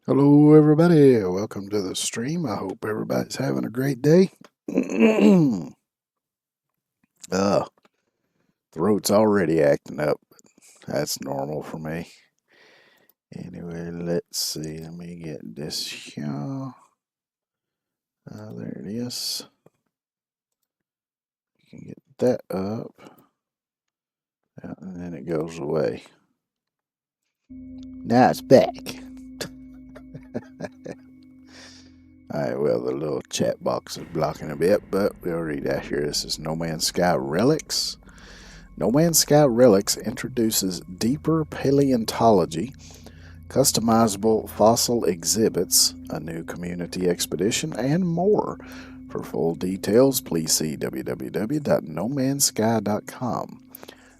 Hello, everybody. Welcome to the stream. I hope everybody's having a great day. uh, Throat's already acting up. That's normal for me. Anyway, let's see. Let me get this here. There it is. that up. And then it goes away. Now it's back. Alright, well, the little chat box is blocking a bit, but we'll read out here. This is No Man's Sky Relics. No Man's Sky Relics introduces deeper paleontology, customizable fossil exhibits, a new community expedition, and more. For full details, please see www.nomansky.com.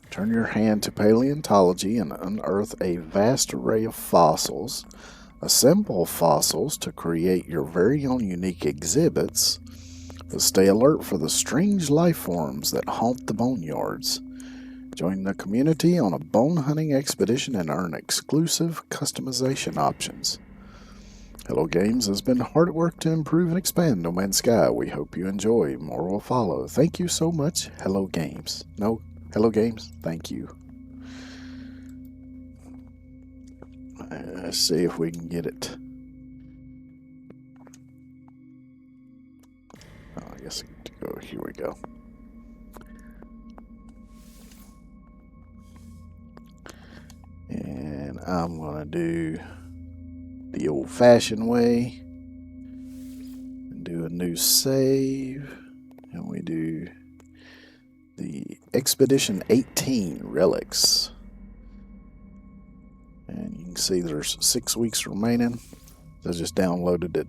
Turn your hand to paleontology and unearth a vast array of fossils. Assemble fossils to create your very own unique exhibits. But stay alert for the strange life forms that haunt the boneyards. Join the community on a bone hunting expedition and earn exclusive customization options. Hello Games has been hard at work to improve and expand No Man's Sky. We hope you enjoy. More will follow. Thank you so much, Hello Games. No, Hello Games, thank you. Let's see if we can get it. Oh, I guess I get to go. Here we go. And I'm going to do the old-fashioned way and do a new save. And we do the Expedition 18 Relics. And you can see there's 6 weeks remaining. I just downloaded the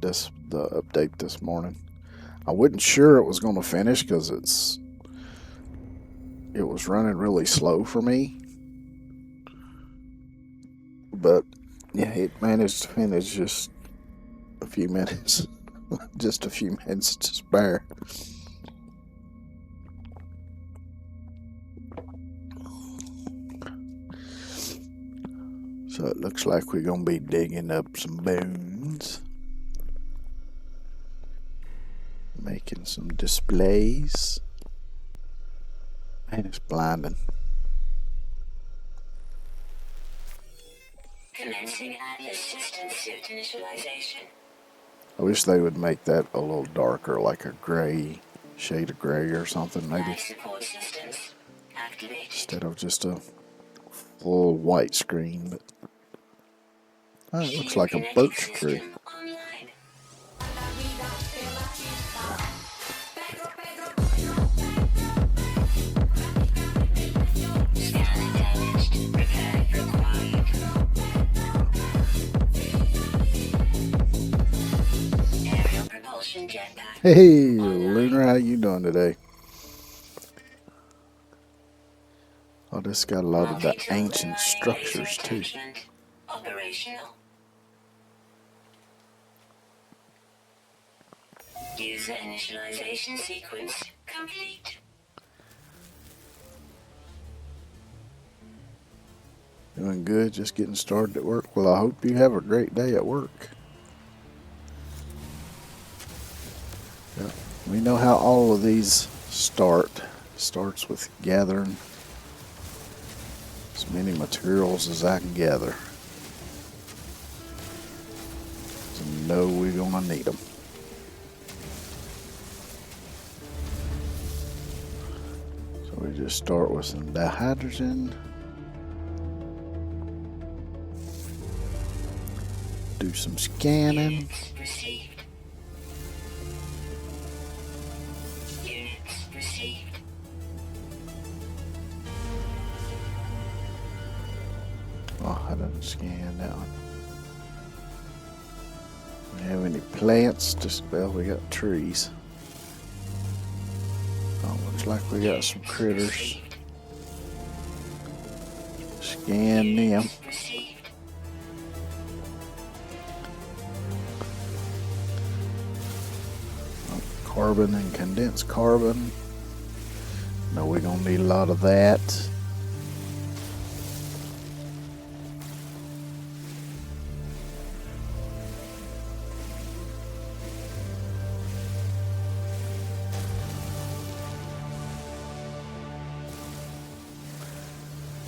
update this morning. I wasn't sure it was going to finish because it was running really slow for me. But yeah, it managed to finish just a few minutes. Just a few minutes to spare. So it looks like we're going to be digging up some bones. Making some displays. Man, it's blinding. Commencing Atlas system suit initialization. I wish they would make that a little darker, like a gray, shade of gray or something, maybe. Life support systems activated. Instead of just a full white screen. But it looks like a birch tree. Online. Scanning damaged. Repair required. Aerial propulsion jetpack. Hey, Lunar, how you doing today? Oh, this got a lot of the ancient structures too. Operational. User initialization sequence complete. Doing good, just getting started at work. Well, I hope you have a great day at work. Yeah, we know how all of these start. Starts with gathering as many materials as I can gather. So know we're gonna need them. So we just start with some dihydrogen. Do some scanning. Units received. Units received. Oh, I didn't scan that one. We have any plants? Just, well, we got trees. Oh, looks like we got some critters. Scan them. Received. Carbon and condensed carbon. No, we're gonna need a lot of that.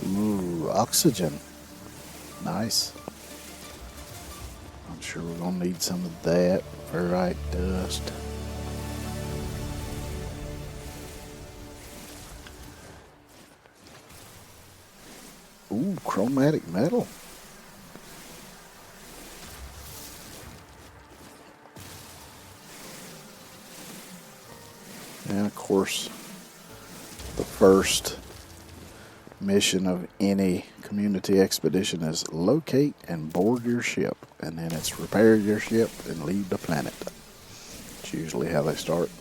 Ooh, oxygen. Nice. I'm sure we're gonna need some of that. Ferrite dust. Ooh, chromatic metal. And of course, the first mission of any community expedition is locate and board your ship, and then it's repair your ship and leave the planet. It's usually how they start.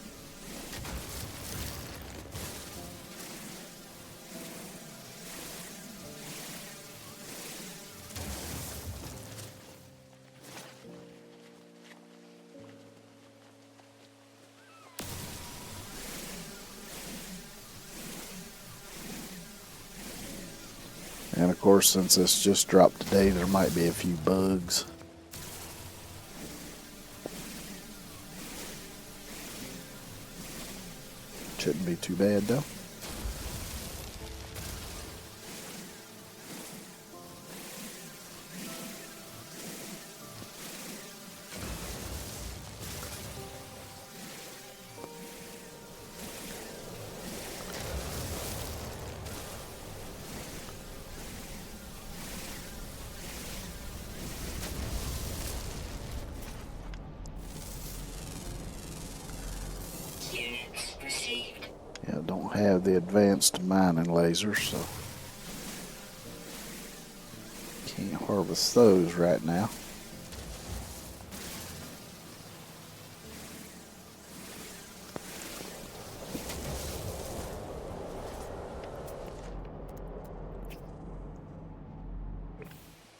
And of course, since this just dropped today, there might be a few bugs. Shouldn't be too bad though. Units received. Yeah, don't have the advanced mining lasers, so can't harvest those right now.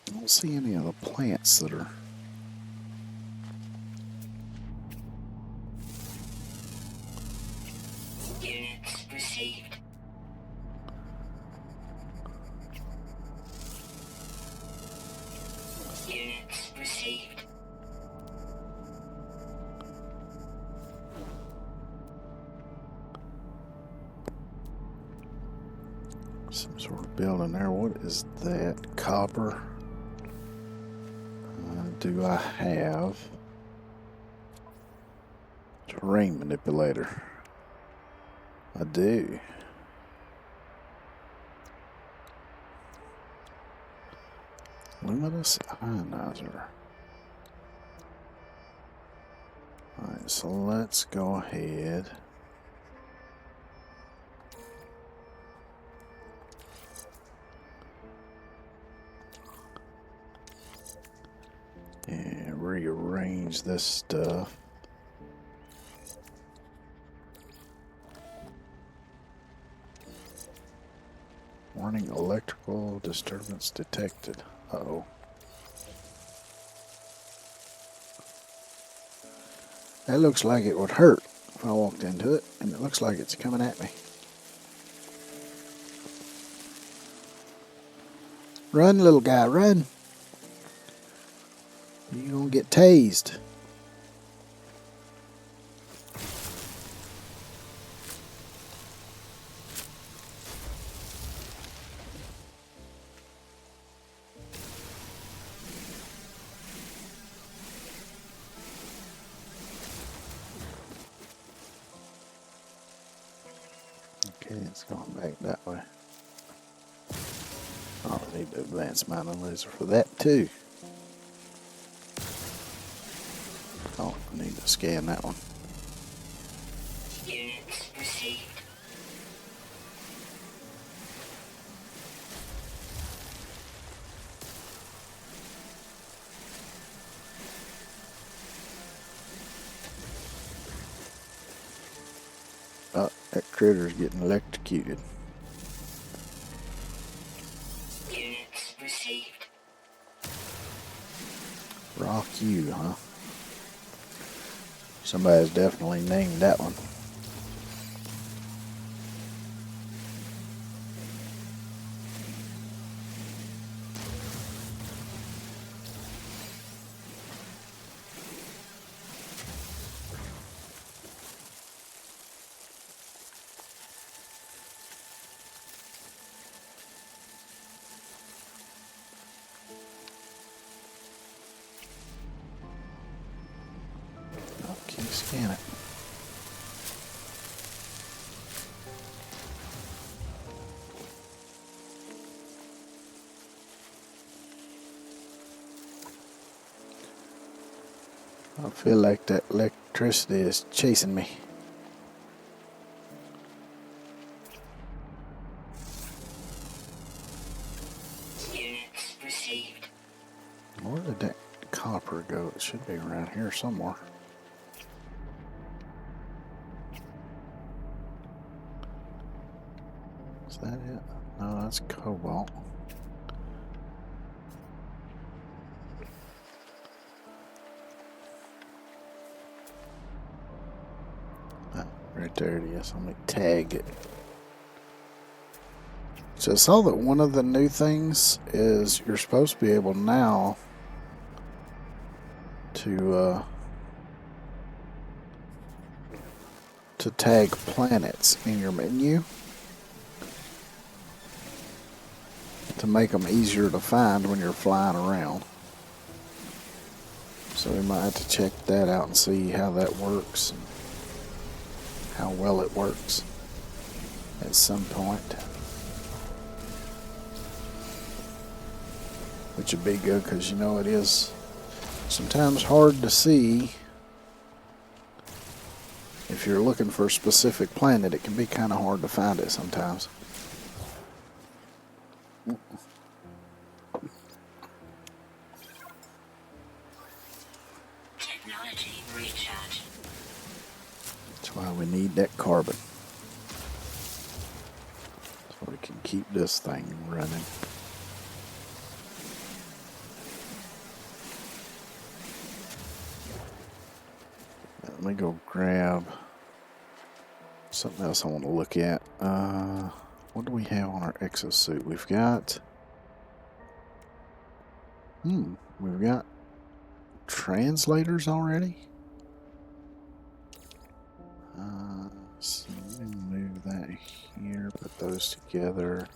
I don't see any of the plants that are. Units received. Units received. Some sort of building there. What is that? Copper. Do I have terrain manipulator? I do. Luminous ionizer. Alright, so let's go ahead. And rearrange this stuff. Warning, electrical disturbance detected. Uh-oh. That looks like it would hurt if I walked into it, and it looks like it's coming at me. Run, little guy, run. You're gonna get tased. Okay, it's going back that way. Oh, I need the advanced mining laser for that too. Oh, I need to scan that one. Units received. Oh, that critter's getting electrocuted. Units received. Rock you, huh? Somebody's definitely named that one. Okay, scan it. I feel like that electricity is chasing me. Units received. Where did that copper go? It should be around here somewhere. Is that it? No, that's cobalt. Ah, right there it is. Let me tag it. So I saw that one of the new things is you're supposed to be able now to tag planets in your menu to make them easier to find when you're flying around. So we might have to check that out and see how that works and how well it works at some point. Which would be good because, you know, it is sometimes hard to see. If you're looking for a specific planet, it can be kind of hard to find it sometimes. Technology recharge. That's why we need that carbon. So we can keep this thing running. Let me go grab something else I want to look at. What do we have on our exosuit? We've got translators already. So let me move that here, put those together.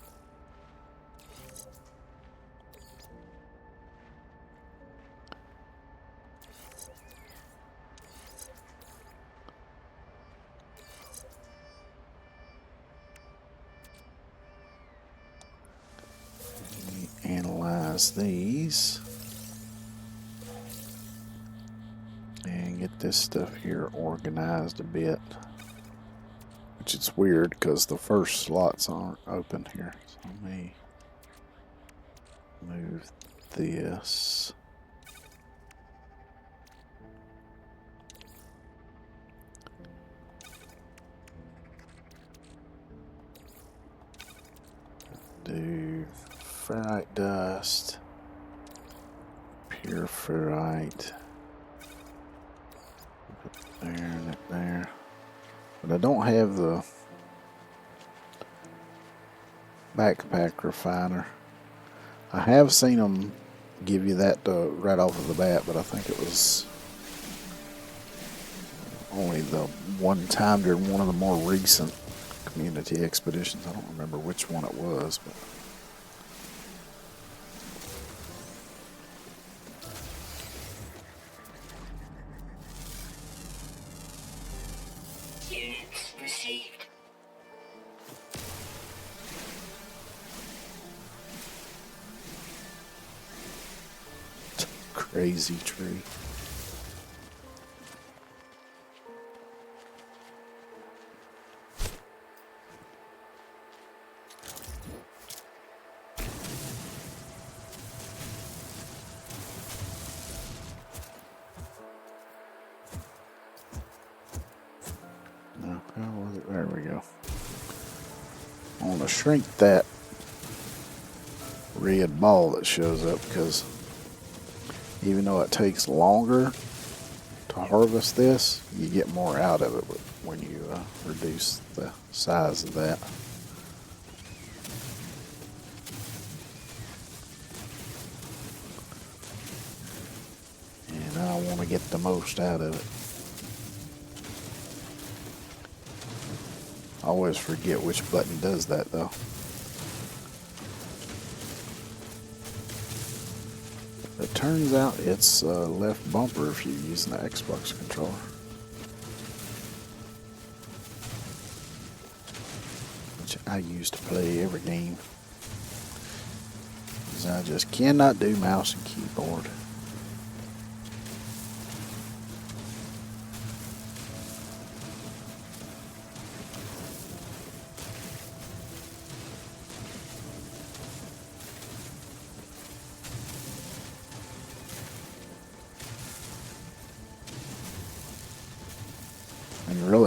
Analyze these and get this stuff here organized a bit, which is weird because the first slots aren't open here. So let me move this. Do ferrite dust, pure ferrite, put there and there. But I don't have the backpack refiner. I have seen them give you that right off of the bat, but I think it was only the one time during one of the more recent community expeditions. I don't remember which one it was, but Units received. crazy tree. No, how was it? There we go. I want to shrink that red ball that shows up because even though it takes longer to harvest this, you get more out of it when you reduce the size of that. And I want to get the most out of it. I always forget which button does that though. It turns out it's left bumper if you're using the Xbox controller. Which I use to play every game. Because I just cannot do mouse and keyboard.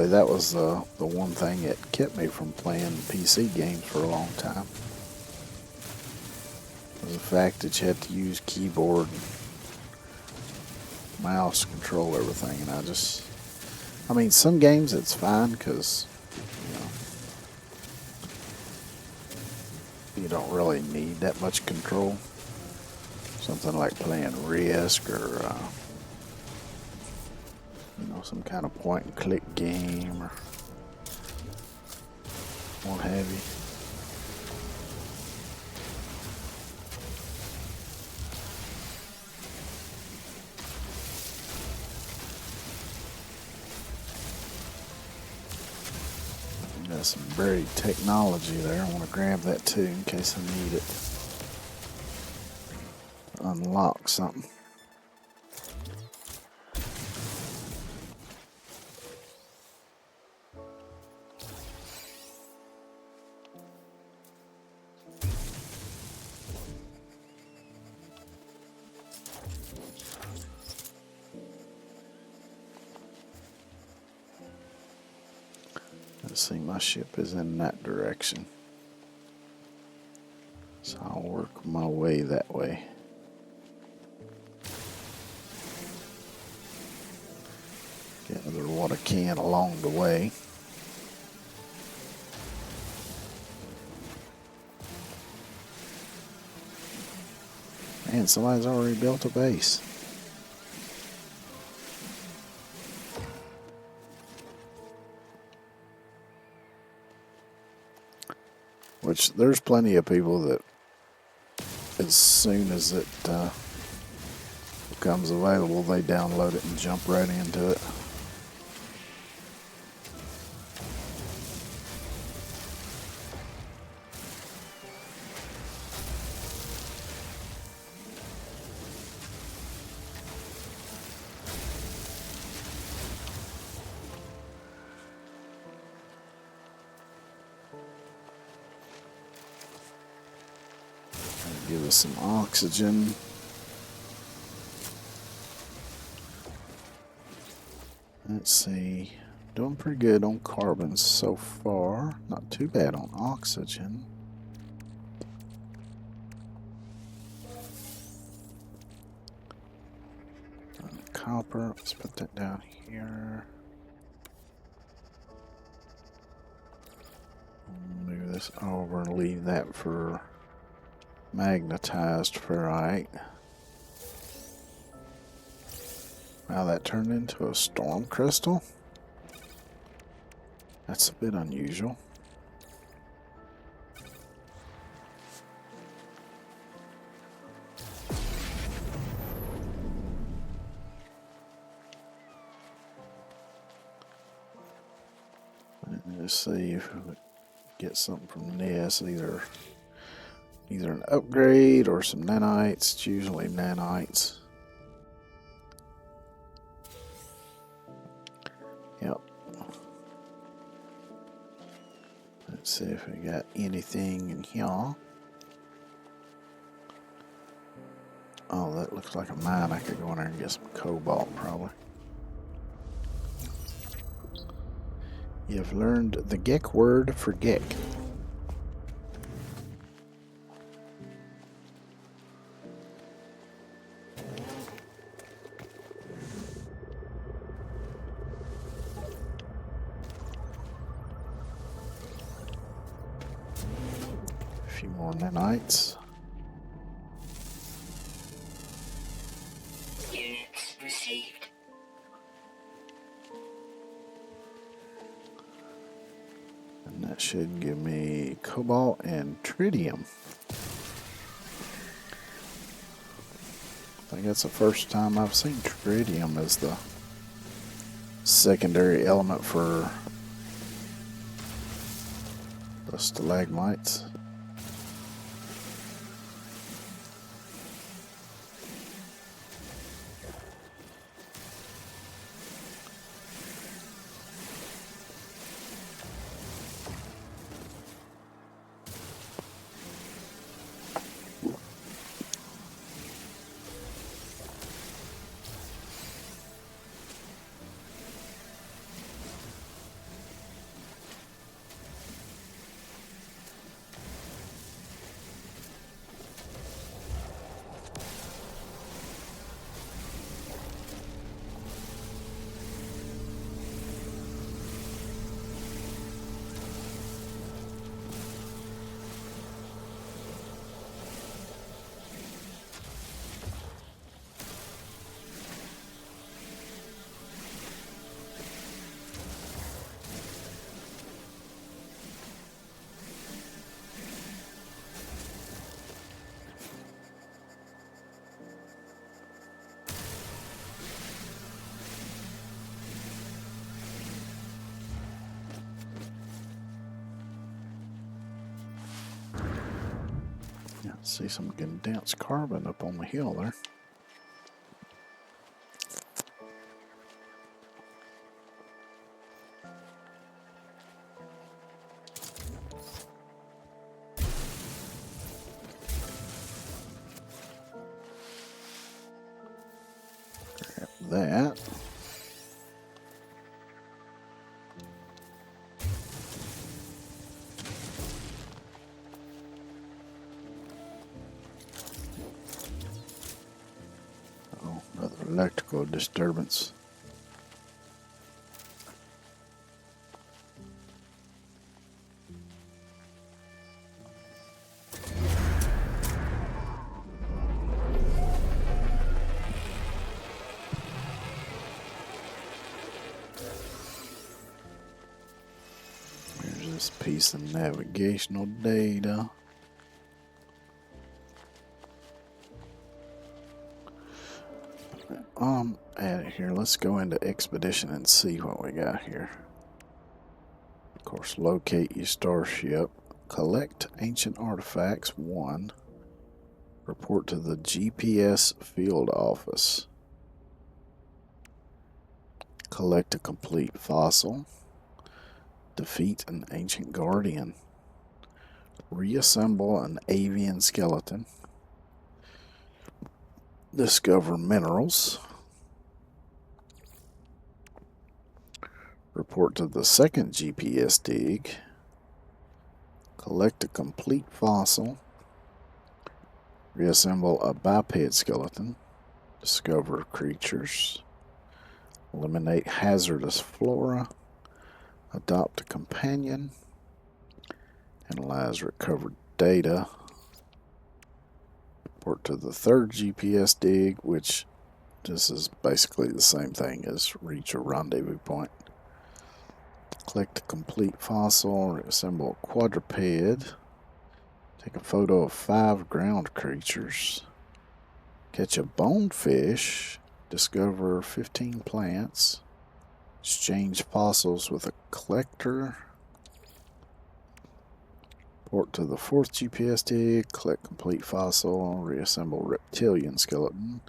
Really, that was the one thing that kept me from playing PC games for a long time. Was the fact that you had to use keyboard and mouse to control everything, and I mean, some games it's fine because you don't really need that much control. Something like playing Risk or some kind of point and click game or what have you. Got some buried technology there. I want to grab that too in case I need it. Unlock something. Let's see, my ship is in that direction. So I'll work my way that way. Gather what I can along the way. Man, somebody's already built a base. Which there's plenty of people that as soon as it becomes available, they download it and jump right into it. Give us some oxygen. Let's see. Doing pretty good on carbon so far. Not too bad on oxygen. Copper. Let's put that down here. Move this over and leave that for magnetized ferrite. Wow, that turned into a storm crystal? That's a bit unusual. Let's see if we get something from this, either an upgrade or some nanites. It's usually nanites. Yep. Let's see if we got anything in here. Oh, that looks like a mine. I could go in there and get some cobalt, probably. You've learned the Gek word for Gek. A few more nanites. Units received. And that should give me cobalt and tritium. I think that's the first time I've seen tritium as the secondary element for the stalagmites. See some condensed carbon up on the hill there. Grab that. Oh, another electrical disturbance. Here's this piece of navigational data. Add it here. Let's go into expedition and see what we got here. Of course, locate your starship. Collect ancient artifacts. 1. Report to the GPS field office. Collect a complete fossil. Defeat an ancient guardian. Reassemble an avian skeleton. Discover minerals. Report to the second GPS dig. Collect a complete fossil. Reassemble a biped skeleton. Discover creatures. Eliminate hazardous flora. Adopt a companion. Analyze recovered data. Report to the third GPS dig, which this is basically the same thing as reach a rendezvous point. Collect a complete fossil, reassemble a quadruped, take a photo of 5 ground creatures, catch a bonefish, discover 15 plants, exchange fossils with a collector, report to the 4th GPS dig, collect complete fossil, reassemble reptilian skeleton,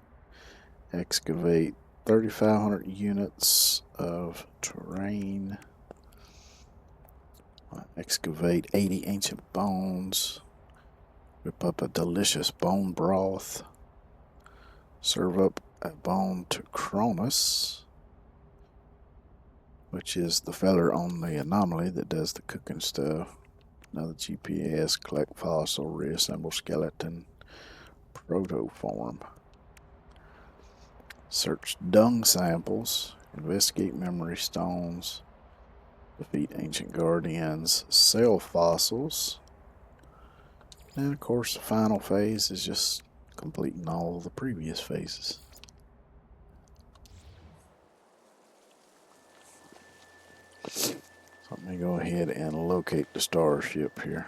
excavate 3,500 units of terrain, excavate 80 ancient bones, whip up a delicious bone broth, serve up a bone to Cronus, which is the feller on the anomaly that does the cooking stuff. Another GPS, collect fossil, reassemble skeleton, protoform. Search dung samples, investigate memory stones, defeat ancient guardians, sell fossils, and of course the final phase is just completing all the previous phases. So let me go ahead and locate the starship here.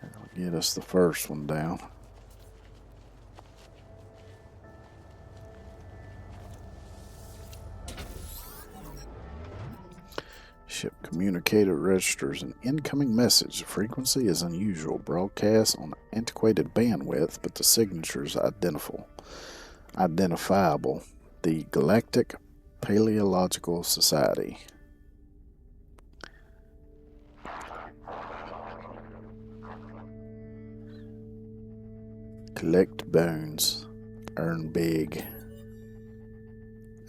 That'll get us the first one down. Ship communicator registers an incoming message. The frequency is unusual. Broadcasts on antiquated bandwidth, but the signature is identifiable. The Galactic Paleological Society. Collect bones. Earn big.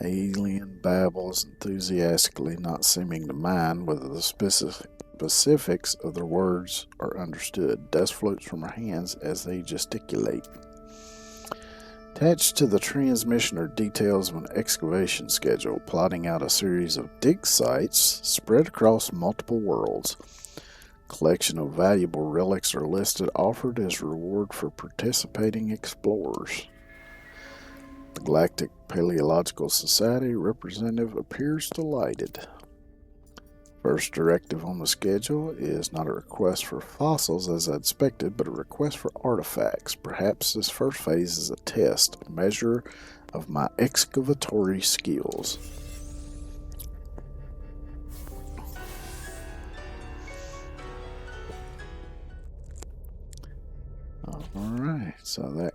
Alien babbles enthusiastically, not seeming to mind whether the specifics of their words are understood. Dust floats from her hands as they gesticulate. Attached to the transmission are details of an excavation schedule, plotting out a series of dig sites spread across multiple worlds. Collection of valuable relics are listed, offered as reward for participating explorers. The Galactic Paleological Society representative appears delighted. First directive on the schedule is not a request for fossils as I expected, but a request for artifacts. Perhaps this first phase is a test, a measure of my excavatory skills. Alright, so that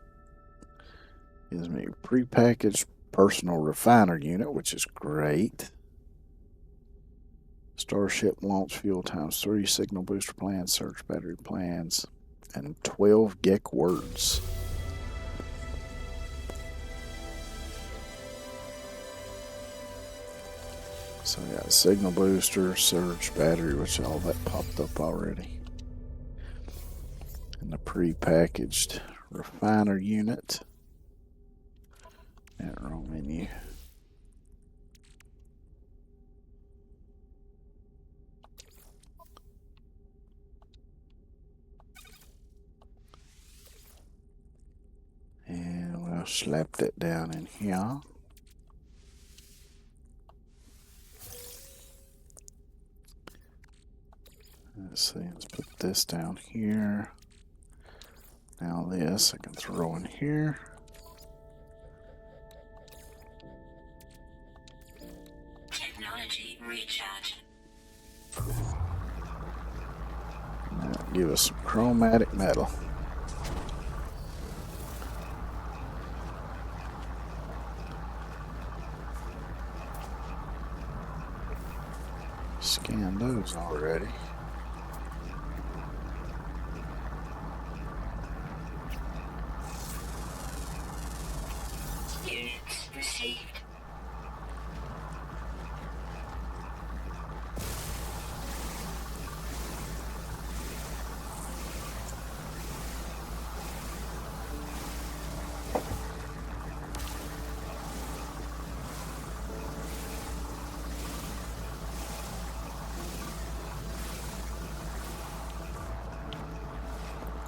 gives me a prepackaged personal refiner unit, which is great. Starship launch fuel times 3, signal booster plans, search battery plans, and 12 geck words. So we got a signal booster, surge battery, which all that popped up already. And the pre-packaged refiner unit. Yeah, wrong menu. And we'll slap that down in here. Let's see, let's put this down here. Now this I can throw in here. Technology recharge. That'll give us some chromatic metal. Scanned those already. Units received.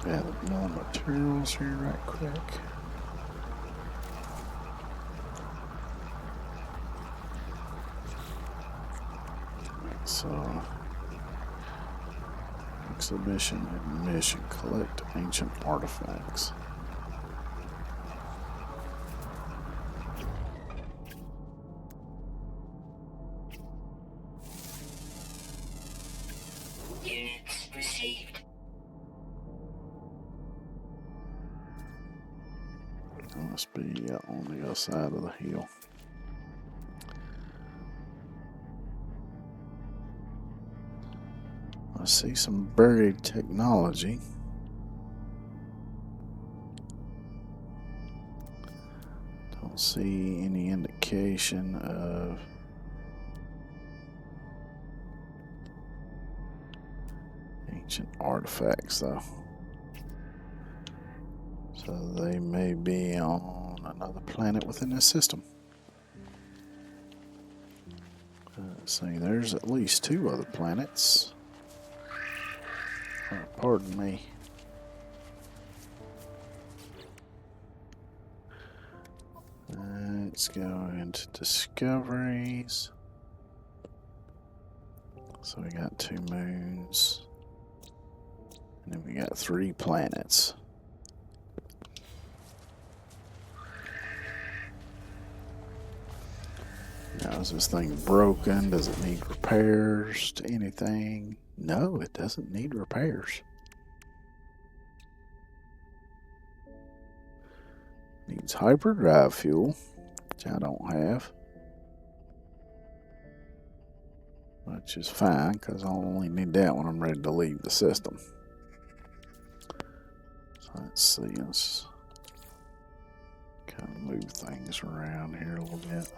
Add more materials here right quick. So, exhibition and mission, collect ancient artifacts. Units received. That must be on the other side of the hill. I see some buried technology. Don't see any indication of ancient artifacts, though. So they may be on another planet within this system. Let's see, there's at least 2 other planets. Pardon me. Let's go into discoveries. So we got 2 moons. And then we got 3 planets. Now, is this thing broken? Does it need repairs to anything? No, it doesn't need repairs. Needs hyperdrive fuel, which I don't have. Which is fine, because I'll only need that when I'm ready to leave the system. So let's see, let's kind of move things around here a little bit.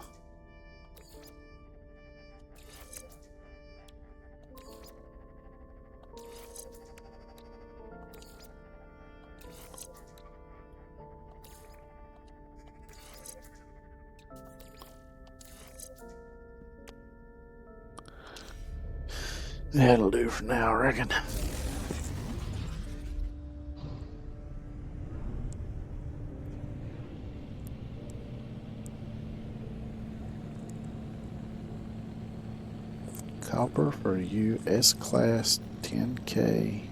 That'll do for now, I reckon. Copper for US class 10K.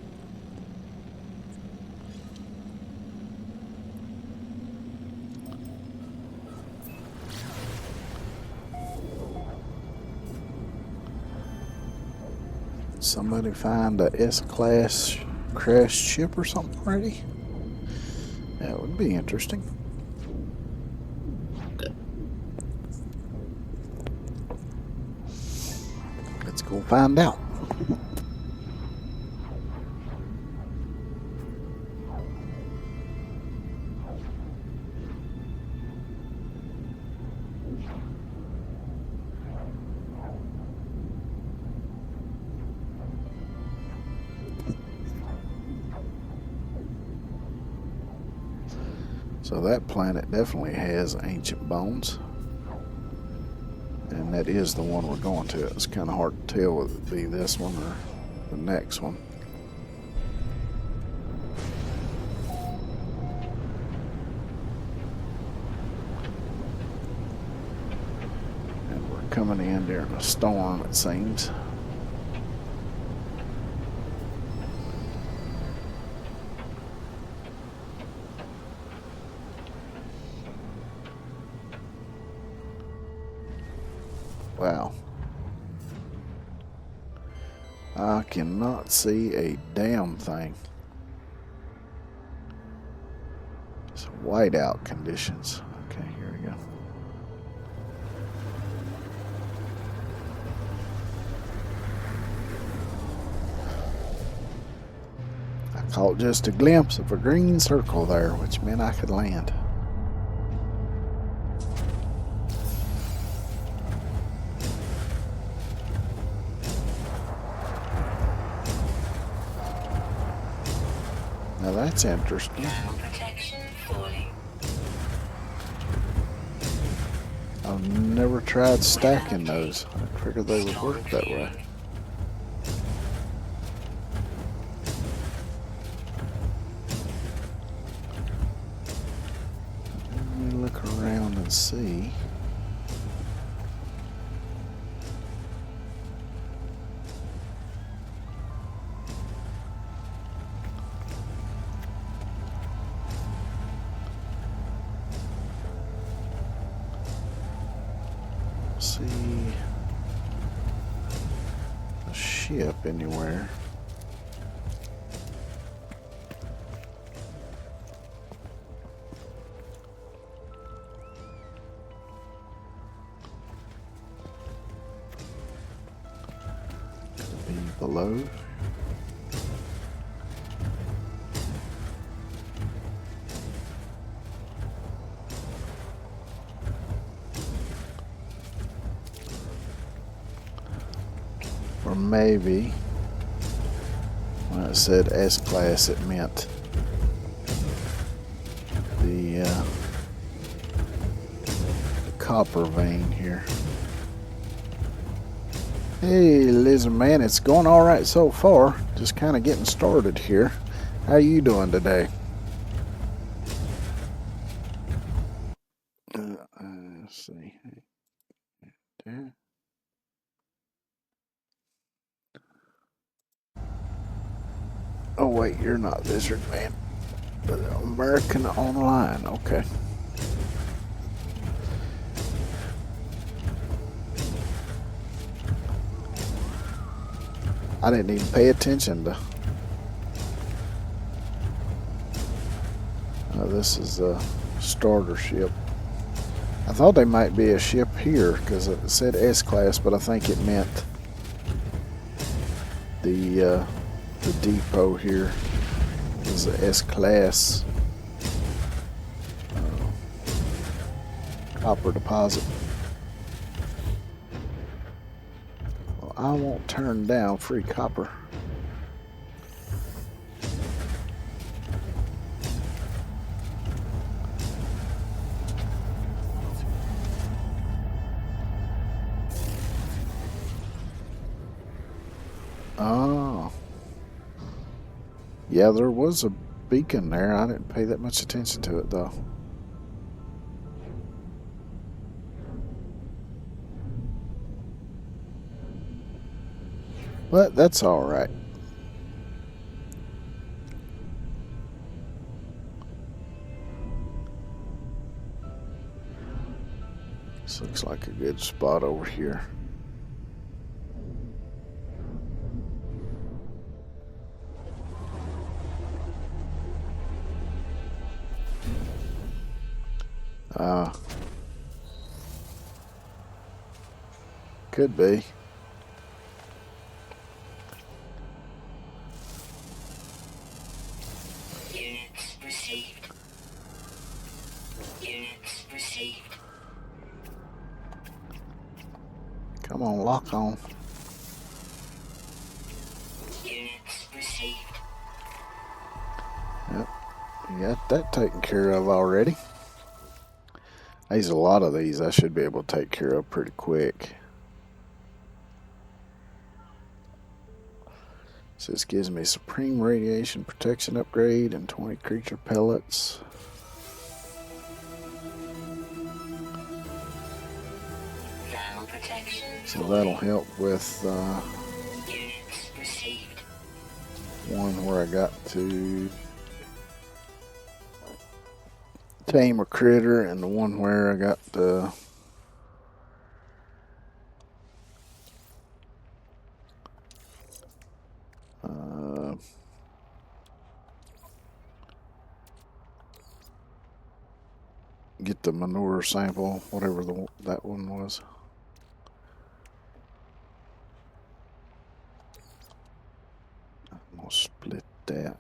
Somebody find a S-class crashed ship or something ready? That would be interesting. Let's go find out. So that planet definitely has ancient bones. And that is the one we're going to. It's kind of hard to tell whether it be this one or the next one. And we're coming in during a storm, it seems. Wow. I cannot see a damn thing. It's whiteout conditions. Okay, here we go. I caught just a glimpse of a green circle there, which meant I could land. Now that's interesting. Thermal protection falling. I've never tried stacking those. I figured they would work that way. Let me look around and see. See a ship anywhere. Could be below. Or maybe when it said S-Class, it meant the copper vein here. Hey, Lizard Man, it's going all right so far. Just kind of getting started here. How you doing today? Let's see. There. Oh wait, you're not Lizard Man. American Online, okay. I didn't even pay attention to. This is a starter ship. I thought they might be a ship here because it said S-Class, but I think it meant the depot here is a S-Class copper deposit. Well, I won't turn down free copper. Oh. Yeah, there was a beacon there. I didn't pay that much attention to it, though. But that's all right. This looks like a good spot over here. Could be. Units received. Units received. Come on, lock on. Units received. Yep, you got that taken care of already. There's a lot of these I should be able to take care of pretty quick. So this gives me Supreme Radiation Protection upgrade and 20 creature pellets. Thermal protection. So that'll help with Units received. one where I got to tame a critter, and the one where I got to get the manure sample, whatever that one was. I'm gonna split that.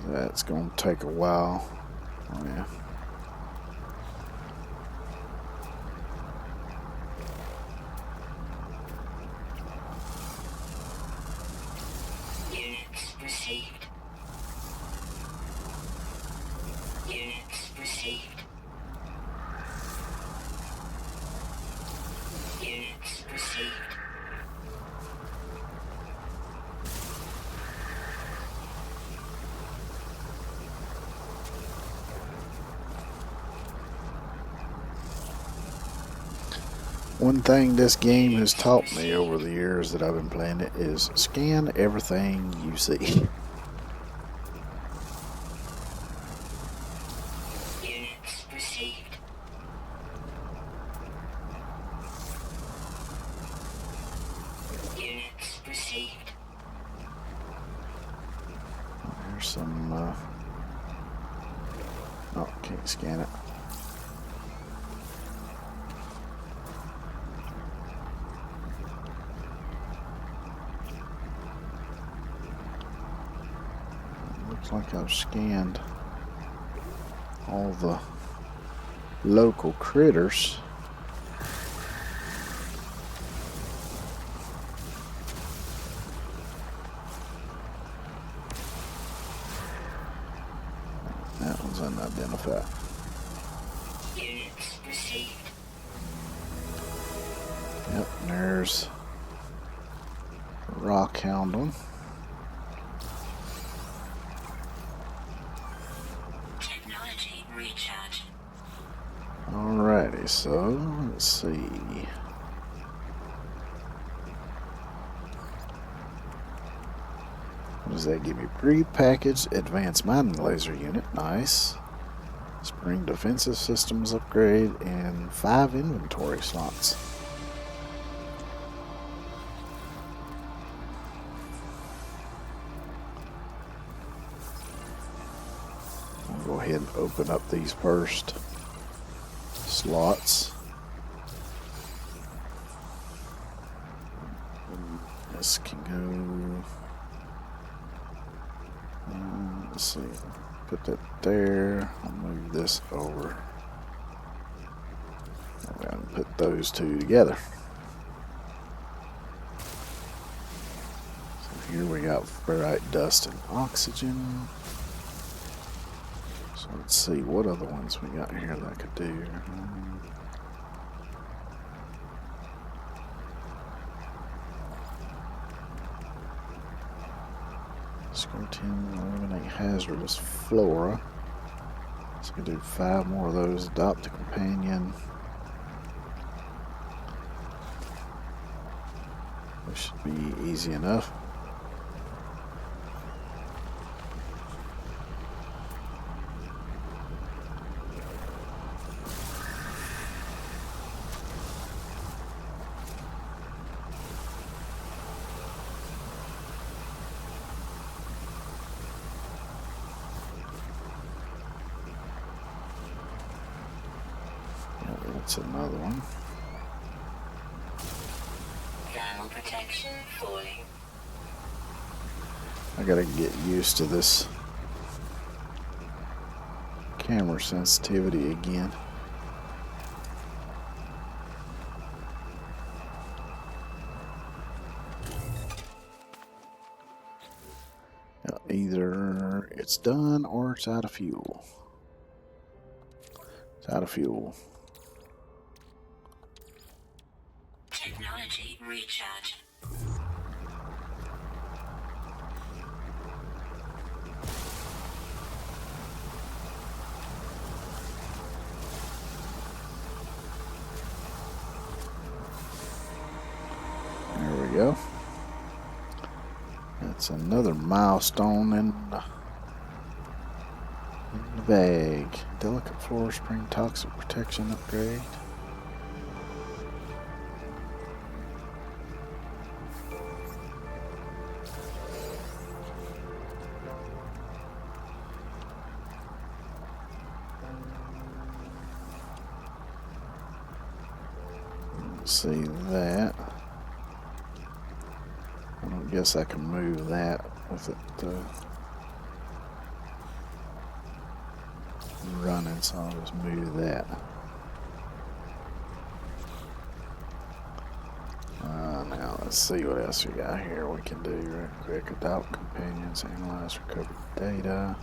That's gonna take a while. Oh yeah. Units received. Units received. Units received. One thing this game has taught me over the years that I've been playing it is scan everything you see. Units received. Units received. There's some, oh, can't scan it. Looks like I've scanned all the local critters. That one's unidentified. Units received. Yep, and there's a rock hound one. Technology recharge. Alrighty, so let's see. What does that give me? Pre-packaged advanced mining laser unit. Nice. Spring defensive systems upgrade and 5 inventory slots. I'll go ahead and open up these first slots. This can go. Let's see. Put that there. I'll move this over. I'm going to put those two together. So here we got ferrite dust and oxygen. So let's see what other ones we got here that I could do. Skeleton, eliminate hazardous flora. So we can do 5 more of those. Adopt a companion. This should be easy enough. That's another one. Thermal protection falling. I gotta get used to this camera sensitivity again. Either it's done or it's out of fuel. It's out of fuel. Technology recharge. There we go. That's another milestone in the bag. Delicate floor spring toxic protection upgrade. See that. I don't guess I can move that with it running, so I'll just move that. Now let's see what else we got here we can do real quick. Adopt companions, analyze recovered data.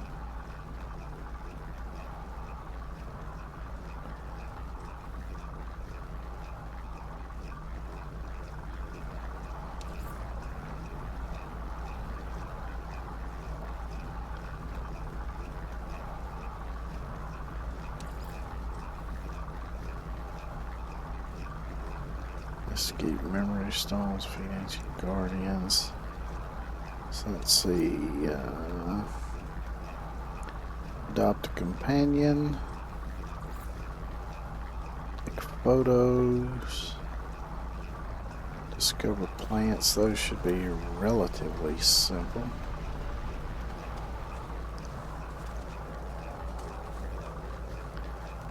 Escape memory stones, feed ancient guardians. So let's see. Adopt a companion. Take photos. Discover plants. Those should be relatively simple.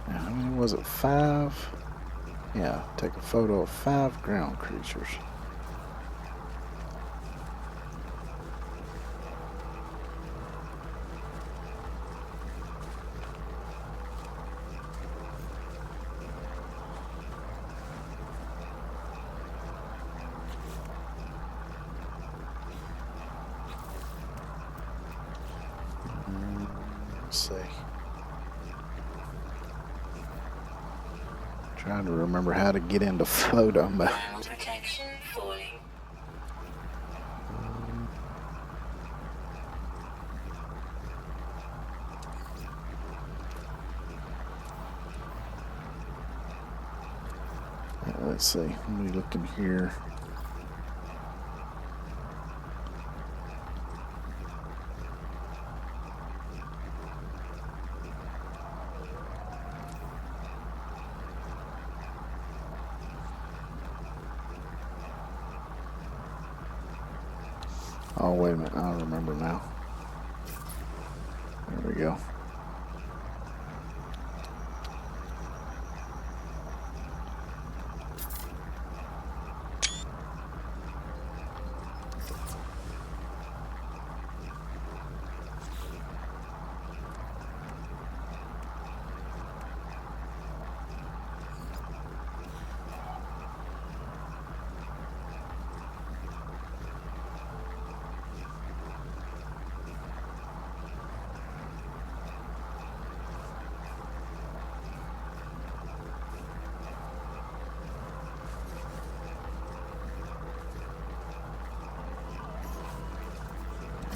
Now, how many was it? 5? Yeah, take a photo of 5 ground creatures. Let's see. Trying to remember how to get into photo mode. Thermal protection falling. Let's see. Let me look in here. Oh, wait a minute. I remember now. There we go.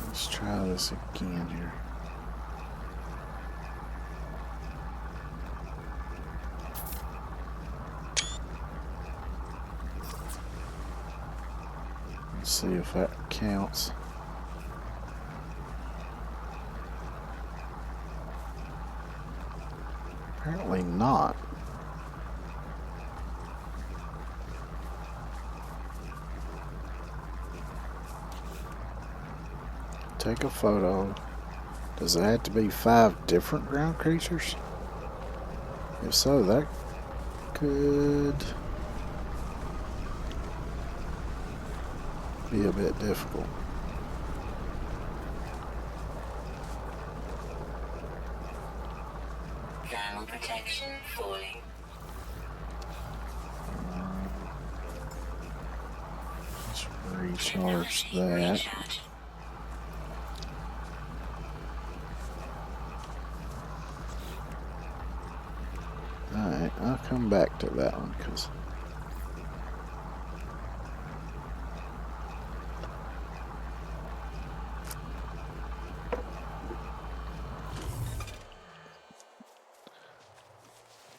Let's try this again here. Let's see if that counts. Apparently not. Take a photo. Does it have to be 5 different ground creatures? If so, that could be a bit difficult. Thermal protection falling. Let's recharge that. Recharge. Alright, I'll come back to that one because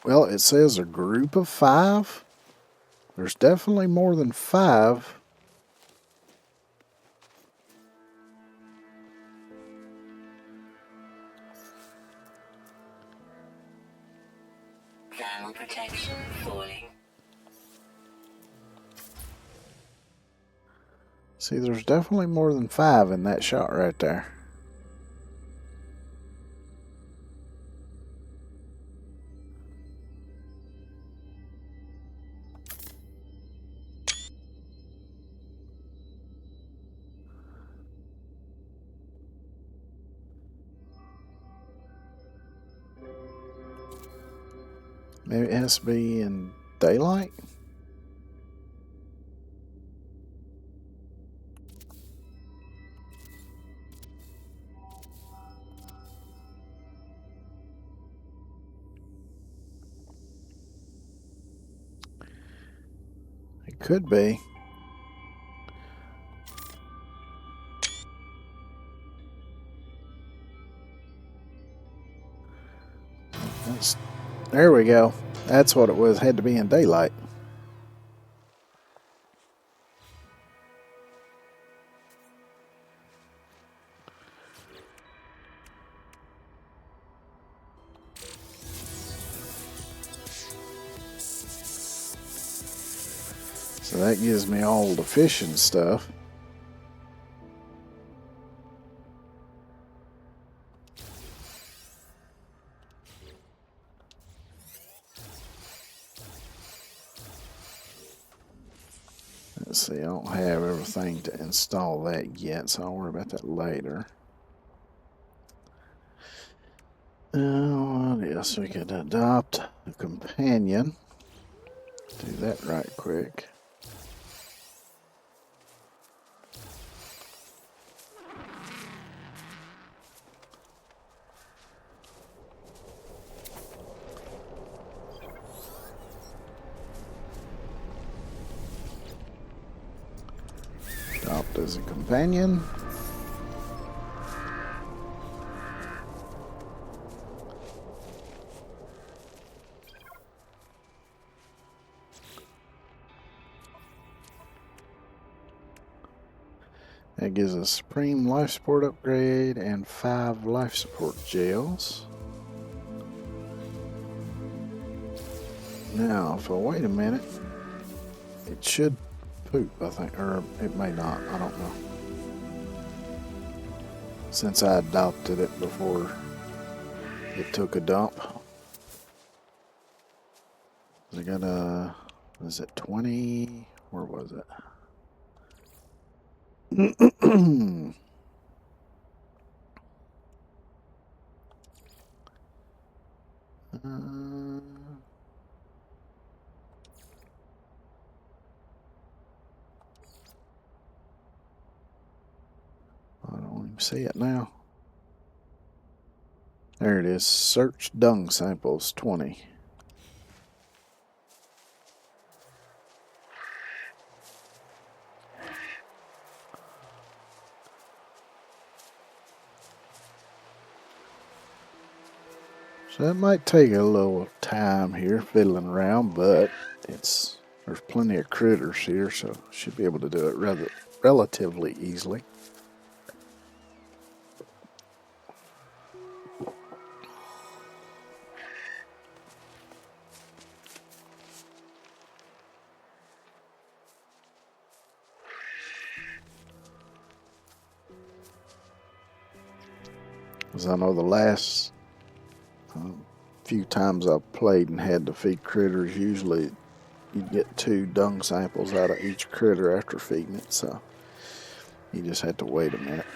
well, it says a group of 5. There's definitely more than 5. Thermal protection falling. See, there's definitely more than 5 in that shot right there. Maybe it has to be in daylight? It could be. There we go. That's what it was. Had to be in daylight. So that gives me all the fishing stuff. Let's see, I don't have everything to install that yet, so I'll worry about that later. What else? We could adopt a companion. Do that right quick. Adopt as a companion. That gives us Supreme Life Support upgrade and 5 life support gels. Now, if I wait a minute, it should poop, I think, or it may not, I don't know. Since I adopted it before it took a dump. I got a, is it 20? Where was it? I don't even see it now. There it is. Search dung samples 20. So that might take a little time here fiddling around, but there's plenty of critters here, so should be able to do it relatively easily. As I know the last few times I've played and had to feed critters, usually you'd get 2 dung samples out of each critter after feeding it, so you just had to wait a minute.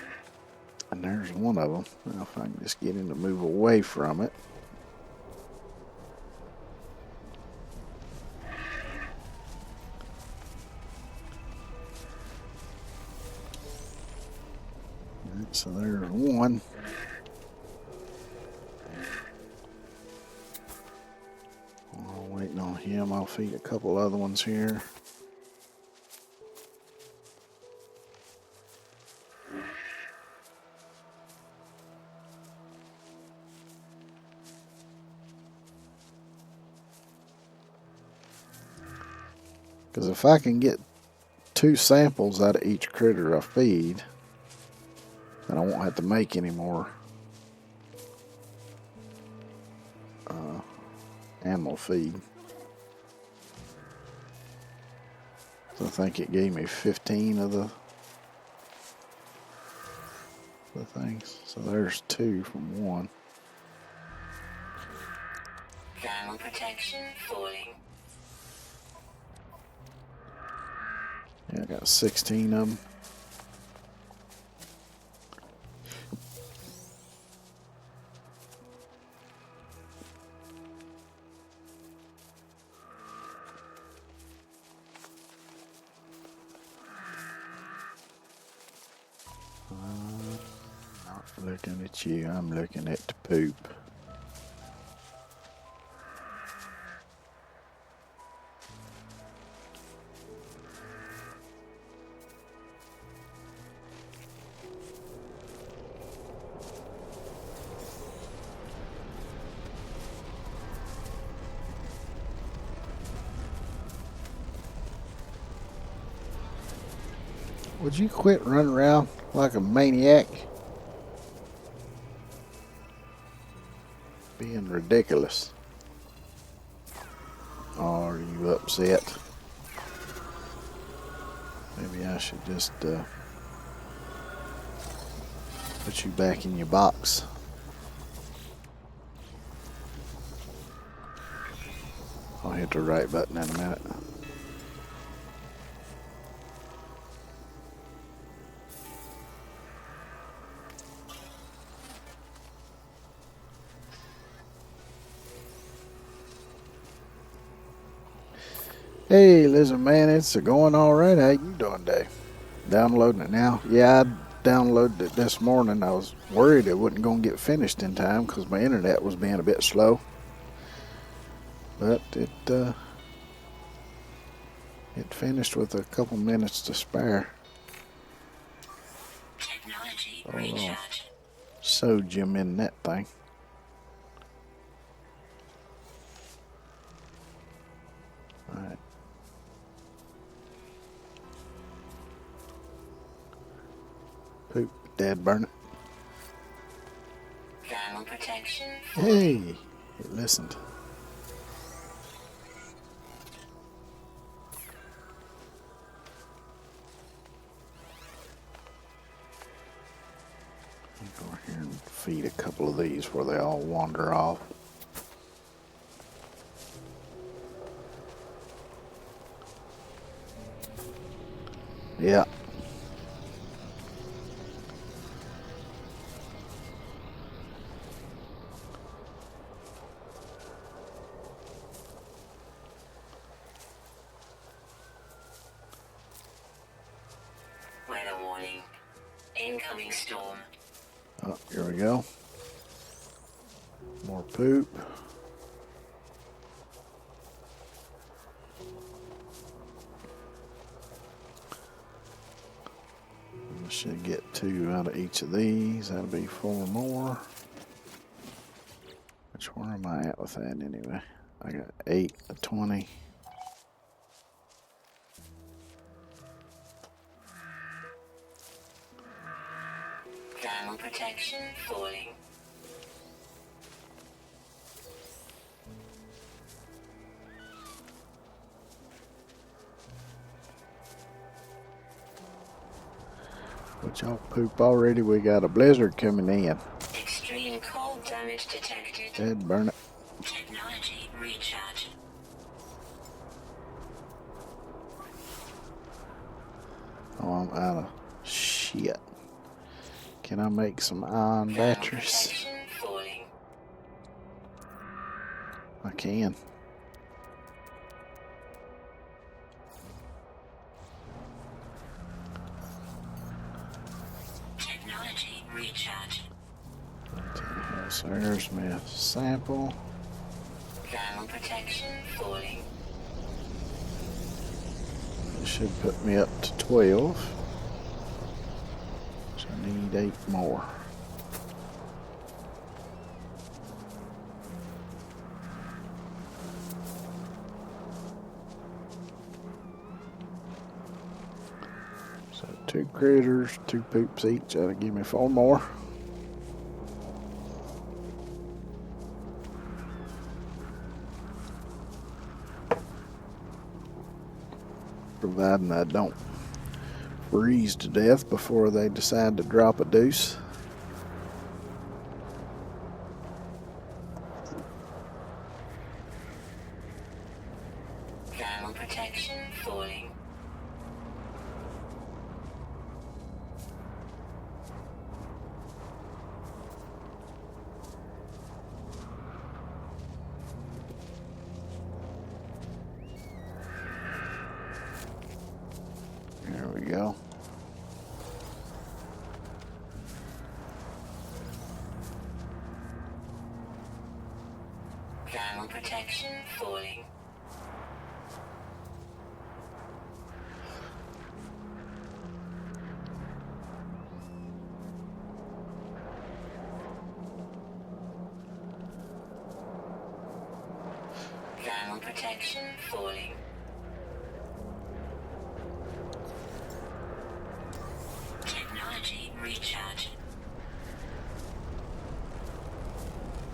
And there's one of them. Now if I can just get him to move away from it. Alright, so there's one. While I'm waiting on him, I'll feed a couple other ones here. Because if I can get 2 samples out of each critter I feed, then I won't have to make any more animal feed. So I think it gave me 15 of the things. So there's 2 from one. Thermal protection falling. Yeah, I got 16 of them. Not looking at you, I'm looking at the poop. Would you quit running around like a maniac? Being ridiculous. Are you upset? Maybe I should just put you back in your box. I'll hit the right button in a minute. Hey, listen, man, it's going all right. How you doing today? Downloading it now? Yeah, I downloaded it this morning. I was worried it wasn't going to get finished in time because my internet was being a bit slow. But it finished with a couple minutes to spare. Technology Oh, recharge. sodium in that thing. Alright. Poop, Dad, burn it. Thermal protection Hey, falling. it listened. Go here and feed a couple of these before they all wander off. Yeah. Weather warning. Incoming storm. Oh, here we go. More poop. I should get 2 out of each of these. That'll be 4 more. Where am I at with that anyway? I got 8 of 20. Thermal protection falling. Would y'all poop already? We got a blizzard coming in. Extreme cold damage detected. Dad, burn it. out of shit. Can I make some ion Thermal batteries? protection falling. I can. Technology recharge. So there's my sample. Thermal protection falling. It should put me up to 12. So I need 8 more. So 2 critters, 2 poops each. That'll give me 4 more. Providing I don't freeze to death before they decide to drop a deuce. Thermal protection falling. There we go. Thermal protection falling. Thermal protection falling. Technology recharge.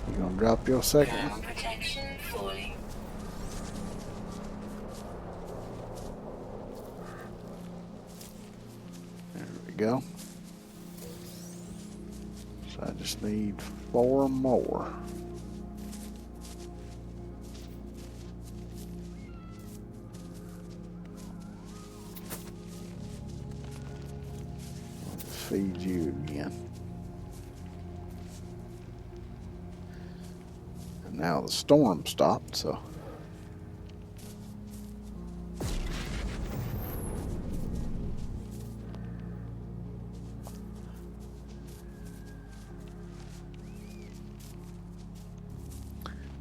You gonna drop your second one? Thermal protection falling. There we go. So I just need 4 more. Let's feed you again. And now the storm stopped, so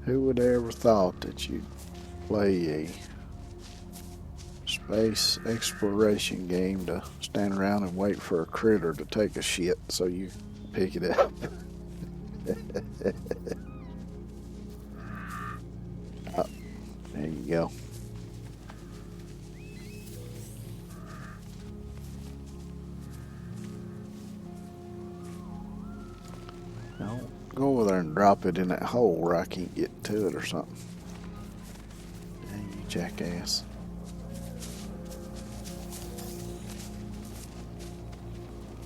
who would have ever thought that you'd play a space exploration game to stand around and wait for a critter to take a shit so you pick it up? Oh, there you go. Don't go over there and drop it in that hole where I can't get to it or something. Dang you jackass.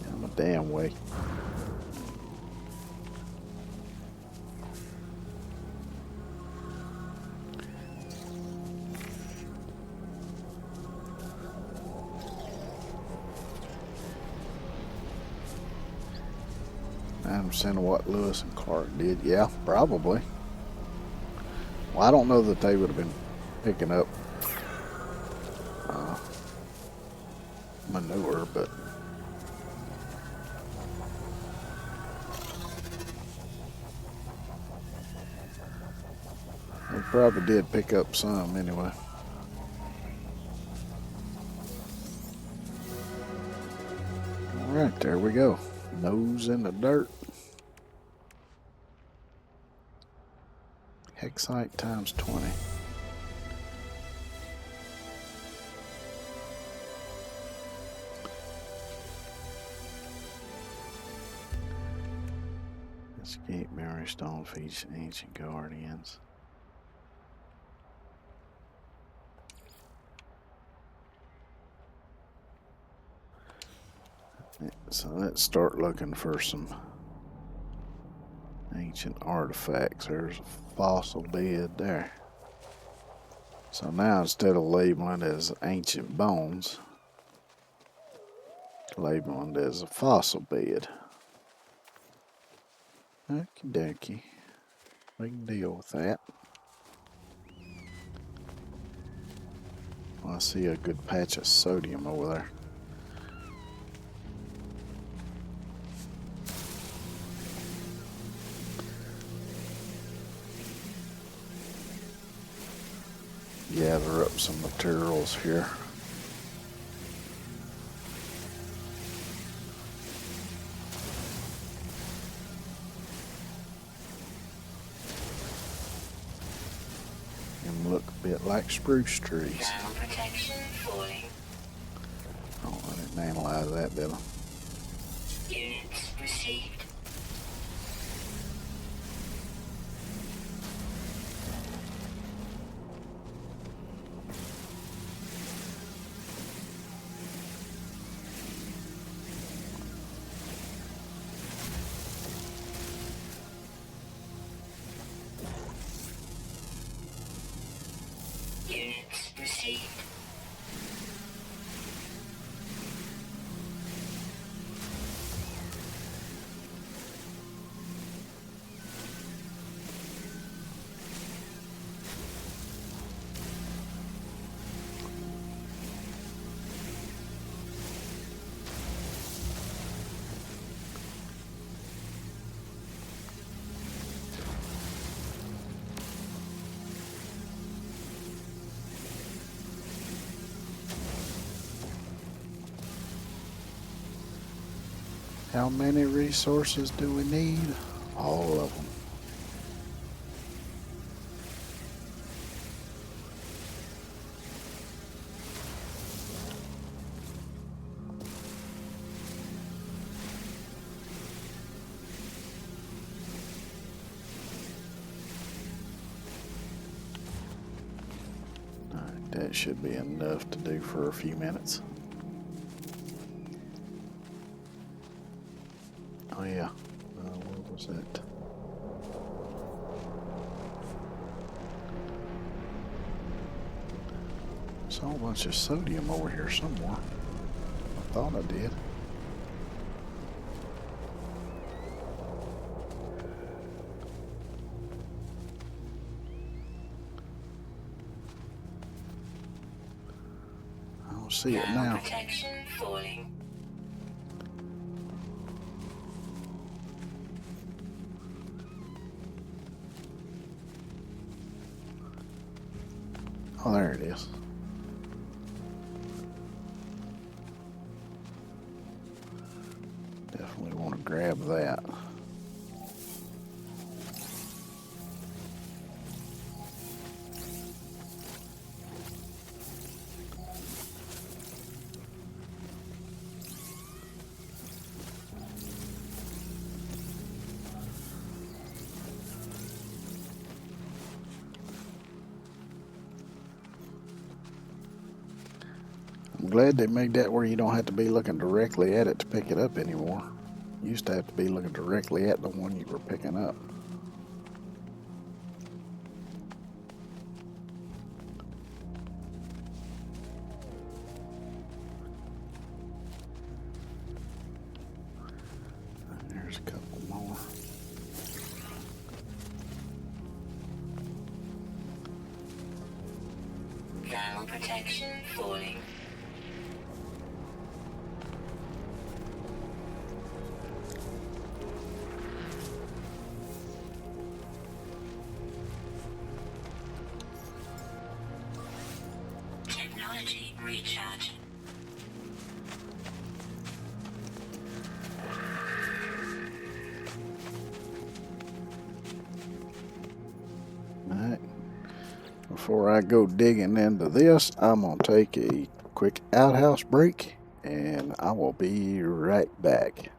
I'm a damn way. I'm saying what Lewis and Clark did. Yeah, probably. Well, I don't know that they would have been picking up manure, but they probably did pick up some anyway. All right, there we go. Nose in the dirt. Hexite times 20. Escape memory stone feeds ancient guardians. So let's start looking for some ancient artifacts. There's a fossil bed there. So now instead of labeling it as ancient bones, Labeling it as a fossil bed. Okie dokie. We can deal with that. Well, I see a good patch of sodium over there. Gather up some materials here. And look a bit like spruce trees. Thermal protection falling. Oh, I didn't analyze that, did I? Units received. Units received. How many resources do we need? All of them. Alright, that should be enough to do for a few minutes. Oh yeah, what was that? Saw a bunch of sodium over here somewhere. I thought I did. I don't see it Thermal now. protection falling. Oh, there it is. Definitely want to grab that. I'm glad they made that where you don't have to be looking directly at it to pick it up anymore. You used to have to be looking directly at the one you were picking up. There's a couple more. Thermal protection falling. Technology recharge. Alright. Before I go digging into this, I'm going to take a quick outhouse break and I will be right back.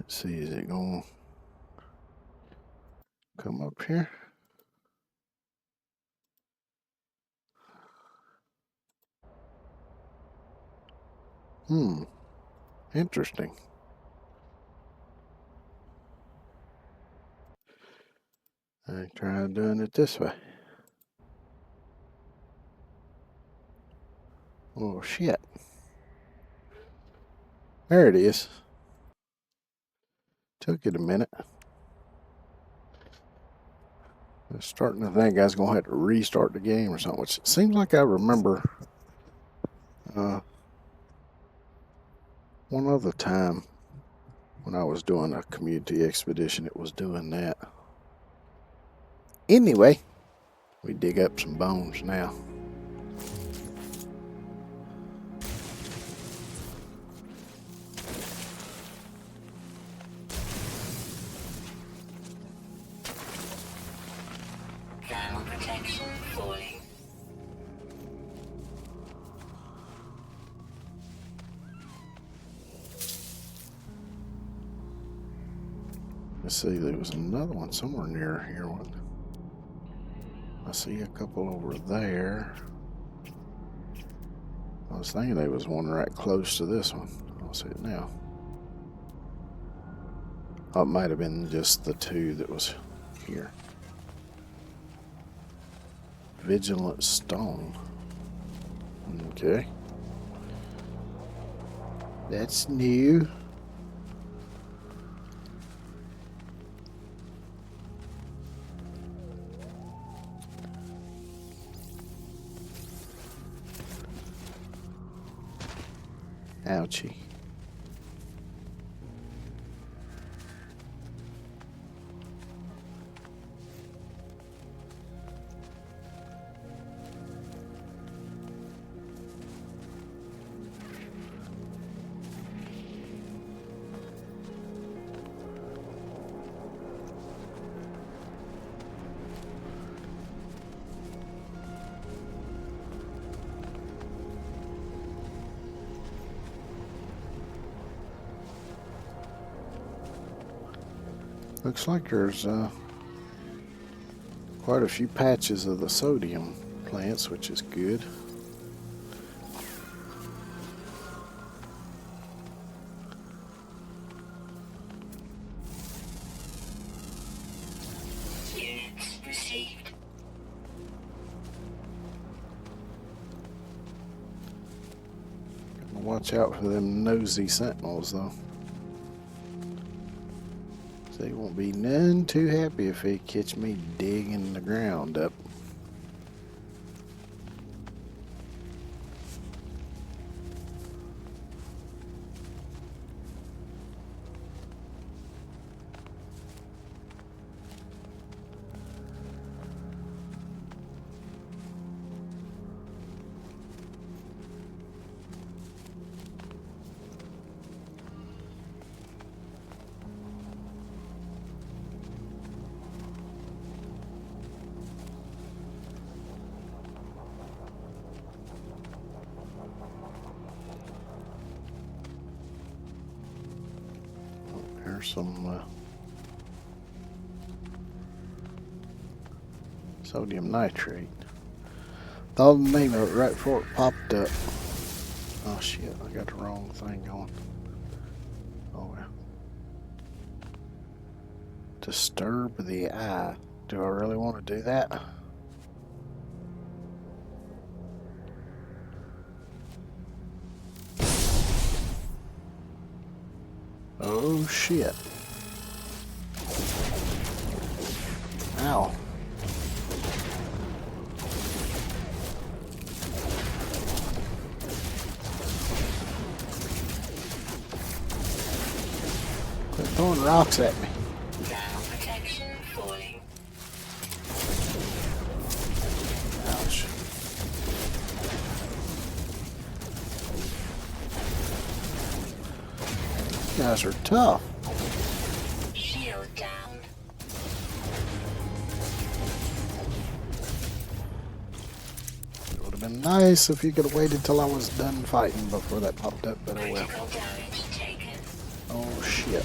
Let's see, is it going to come up here? Interesting. I tried doing it this way. Oh, shit. There it is. Took it a minute. I was starting to think I was going to have to restart the game or something, which seems like I remember one other time when I was doing a community expedition, it was doing that. Anyway, we dig up some bones now. Thermal protection falling. Let's see, there was another one somewhere near here. I see a couple over there. I was thinking there was one right close to this one. I'll see it now. Oh, it might have been just the two that was here. Vigilant stone. Okay. That's new. Ouchie. Looks like there's quite a few patches of the sodium plants, which is good. Units received. Gotta watch out for them nosy sentinels, though. They won't be none too happy if they catch me digging the ground up. There's some sodium nitrate. Thought the name of it right before it popped up. Oh shit, I got the wrong thing going. Oh well. Disturb the eye. Do I really want to do that? Oh shit. Ow. Quit throwing rocks at me. Thermal protection falling. Ouch. You guys are tough. Shield down. It would have been nice if you could have waited till I was done fighting before that popped up, but oh well. Critical damage taken. Oh shit.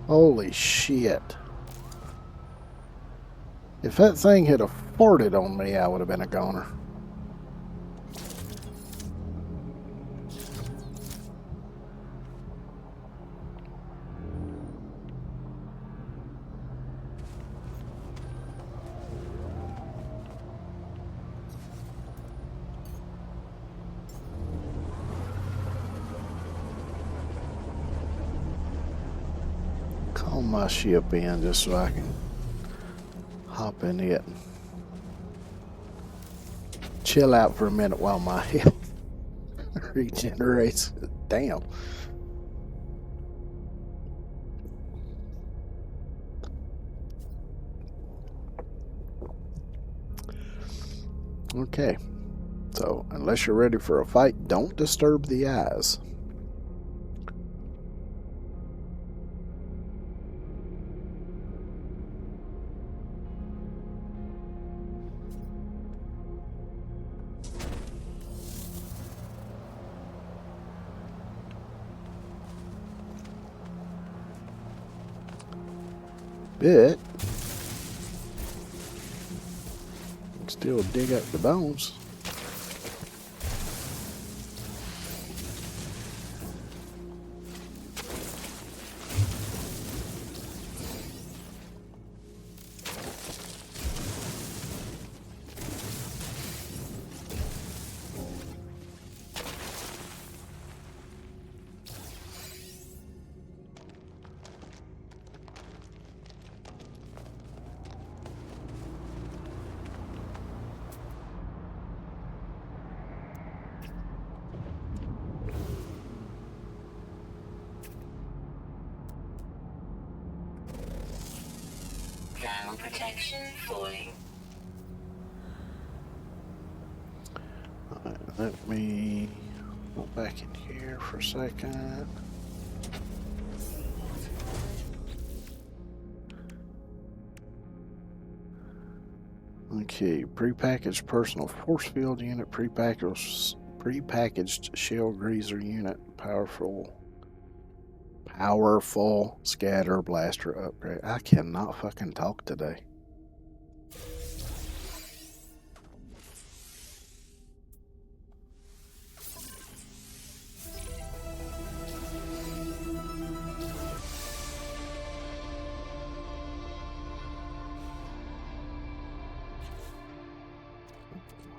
Holy shit. If that thing had farted on me, I would have been a goner. Call my ship in just so I can hop in it and chill out for a minute while my health regenerates. Damn. Okay. So, unless you're ready for a fight, don't disturb the eyes. But still dig up the bones. Thermal protection falling. Alright, let me go back in here for a second. Okay, prepackaged personal force field unit, prepackaged shell greaser unit, powerful scatter blaster upgrade. I cannot fucking talk today.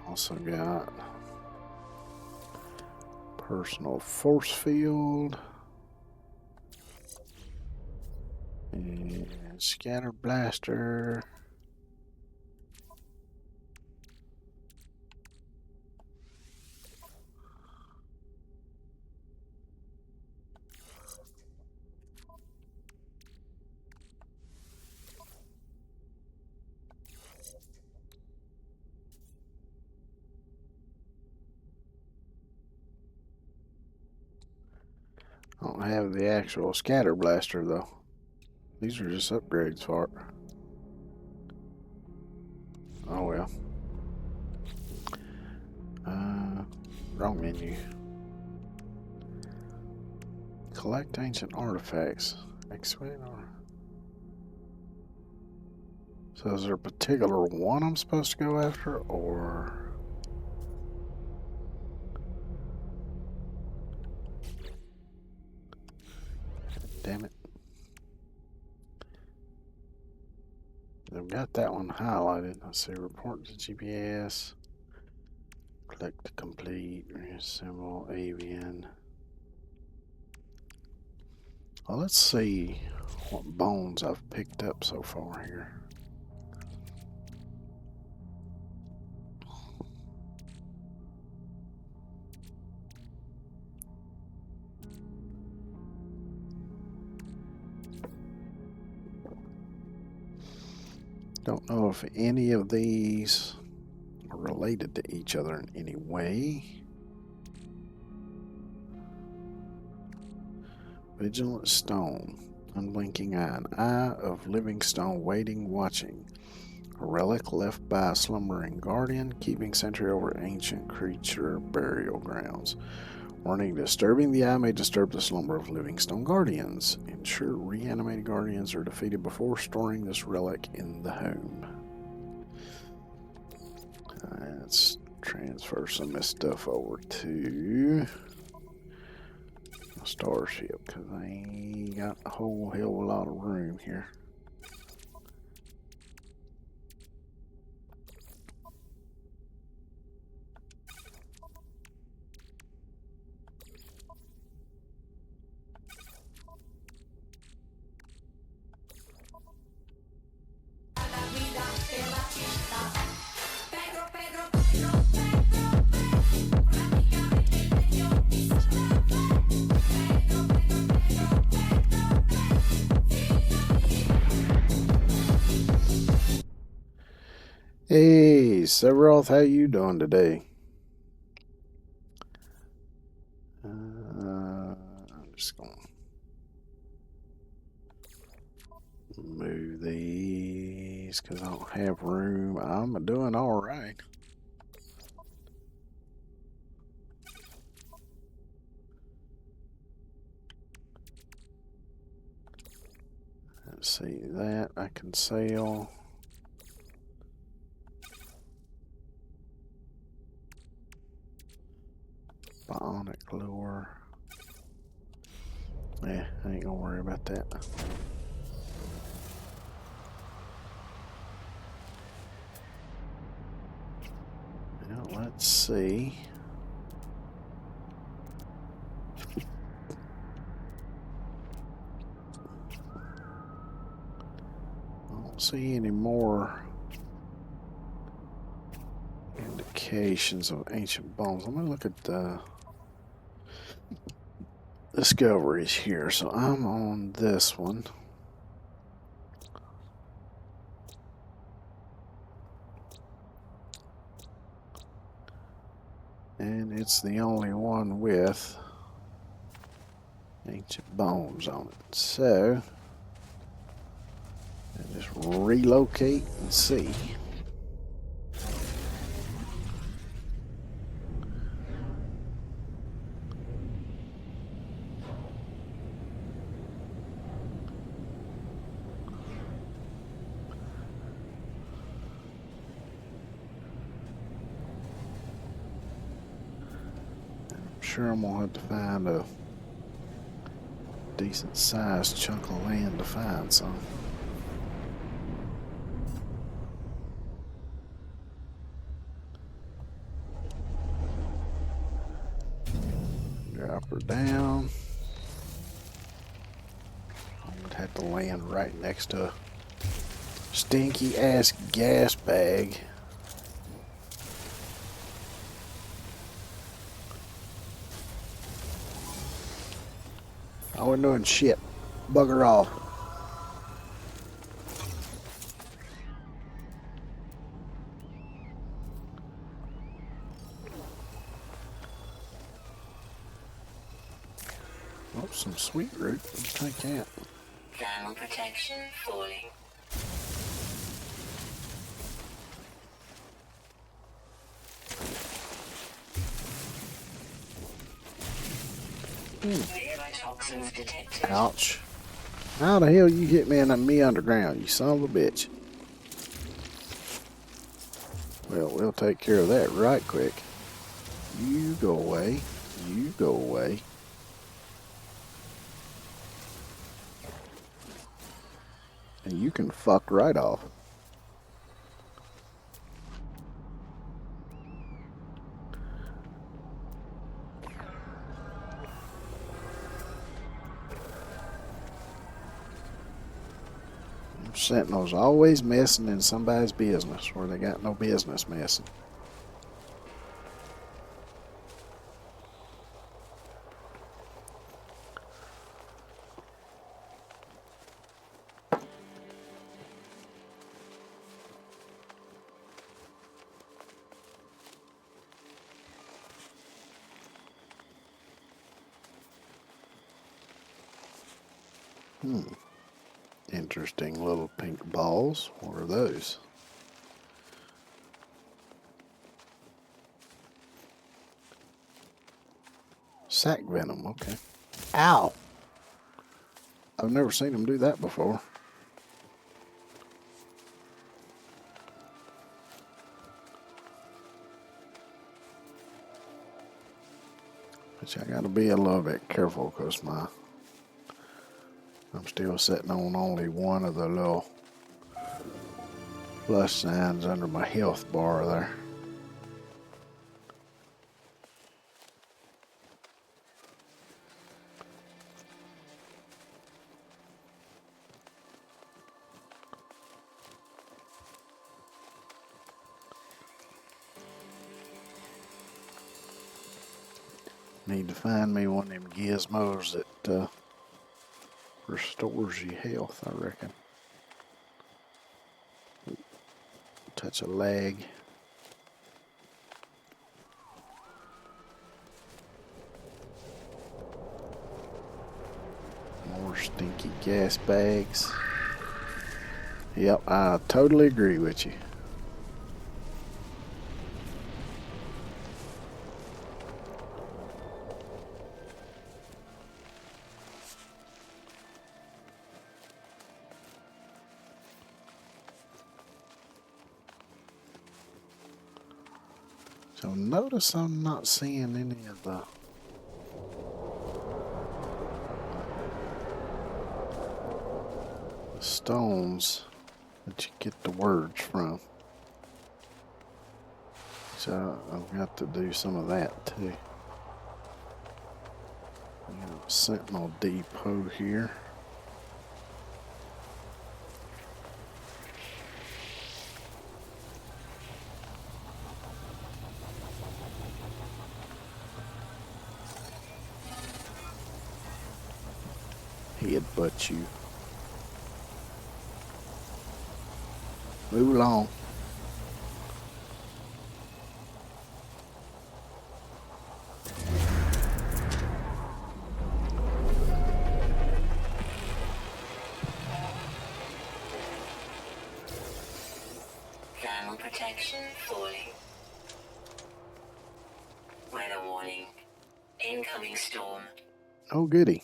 Also got personal force field and scatter blaster. I don't have the actual scatter blaster though. These are just upgrades for it. Oh well. Wrong menu. Collect ancient artifacts. X-Wing or... So is there a particular one I'm supposed to go after, or... Damn it. I've got that one highlighted. Let's see, report to GPS. Click to complete, reassemble, avian. Well, let's see what bones I've picked up so far here. Don't know if any of these are related to each other in any way. Vigilant stone, unblinking eye, an eye of living stone, waiting, watching. A relic left by a slumbering guardian, keeping sentry over ancient creature burial grounds. Warning, disturbing the eye may disturb the slumber of living stone guardians. Ensure reanimated guardians are defeated before storing this relic in the home. Let's transfer some of this stuff over to the starship, because I ain't got a whole hell of a lot of room here. Hey, Severoth, how you doing today? I'm just gonna move these because I don't have room. I'm doing all right. Let's see, that I can sell. Bionic lure. Yeah, I ain't gonna worry about that. Now, let's see. I don't see any more indications of ancient bones. Let me look at the discoveries here. So I'm on this one. And it's the only one with ancient bones on it. So, I just relocate and see. I'm sure I'm gonna have to find a decent sized chunk of land to find some. Drop her down. I'm gonna have to land right next to a stinky ass gas bag. I wasn't doing shit. Bugger off. Oh, some sweet root. Let's take that. Thermal protection falling. Toxins detected. Ouch. How the hell you hit me in me underground, you son of a bitch? Well, we'll take care of that right quick. You go away. You go away. And you can fuck right off. Sentinels always messing in somebody's business where they got no business messing. Interesting little pink balls. What are those? Sac venom, okay. Ow! I've never seen him do that before. Which I gotta be a little bit careful because I'm still sitting on only one of the little plus signs under my health bar there. Need to find me one of them gizmos that restores your health, I reckon. Touch a leg. More stinky gas bags. Yep, I totally agree with you. So notice I'm not seeing any of the stones that you get the words from. So I've got to do some of that too. We got a Sentinel Depot here. Headbutt you. Move along. Thermal protection falling. Weather warning. Incoming storm. Oh, goody.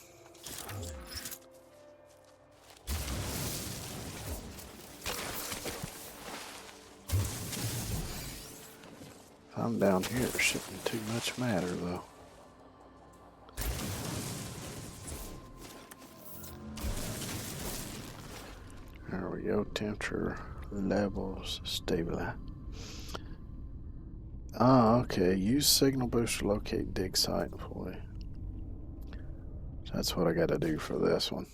If I'm down here, it shouldn't too much matter, though. There we go. Temperature levels stabilize. Ah, okay. Use signal boost to locate dig site employee. That's what I got to do for this one.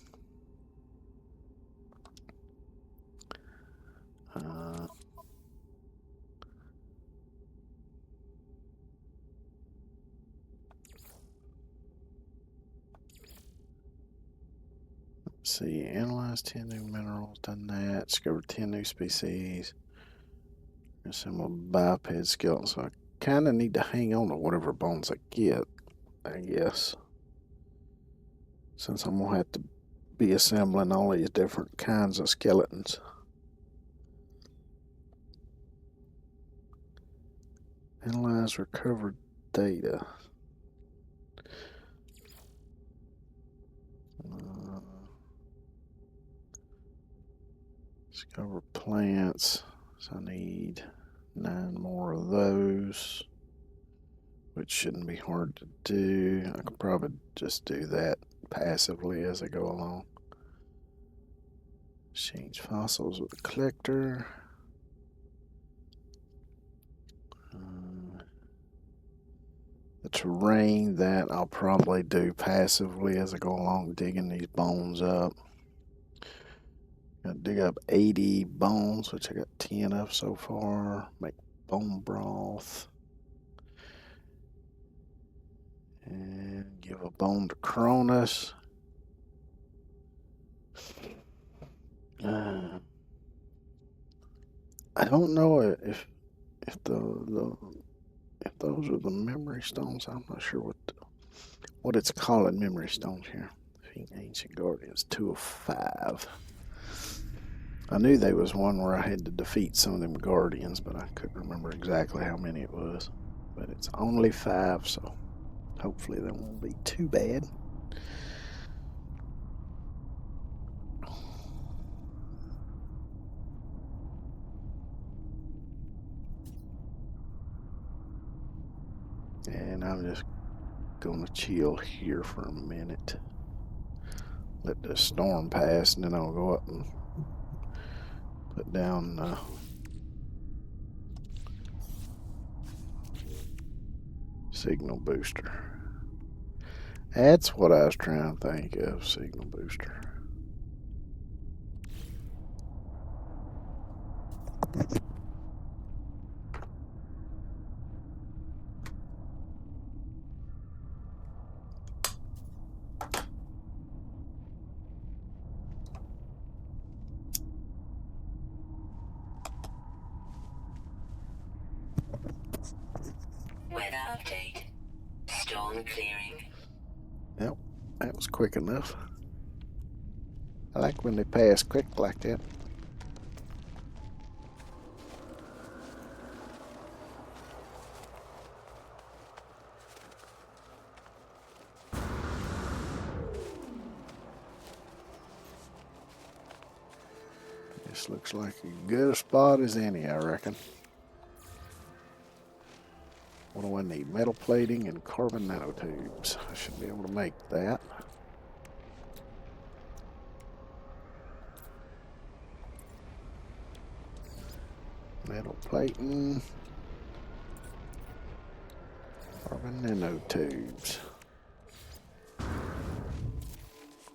Let's see, analyze 10 new minerals, done that. Discovered 10 new species. Assemble biped skeleton. So I kind of need to hang on to whatever bones I get, I guess. Since I'm going to have to be assembling all these different kinds of skeletons. Analyze recovered data. Discover plants. So I need 9 more of those, which shouldn't be hard to do. I could probably just do that passively as I go along. Exchange fossils with the collector. The terrain, that I'll probably do passively as I go along, digging these bones up. Gotta dig up 80 bones, which I got 10 of so far. Make bone broth. And give a bone to Cronus. I don't know if those are the memory stones. I'm not sure what it's calling memory stones here. Ancient Guardians, 2 of 5. I knew there was one where I had to defeat some of them Guardians, but I couldn't remember exactly how many it was. But it's only 5, so Hopefully that won't be too bad. And I'm just gonna chill here for a minute. Let the storm pass, and then I'll go up and put down signal booster. That's what I was trying to think of, signal booster. Weather update. Storm clearing. Yep, that was quick enough. I like when they pass quick like that. This looks like as good a spot as any, I reckon. What do I need? Metal plating and carbon nanotubes. I should be able to make that. Metal plating. Carbon nanotubes.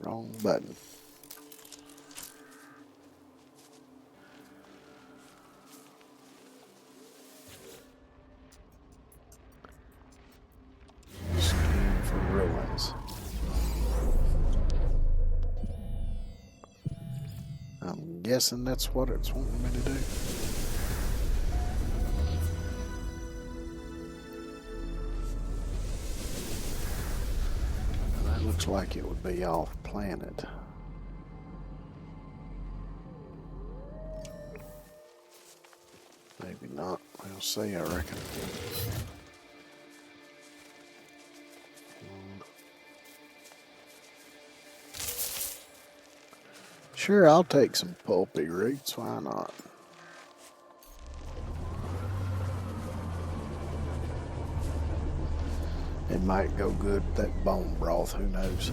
Wrong button. Scan for ruins. I'm guessing that's what it's wanting me to do. That looks like it would be off planet. Maybe not. We'll see, I reckon. Sure, I'll take some pulpy roots. Why not? It might go good with that bone broth. Who knows?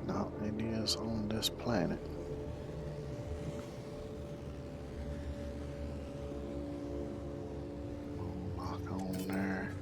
No, it is on this planet. Lock on there.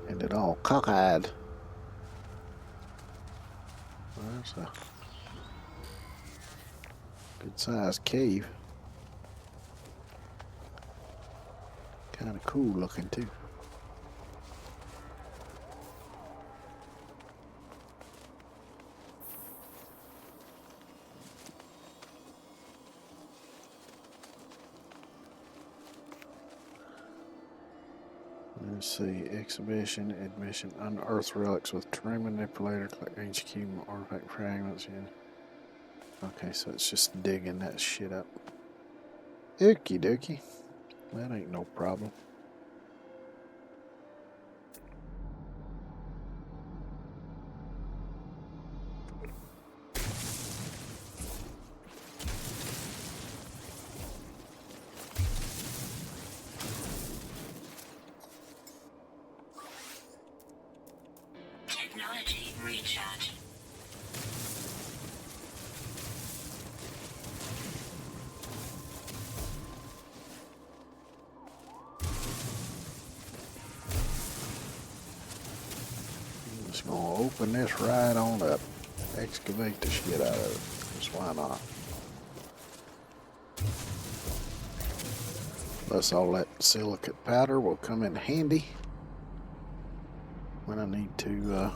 And it all cockeyed. There's a good sized cave. Kind of cool looking too. Let's see, exhibition, admission, unearthed relics with terrain manipulator, collect HQ artifact fragments. Yeah. Okay, so it's just digging that shit up. Okie dokie. That ain't no problem. Technology recharge. I'm just gonna open this right on up. Excavate the shit out of it. Just why not? Plus all that silicate powder will come in handy when I need to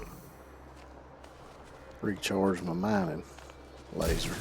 recharge my mining laser.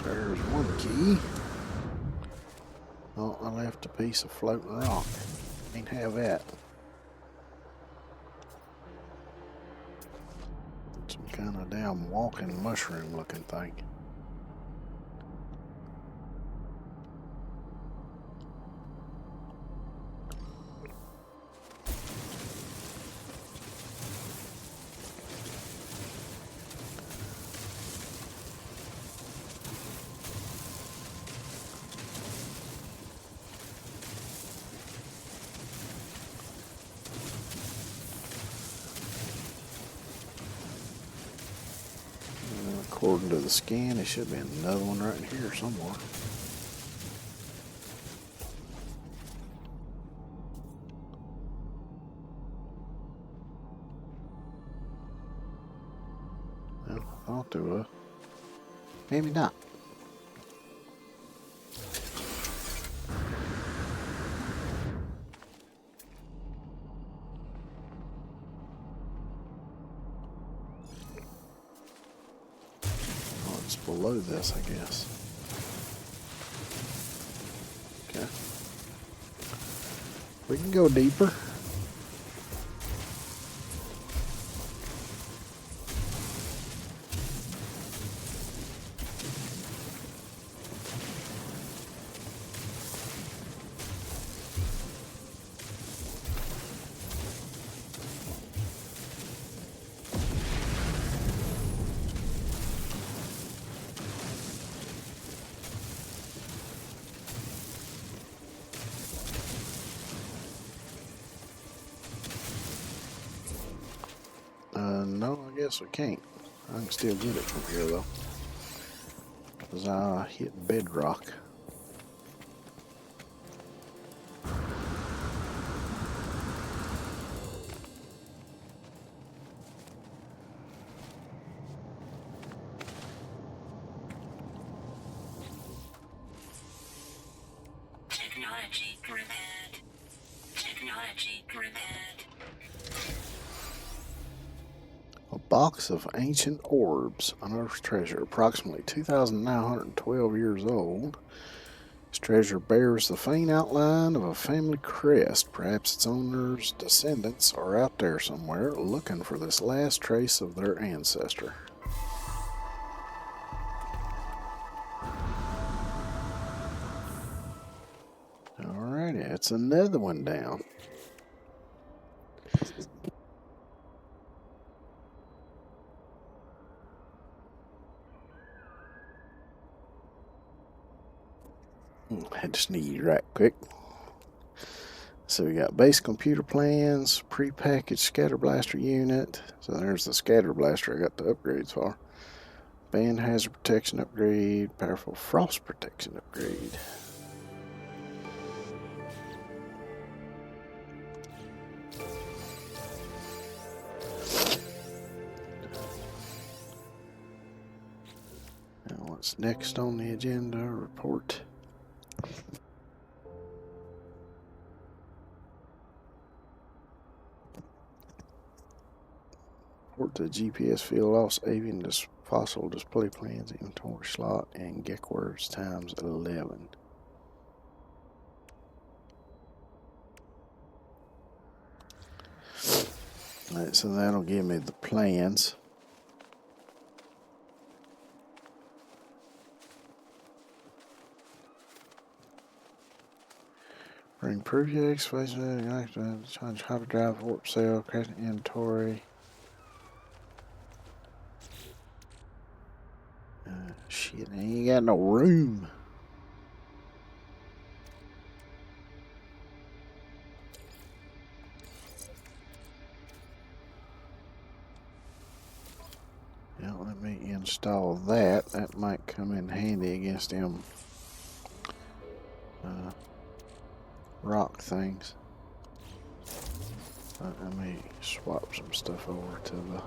There's one key. Oh, I left a piece of floating rock. Can't have that. Some kind of damn walking mushroom looking thing. According to the scan, there should be another one right here somewhere. Well, I thought there was. Maybe not. Oh, it's below this, I guess. Okay. We can go deeper. No, I guess we can't. I can still get it from here though. Because I hit bedrock. Technology repaired. Technology repaired. A box of ancient orbs, unearthed treasure, approximately 2,912 years old. This treasure bears the faint outline of a family crest. Perhaps its owner's descendants are out there somewhere looking for this last trace of their ancestor. Alrighty, it's another one down. I just need right quick. So we got base computer plans, prepackaged scatter blaster unit. So there's the scatter blaster I got the upgrades for. Band hazard protection upgrade, powerful frost protection upgrade. Now what's next on the agenda? Report. Report to GPS field loss avian fossil display plans inventory slot and Geckwords times 11. Alright, so that'll give me the plans. Bring projects, change hyperdrive, warp cell, crash inventory. Shit, I ain't got no room. Yeah, let me install that. That might come in handy against them rock things. Let me swap some stuff over to the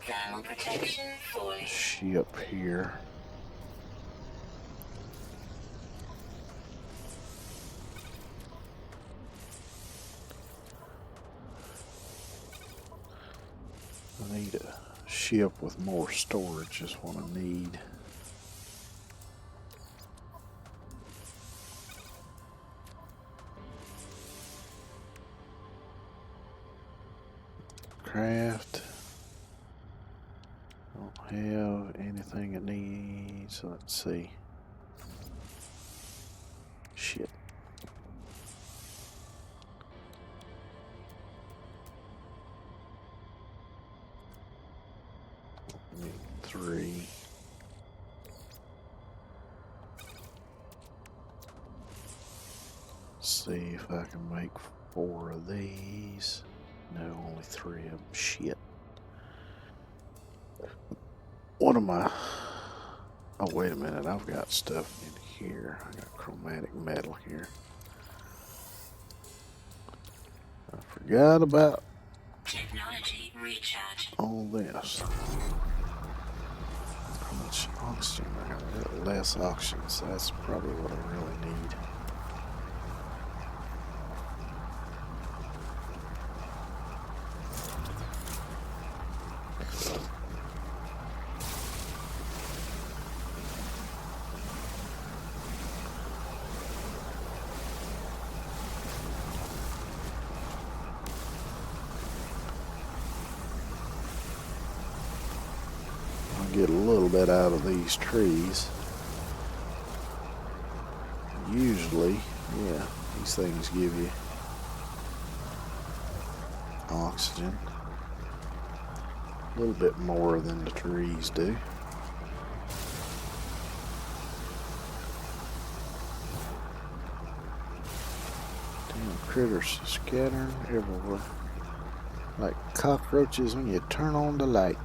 Thermal protection falling. ship here. I need a ship with more storage is what I need. Craft. Don't have anything it needs. Let's see. Shit. Need 3. See if I can make 4 of these. No, only 3 of them. Shit. What am I? Oh, wait a minute. I've got stuff in here. I got chromatic metal here. I forgot about Technology recharge. all this. How much oxygen? I got a little less oxygen, so that's probably what I really need. Get a little bit out of these trees. Usually, yeah, these things give you oxygen. A little bit more than the trees do. Damn critters scattering everywhere. Like cockroaches when you turn on the light.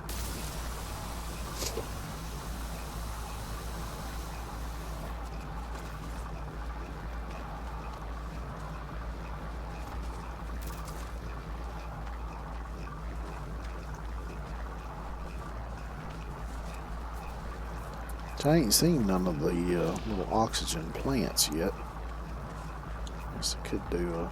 I ain't seen none of the little oxygen plants yet. Guess I could do a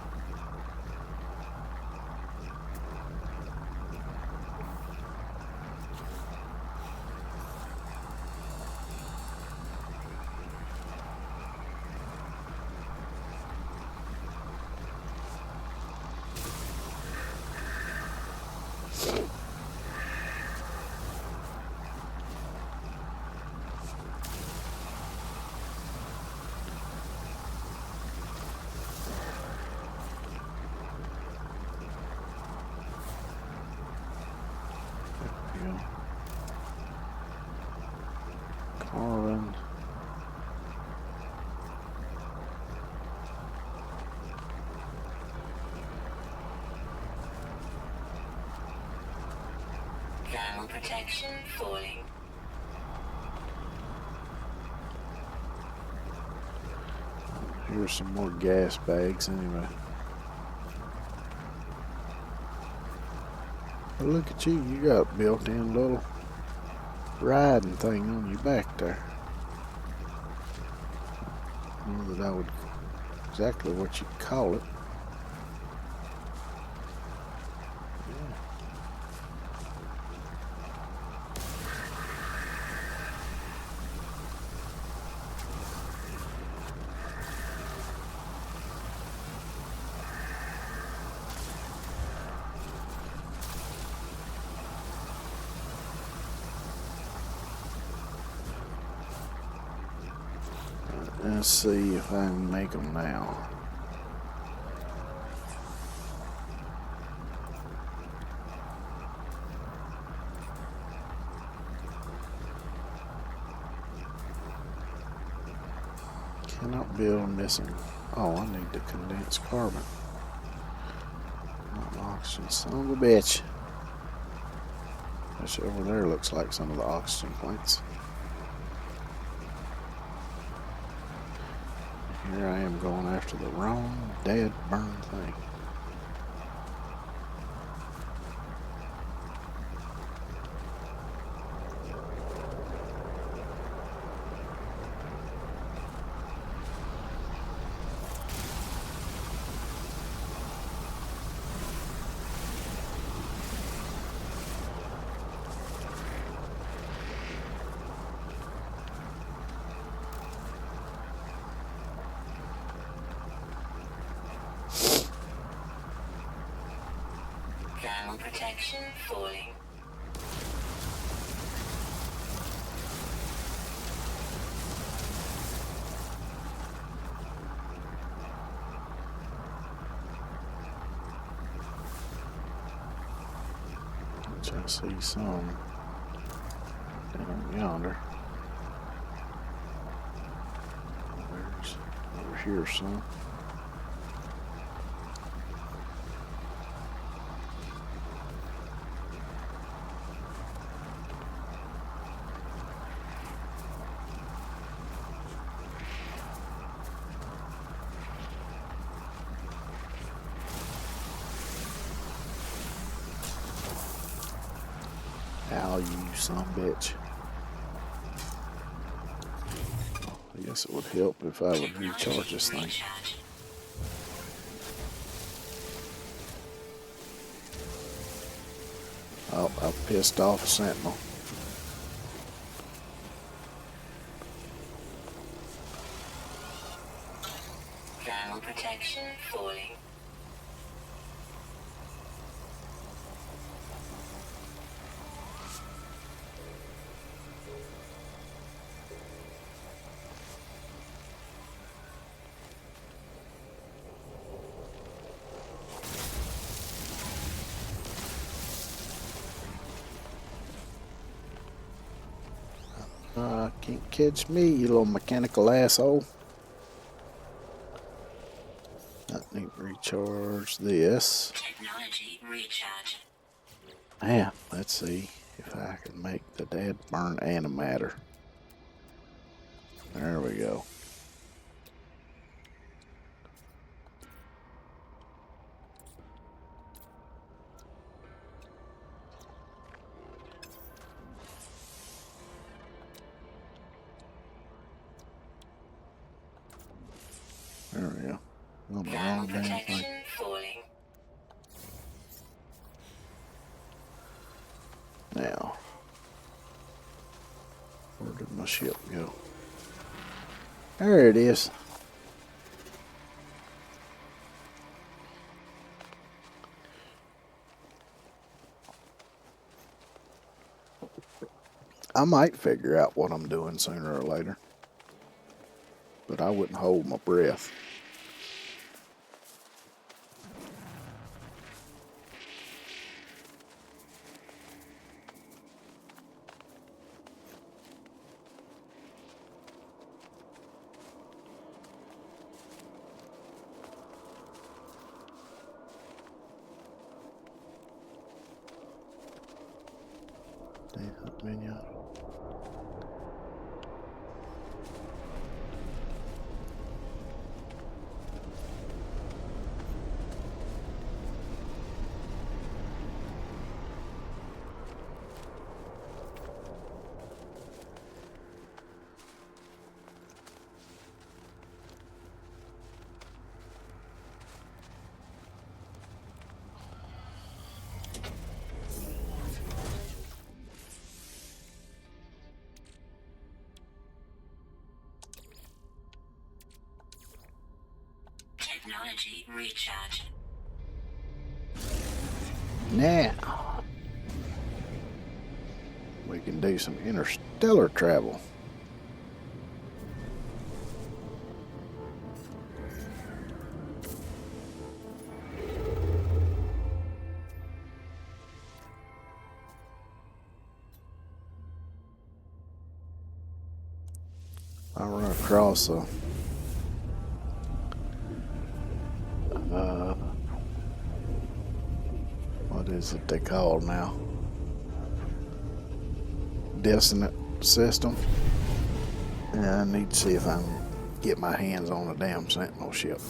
carbon. Thermal protection falling. Here's some more gas bags anyway. But look at you, you got built-in little riding thing on your back there. I don't know that I would exactly what you'd call it. Let's see if I can make them now. Cannot build missing. Oh, I need to condense carbon. Not oxygen. Son of a bitch. That over there looks like some of the oxygen plants. Here I am going after the wrong dead burn thing. Thermal protection falling. Which I see some down yonder. There's over here some. Ow, you son of a bitch. I guess it would help if I would recharge this thing. Oh, I pissed off a sentinel. Thermal protection falling. Can't catch me, you little mechanical asshole. I need to recharge this. Technology recharge. Yeah, let's see if I can make the dead burn animator. There we go. There we go. On the wrong damn thing. Protection falling. Now, where did my ship go? There it is. I might figure out what I'm doing sooner or later, but I wouldn't hold my breath. Technology recharge. Now, we can do some interstellar travel. I run across a what is it they call now? Dissonant system. And I need to see if I can get my hands on a damn Sentinel ship.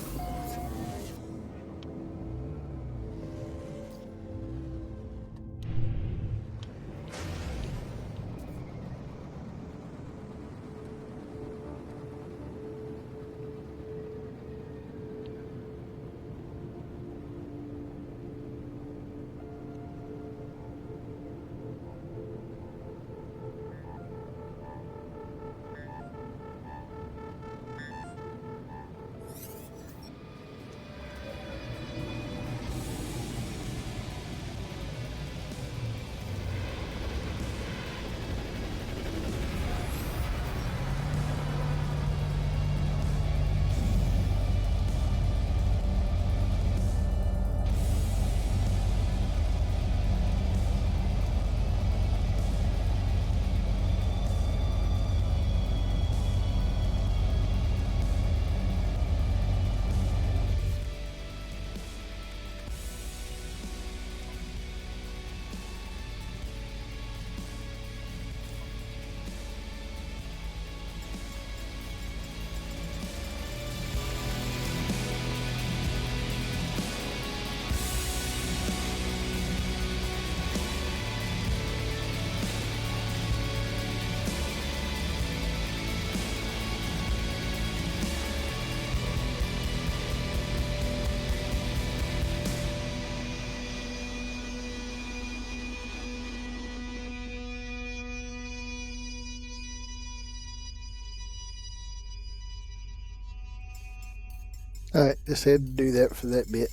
Alright, just had to do that for that bit.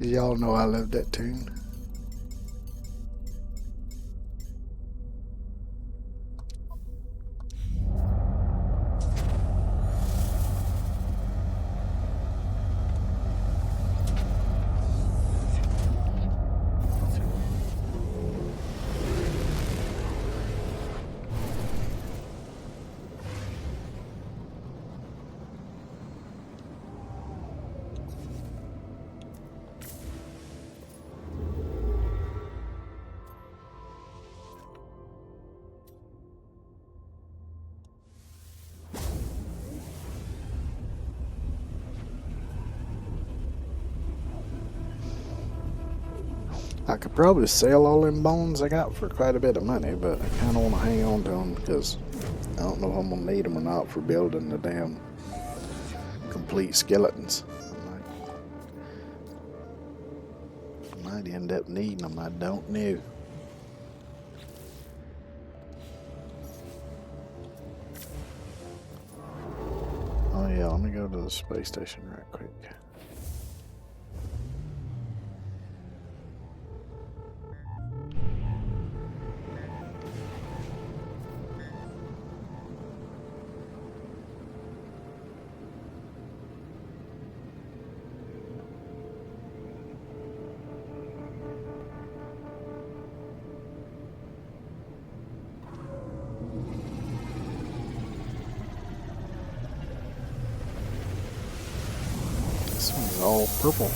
Y'all know I love that tune. I could probably sell all them bones I got for quite a bit of money, but I kind of want to hang on to them because I don't know if I'm going to need them or not for building the damn complete skeletons. I might end up needing them, I don't know. Oh yeah, let me go to the space station right quick. This one's all purple.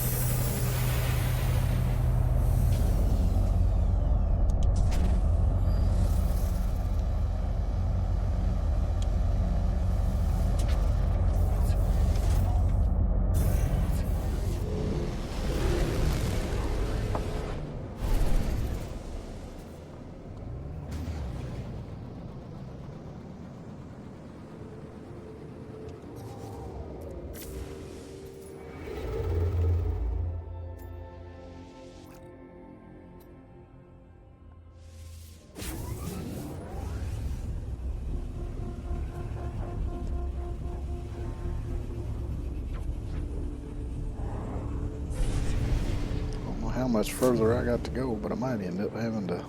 How much further I got to go, but I might end up having to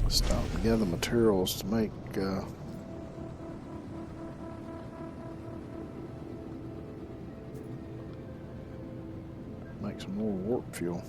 stop and gather materials to make some more warp fuel.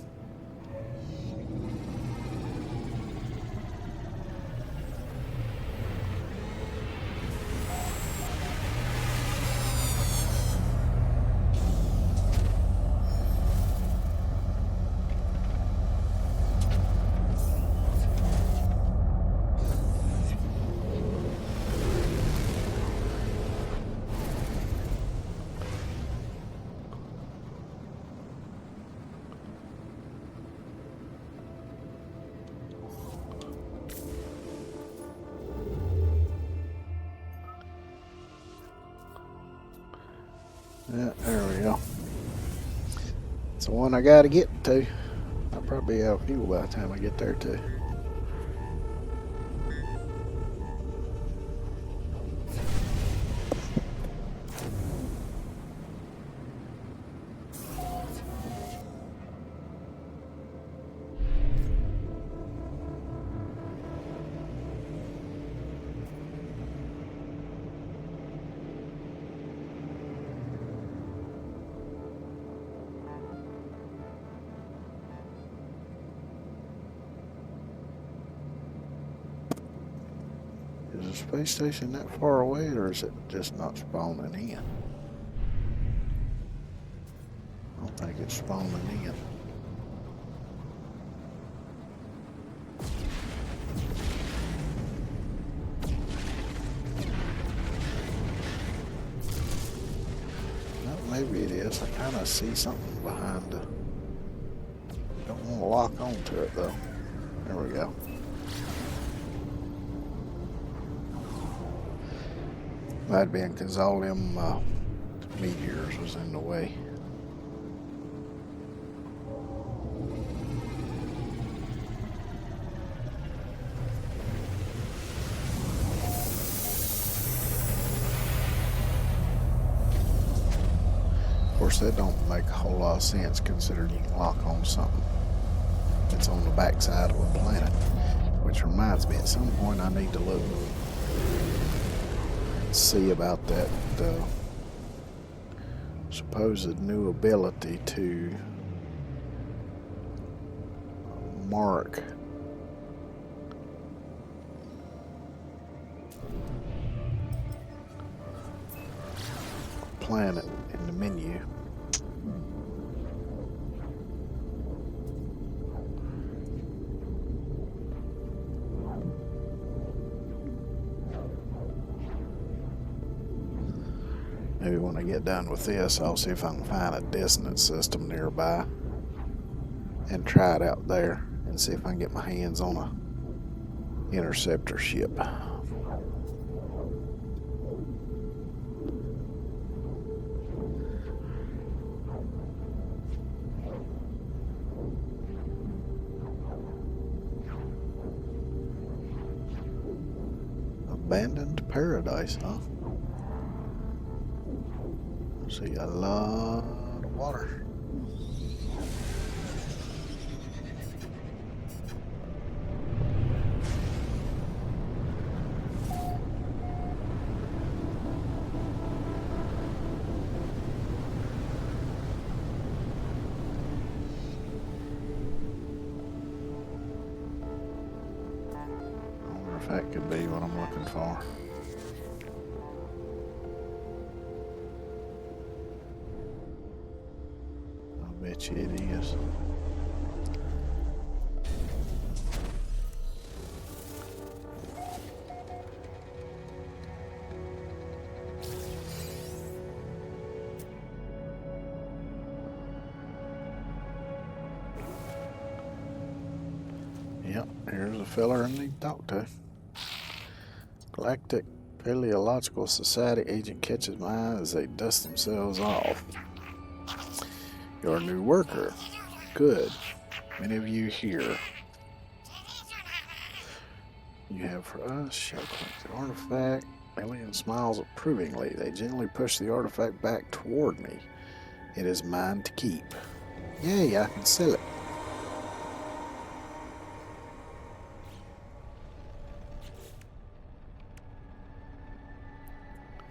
Yeah, there we go. It's the one I gotta get to. I'll probably be out of fuel by the time I get there too. Is the space station that far away, or is it just not spawning in? I don't think it's spawning in. Well, maybe it is. I kind of see something behind the... Don't want to lock onto it, though. There we go. Might be because all them meteors was in the way. Of course, that don't make a whole lot of sense considering you can lock on something that's on the backside of a planet. Which reminds me, at some point I need to look see about that supposed new ability to mark a planet in the menu. Maybe when I get done with this, I'll see if I can find a dissonance system nearby and try it out there and see if I can get my hands on a interceptor ship. Abandoned paradise, huh? See a lot of water. I wonder if that could be what I'm looking for. Bet you it is. Yep, here's a fella I need to talk to. Galactic Paleological Society agent catches my eye as they dust themselves off. You're a new worker. Good. Many of you here. You have for us. Shall collect the artifact. Alien smiles approvingly. They gently push the artifact back toward me. It is mine to keep. Yay, I can sell it.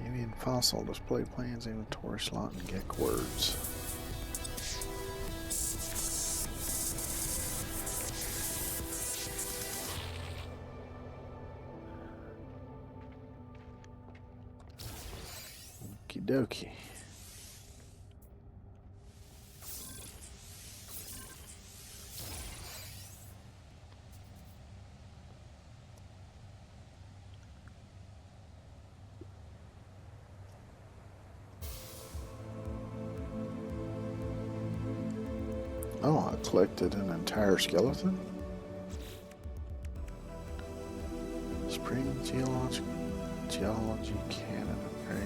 Alien fossil display plans, inventory slot, and geck words. Okie dokie. Oh, I collected an entire skeleton. Spring geology cannon. Very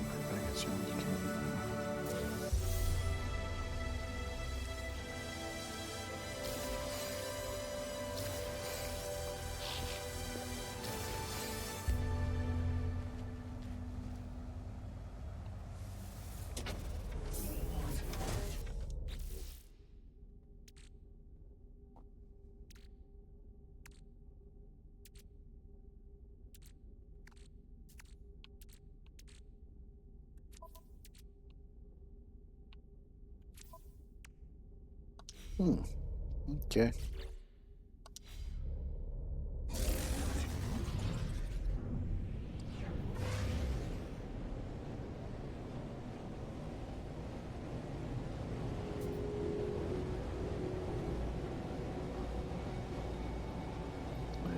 Hmm. Okay.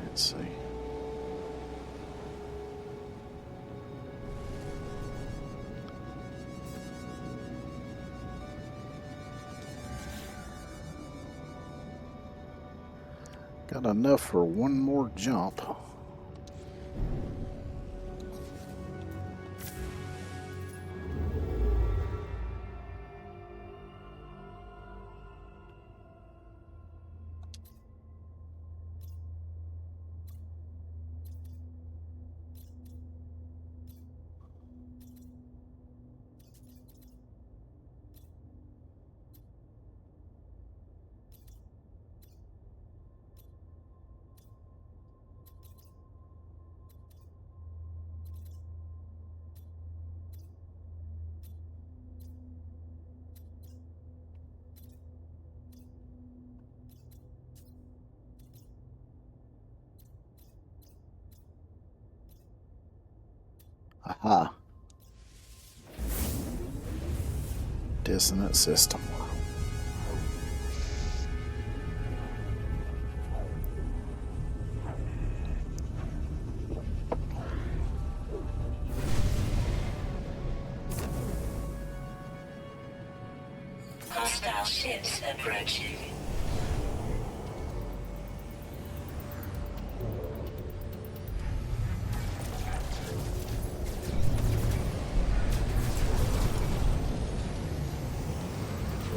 Let's see. Got enough for one more jump. Aha. Dissonant system. Hostile ships approaching.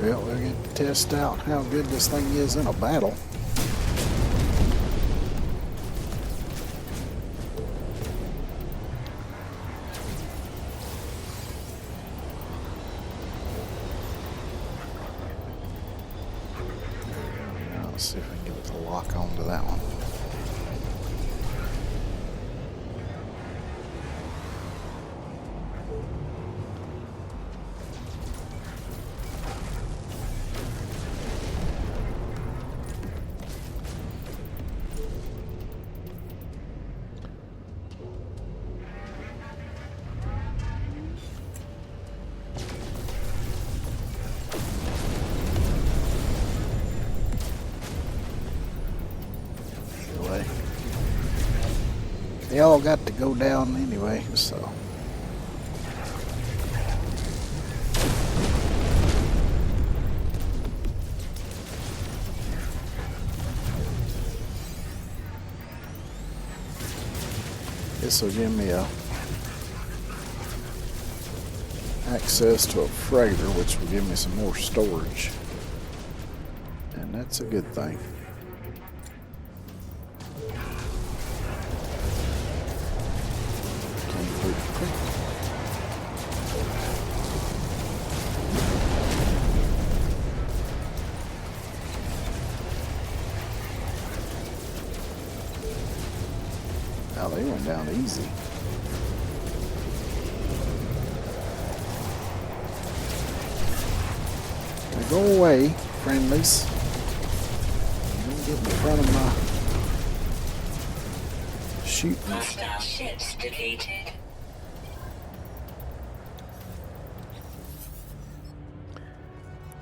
Well, we're going to test out how good this thing is in a battle. Now, let's see if we can get it to lock onto that one. Anyway, they all got to go down anyway, so. This will give me access to a freighter, which will give me some more storage, and that's a good thing. Now they went down easy. Now go away, friendlies. Don't get in front of my shooting. Hostile ships defeated.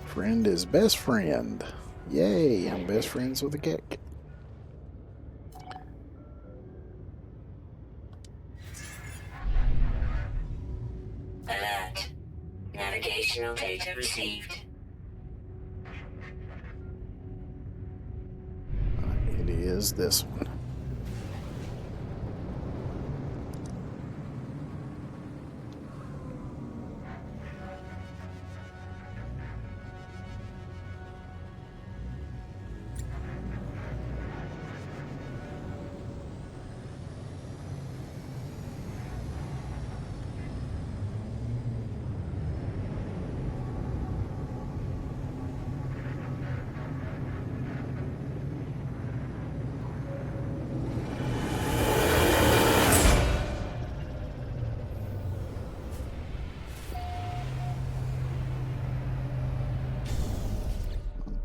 Friend is best friend. Yay, I'm best friends with a cat. Alert. Navigational data received. It is this one.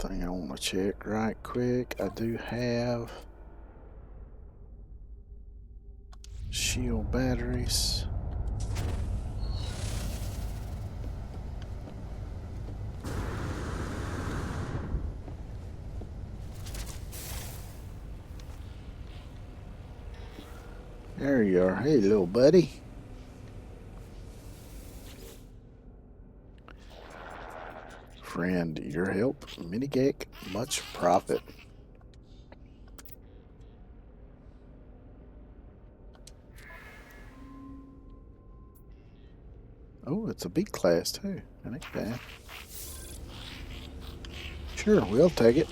thing I want to check right quick. I do have shield batteries. There you are. Hey, little buddy. Friend, your help, Minigek, much profit. Oh, it's a B class too. That ain't bad. Sure, we'll take it.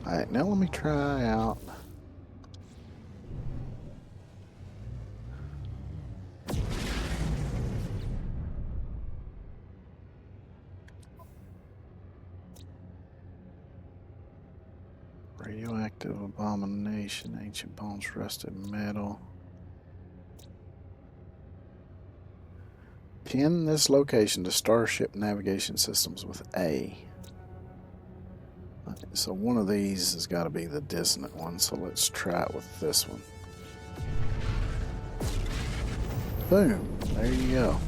Alright, now let me try out. Radioactive abomination, ancient bones, rusted metal. Pin this location to Starship navigation systems with A. So one of these has got to be the dissonant one, so let's try it with this one. Boom, there you go.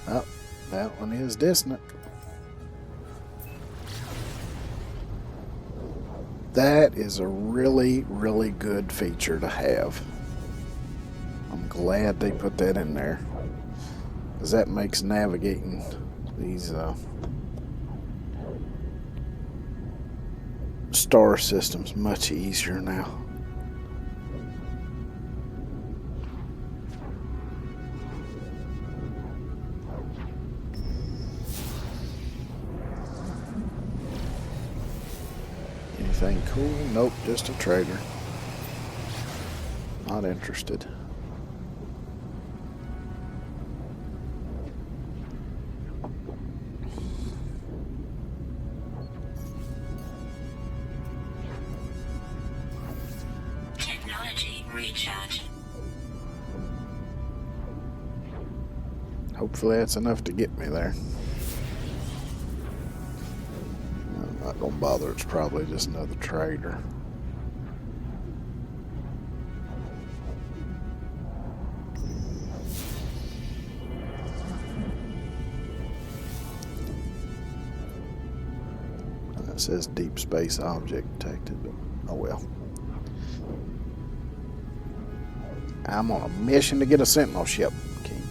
Oh, that one is dissonant. That is a really, really good feature to have. I'm glad they put that in there, because that makes navigating these star systems much easier now. Anything cool? Nope, just a trader. Not interested. Technology recharge. Hopefully that's enough to get me there. I'm not gonna bother, it's probably just another trader. It says deep space object detected, but oh well. I'm on a mission to get a Sentinel ship. Can't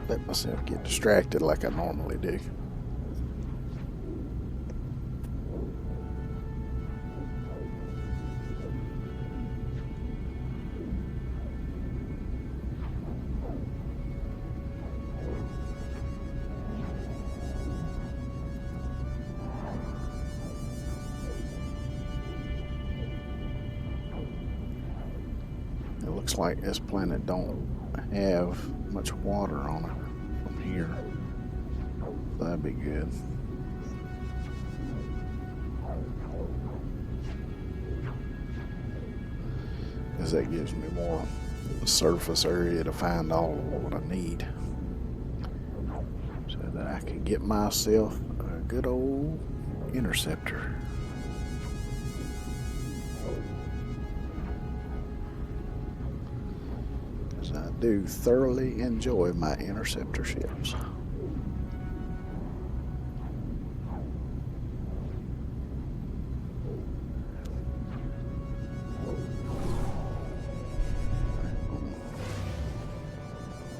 let myself get distracted like I normally do. It looks like this planet don't have much water on it from here. So that'd be good. Because that gives me more surface area to find all of what I need. So that I can get myself a good old interceptor. I do thoroughly enjoy my interceptor ships.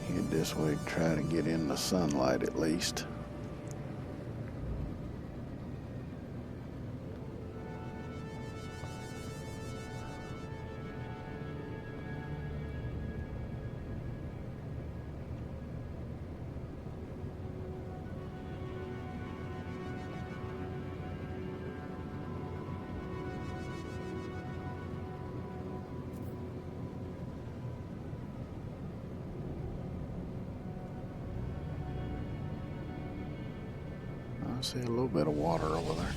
Head this way, try to get in the sunlight at least. I see a little bit of water over there.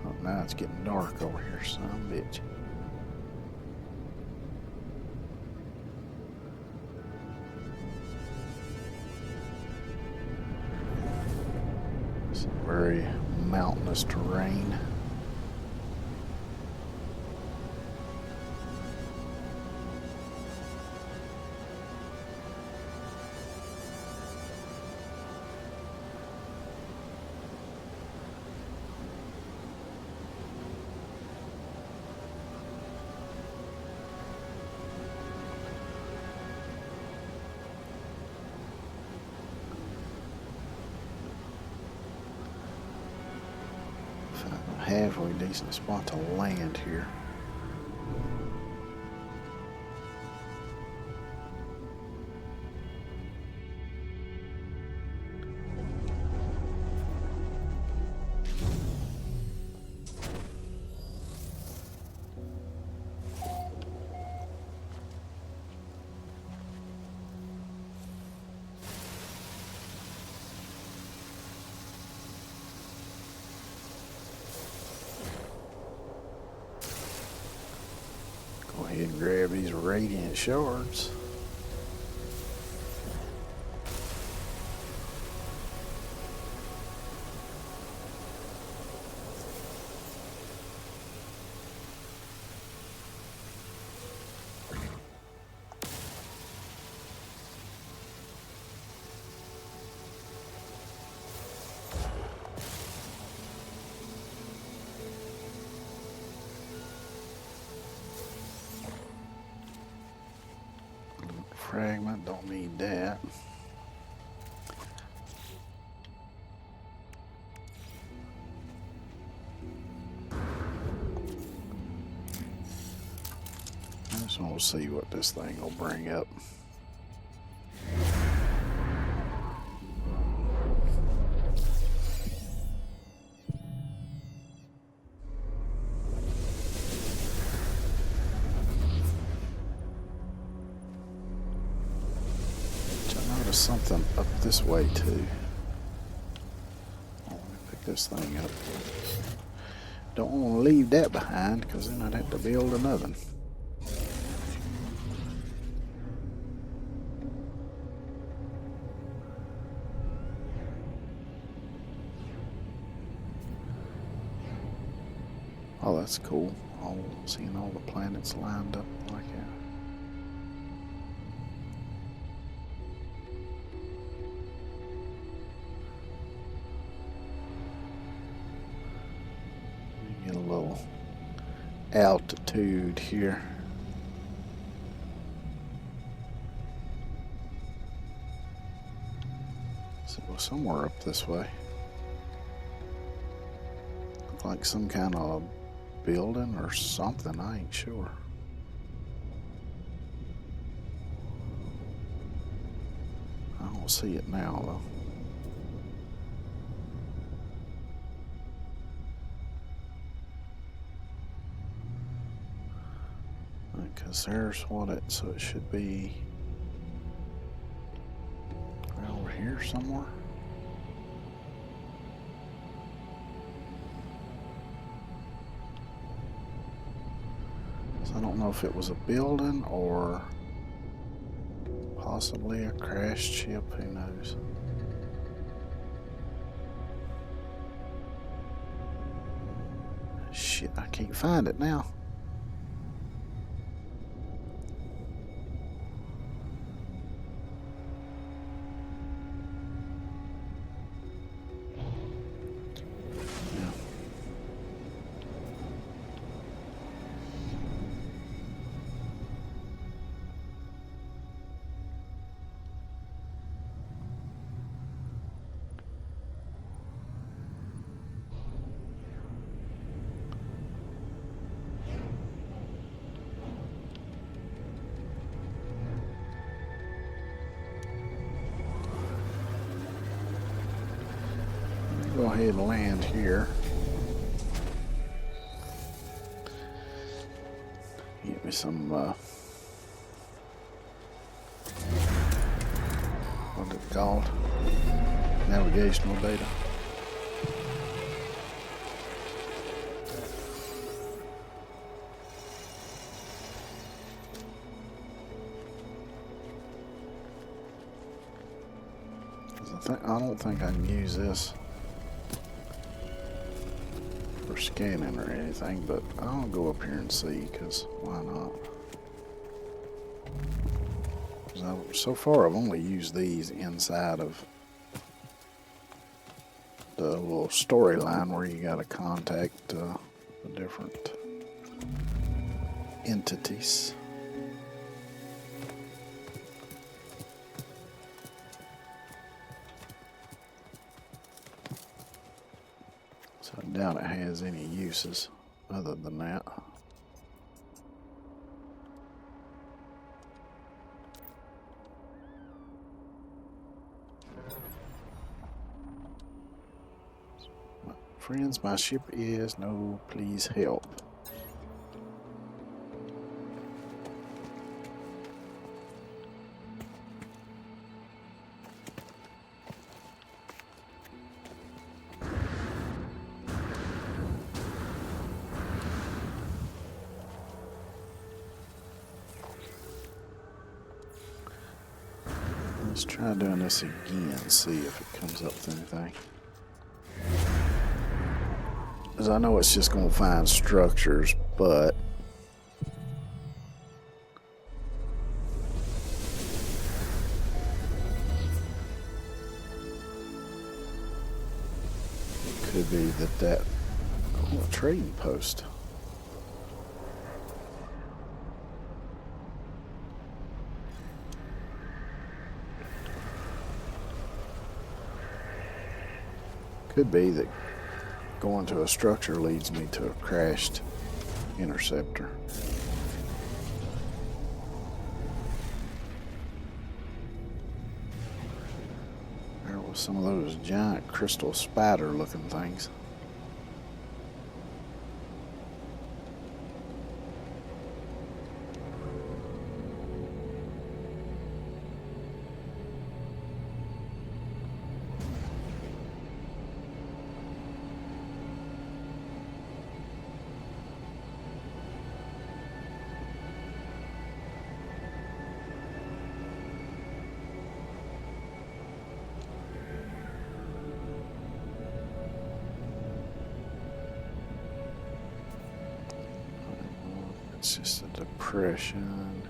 Oh, now it's getting dark over here, son of a bitch. It's very mountainous terrain. Halfway decent spot to land here. Go ahead and grab these radiant shards. Fragment, don't need that. I just want to see what this thing will bring up. Something up this way too. Oh, let me pick this thing up. Don't want to leave that behind because then I'd have to build another. Oh, that's cool. Oh, seeing all the planets lined up like that. Get a little altitude here. So somewhere up this way. Look like some kind of building or something, I ain't sure. I don't see it now though. Because there's what it, so it should be right over here somewhere. So I don't know if it was a building or possibly a crashed ship, who knows. Shit, I can't find it now. Go ahead and land here. Get me some, what is it called? Navigational data. I don't think I can use this for scanning or anything, but I'll go up here and see, because why not? So far I've only used these inside of the little storyline where you gotta contact the different entities. So I doubt it has any uses other than that. Friends, my ship is no, please help. Let's try doing this again, see if it comes up with anything. Because I know it's just going to find structures, but it could be that a trading post. Could be that going to a structure leads me to a crashed interceptor. There was some of those giant crystal spider looking things. It's just a depression.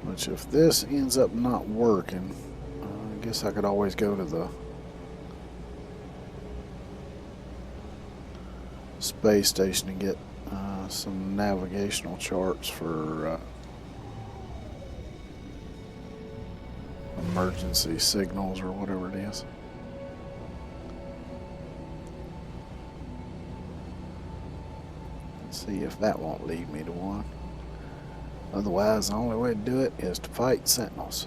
Which, if this ends up not working, I guess I could always go to the space station and get some navigational charts for emergency signals or whatever it is. Let's see if that won't lead me to one. Otherwise, the only way to do it is to fight sentinels.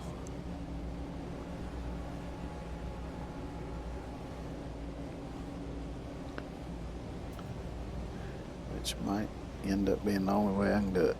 Which might end up being the only way I can do it.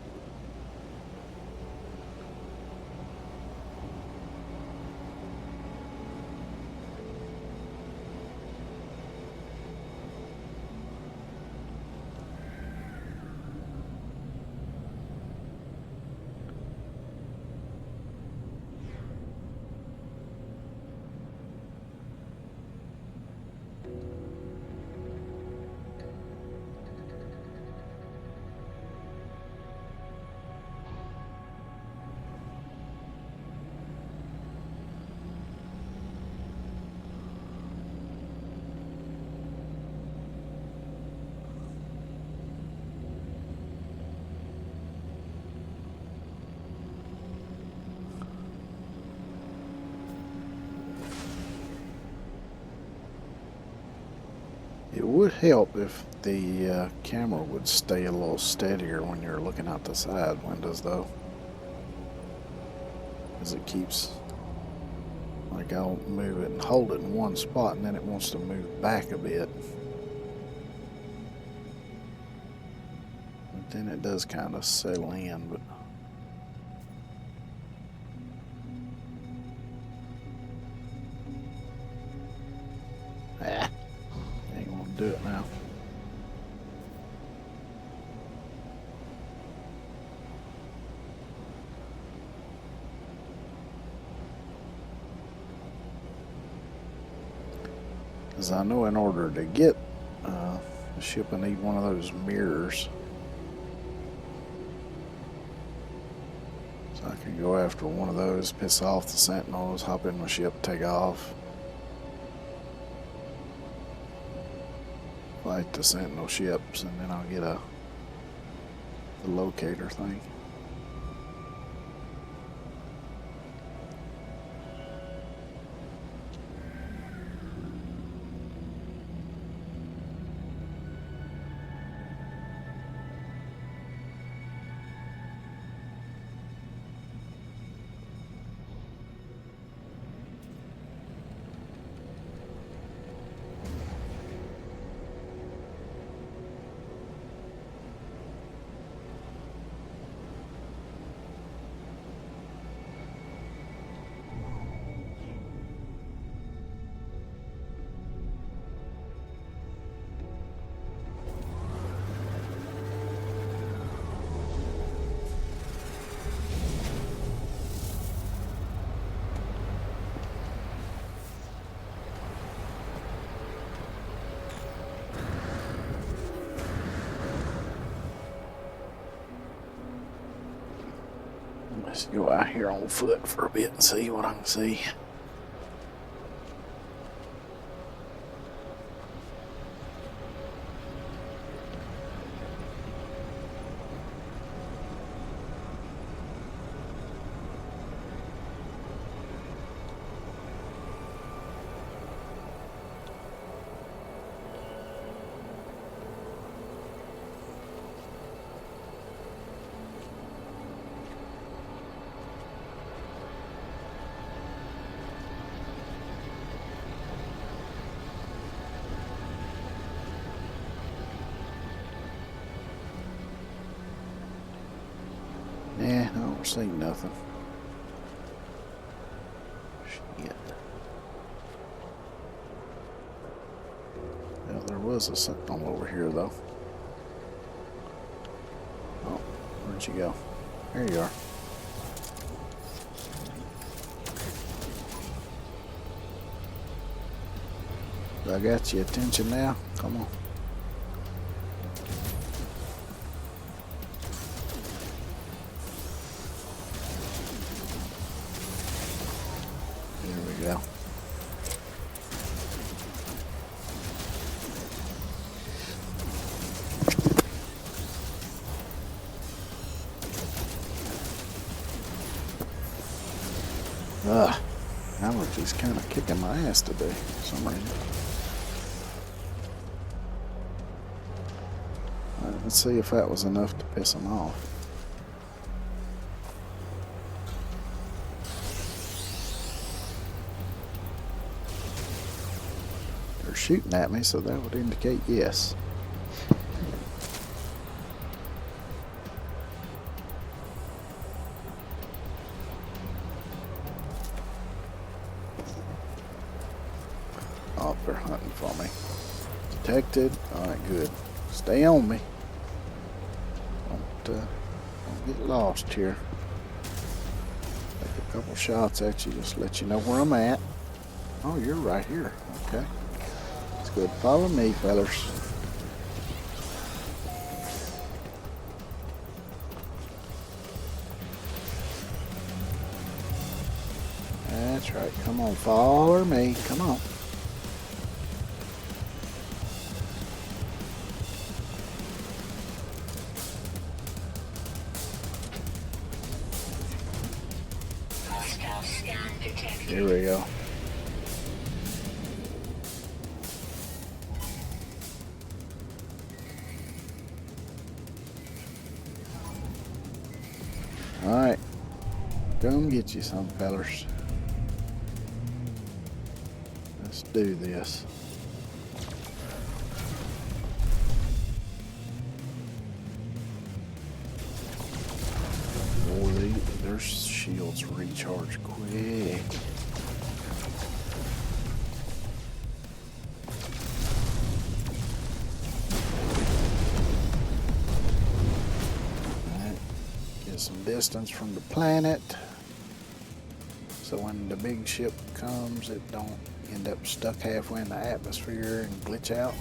It would help if the camera would stay a little steadier when you're looking out the side windows, though, as it keeps Like I'll move it and hold it in one spot and then it wants to move back a bit. But then it does kind of settle in, but ain't gonna do it now. Because I know in order to get the ship, I need one of those mirrors. So I can go after one of those, piss off the sentinels, hop in my ship, take off. Fight the sentinel ships, and then I'll get the locator thing. Let's go out here on foot for a bit and see what I can see. Yeah, I don't see nothing. Shit. Well, there was a sentinel over here, though. Oh, where'd you go? There you are. I got your attention now? Come on. There we go. Allergy's kind of kicking my ass today for some reason. Let's see if that was enough to piss him off. They're shooting at me, so that would indicate yes. Oh, they're hunting for me. Detected. Alright, good. Stay on me. Don't get lost here. Take a couple shots at you, just let you know where I'm at. Oh, you're right here. Okay. It's good. Follow me, fellas. That's right. Come on, follow me. Come on. Here we go. Alright. Come get you some fellers. do this. Boy, their shields recharge quick. Alright, get some distance from the planet. So when the big ship comes, it don't end up stuck halfway in the atmosphere and glitch out.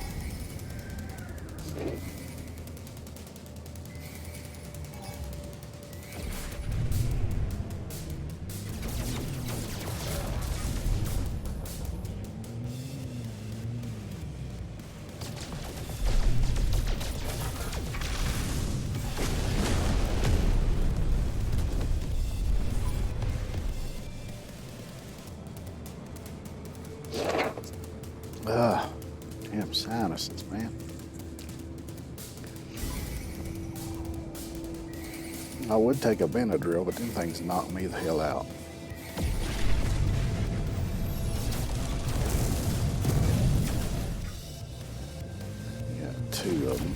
Damn sinuses, man. I would take a Benadryl, but them things knock me the hell out. Got two of them.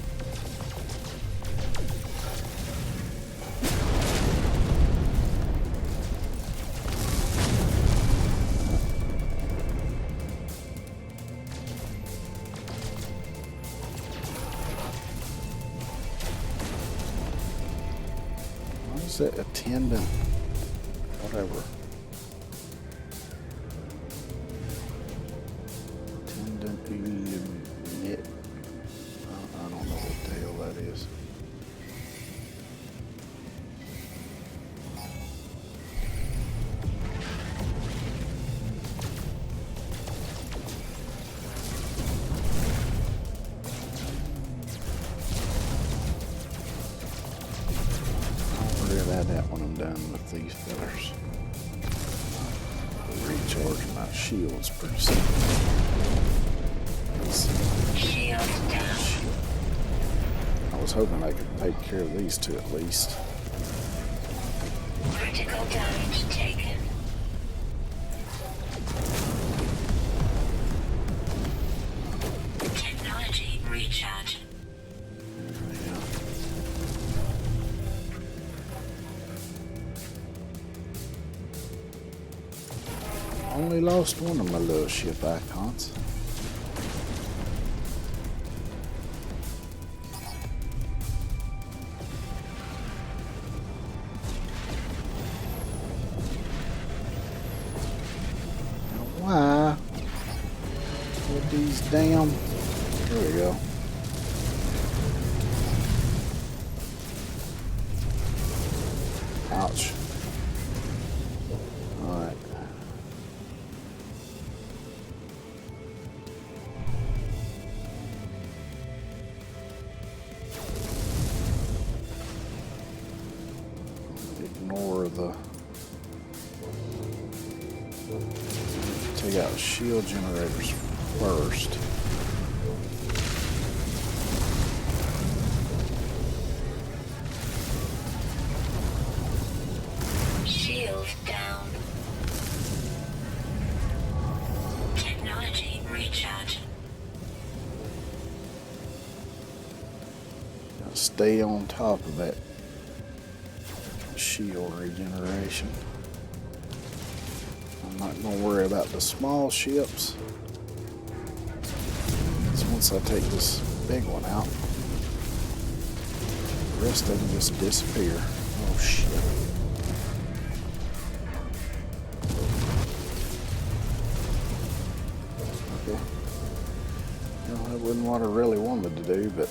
Is it attendant? Whatever. Attendant unit. I don't know what the hell that is. That when I'm done with these fillers. Recharge my shields pretty soon. Shield down. I was hoping I could take care of these two at least. Critical damage taken. Technology recharge. Only lost one of my little ship icons. Now why with these damn... Here we go. Ouch. Alright. Ignore the... Take out shield generators first. Shield down. Technology recharge. Gotta stay on top of that shield regeneration. I'm not gonna worry about the small ships. So once I take this big one out, the rest of them just disappear. Oh shit. Okay. Well, that wasn't what I really wanted to do, but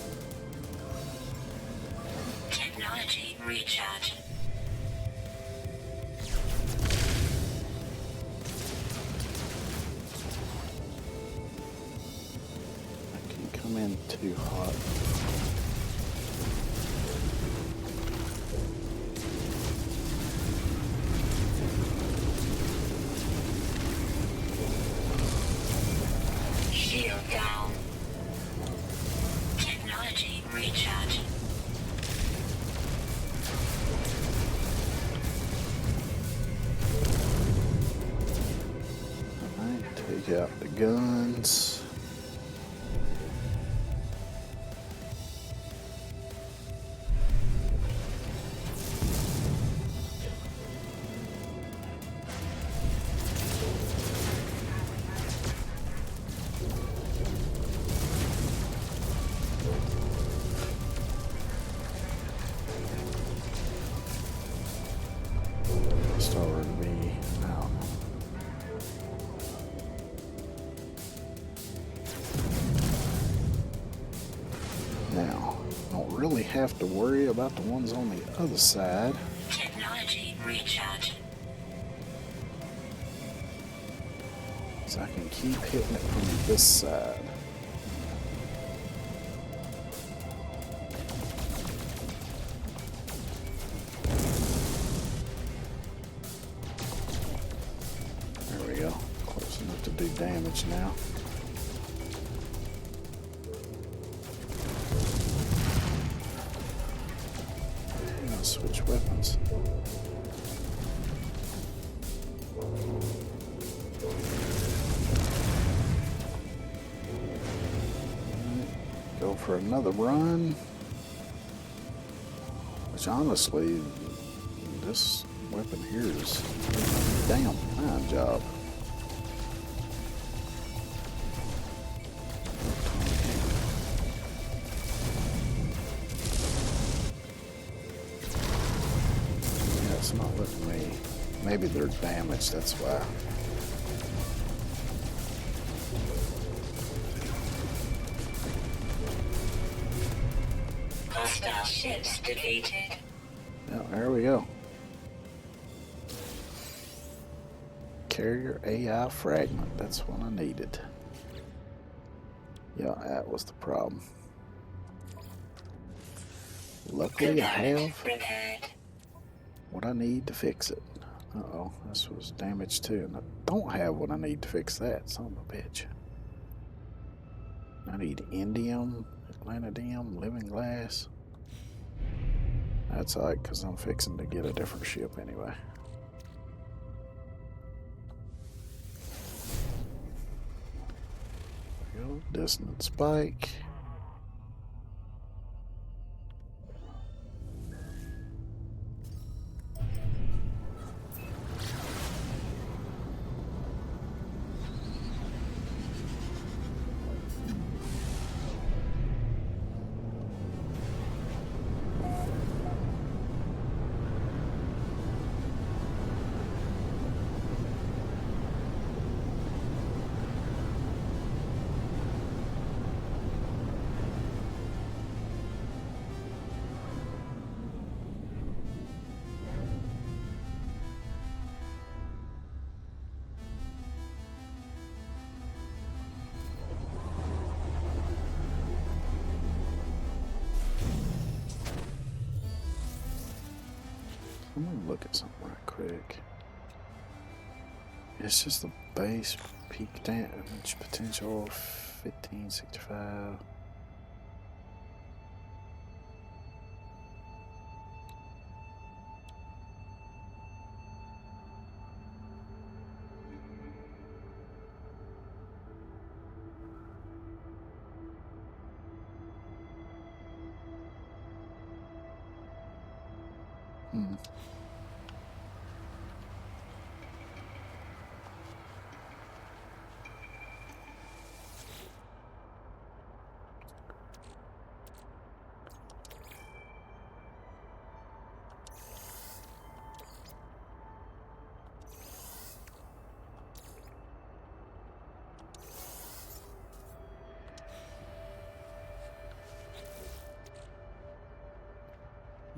Technology recharge. I can't come in too hot. Shield down. Technology recharge. Alright, take out the guns. Started to be out. Now, don't really have to worry about the ones on the other side. Technology recharge. So I can keep hitting it from this side. There we go. Close enough to do damage now. I'll switch weapons. Go for another run. Which honestly, this weapon here is a damn fine job. Yeah, it's not letting me. Maybe they're damaged, that's why. Hostile ships defeated. Yeah, there we go. Carrier AI fragment. That's what I needed. Yeah, that was the problem. Luckily, I have Repaired. what I need to fix it. Uh-oh, this was damaged too. And I don't have what I need to fix that. Son of a bitch. I need indium, atlantium, living glass. That's alright, because I'm fixing to get a different ship anyway. There we go. Dissonant spike. I'm gonna look at something right quick. It's just the base peak damage potential 1565. Hmm.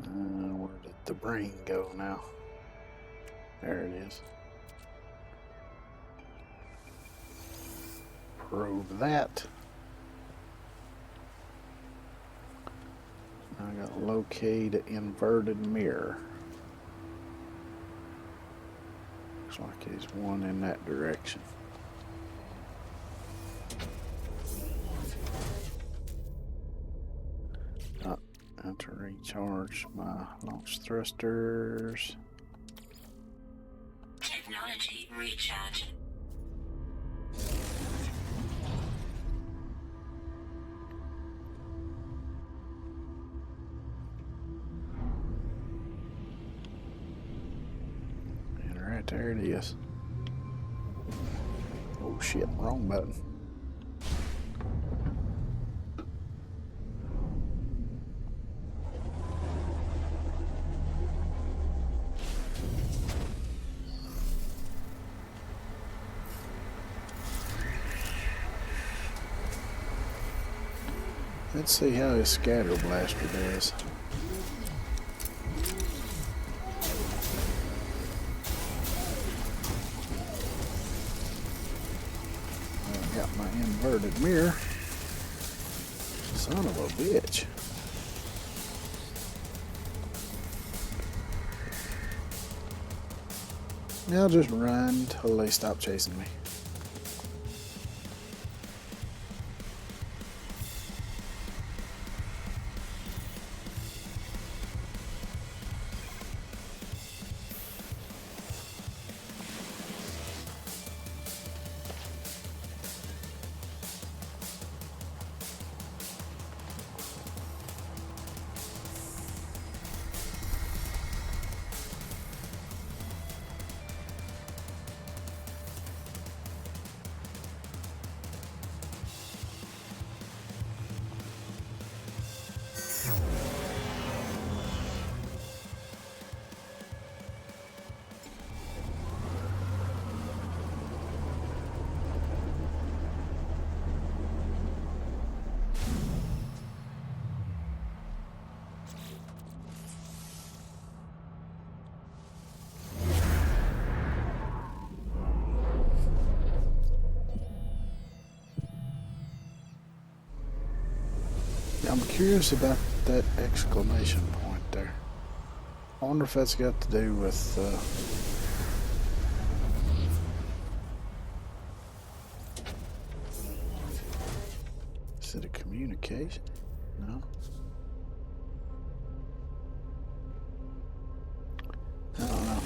Where did the brain go now? There it is. Probe that. I got locate inverted mirror. Looks like there's one in that direction. I have to recharge my launch thrusters. Technology recharge. Alright, there it is. Oh shit, wrong button. Let's see how his scatter blaster does. I got my inverted mirror. Son of a bitch. Now I'll just run until they stop chasing me. I'm curious about that exclamation point there. I wonder if that's got to do with is it a communication? No. I don't know.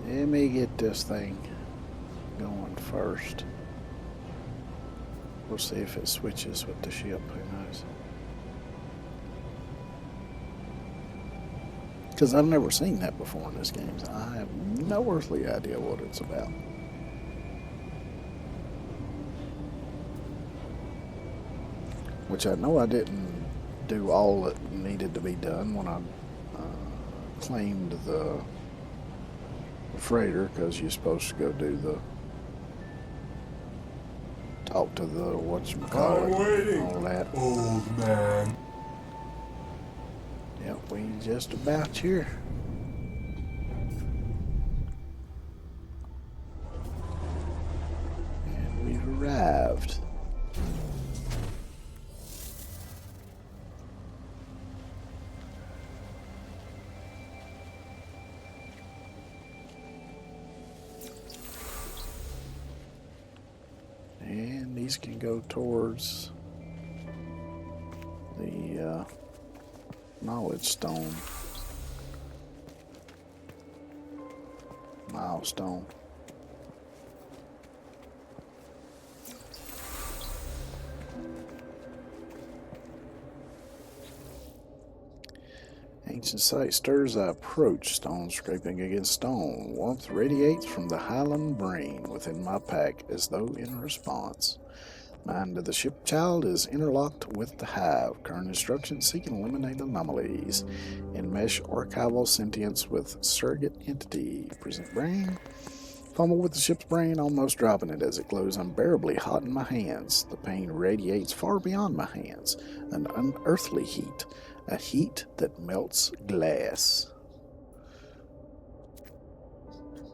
Let me get this thing going first. We'll see if it switches with the ship, who knows. Because I've never seen that before in this game. So I have no earthly idea what it's about. Which I know I didn't do all that needed to be done when I claimed the freighter, because you're supposed to go do the talk to the whatchamacallit, all that. Old man. Yep, we just about here. And we've arrived. And these can go towards the knowledge stone. Milestone. Ancient sight stirs I approach, stone scraping against stone. Warmth radiates from the Highland brain within my pack as though in response. Mind of the ship child is interlocked with the hive. Current instructions seek and eliminate anomalies. Enmesh archival sentience with surrogate entity. Present brain. Fumble with the ship's brain, almost dropping it as it glows unbearably hot in my hands. The pain radiates far beyond my hands. An unearthly heat. A heat that melts glass.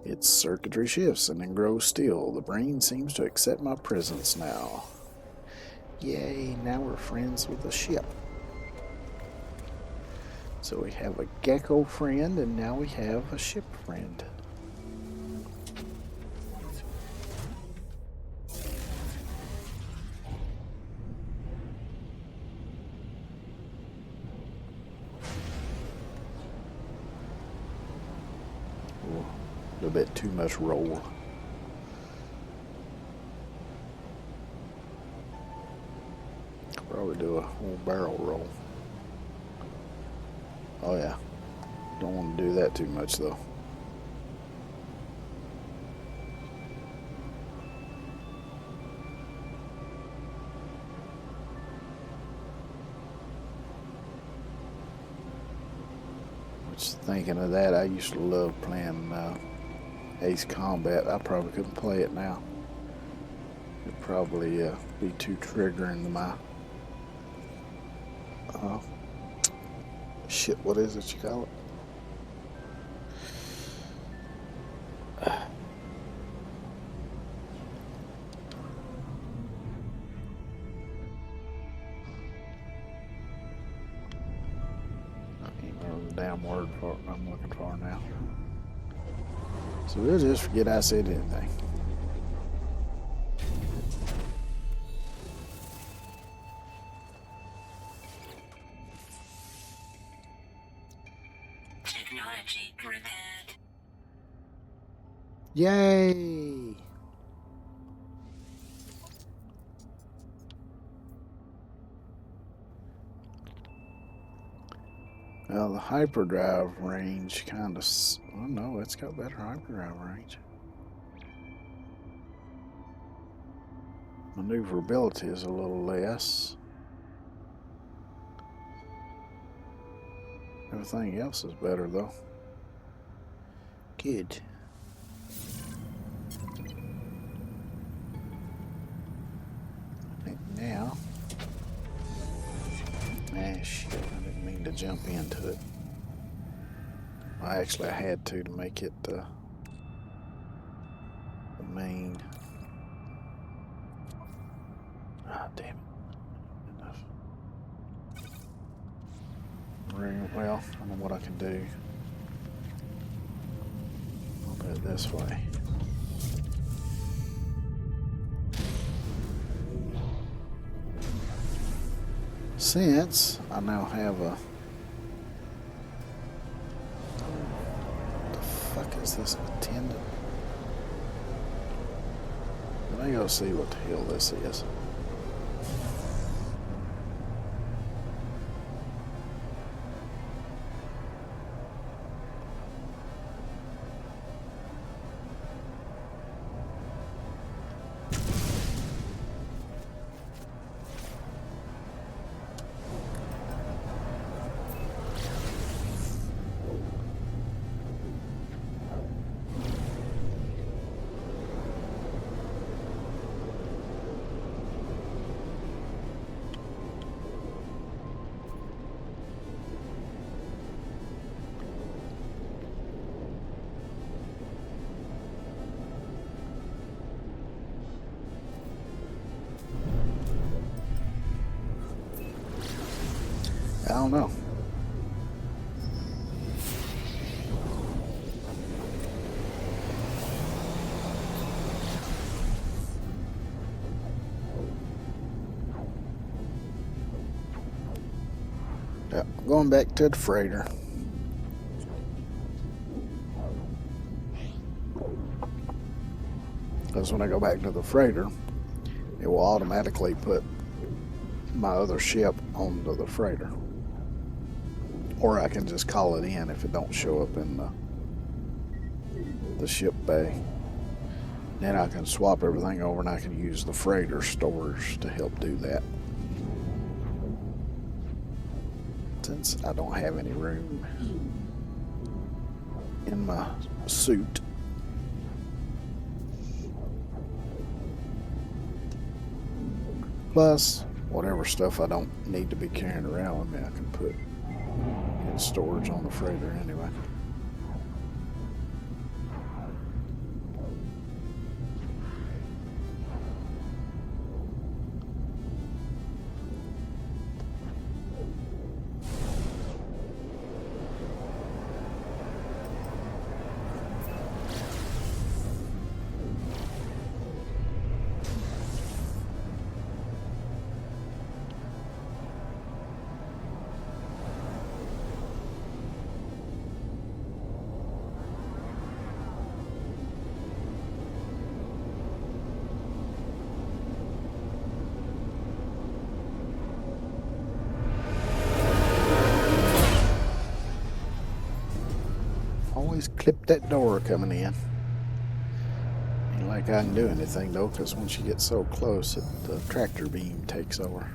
Its circuitry shifts and then grows still. The brain seems to accept my presence now. Yay, now we're friends with the ship. So we have a gecko friend, and now we have a ship friend. A little bit too much roll. probably do a whole barrel roll. Oh yeah. Don't want to do that too much though. Which, thinking of that, I used to love playing Ace Combat. I probably couldn't play it now. It'd probably be too triggering to my shit. What is it you call it? Damn word for it I'm looking for now. So we'll just forget I said anything. Technology repaired. Yay! Well, the hyperdrive range kind of... Oh no, it's got better hyperdrive range. Maneuverability is a little less. Everything else is better though. Good. I think now... Ah, shit, I didn't mean to jump into it. I actually had to make it the main. Ah, damn it. Enough. Well, I know what I can do. I'll do it this way. Since I now have a... What the fuck is this attendant? Let me go see what the hell this is. I don't know. Yeah, going back to the freighter. Because when I go back to the freighter, it will automatically put my other ship onto the freighter. Or I can just call it in if it don't show up in the ship bay. Then I can swap everything over and I can use the freighter storage to help do that. Since I don't have any room in my suit. Plus, whatever stuff I don't need to be carrying around with me, I can put in storage on the freighter anyway. always clip that door coming in. Ain't like I can do anything though, because once you get so close, the tractor beam takes over.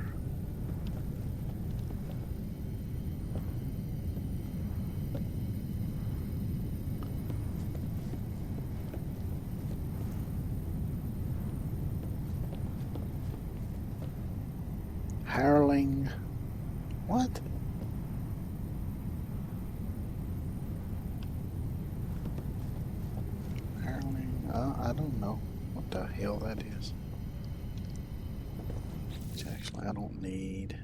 Hireling. What? Hireling. I don't know what the hell that is. Which actually I don't need.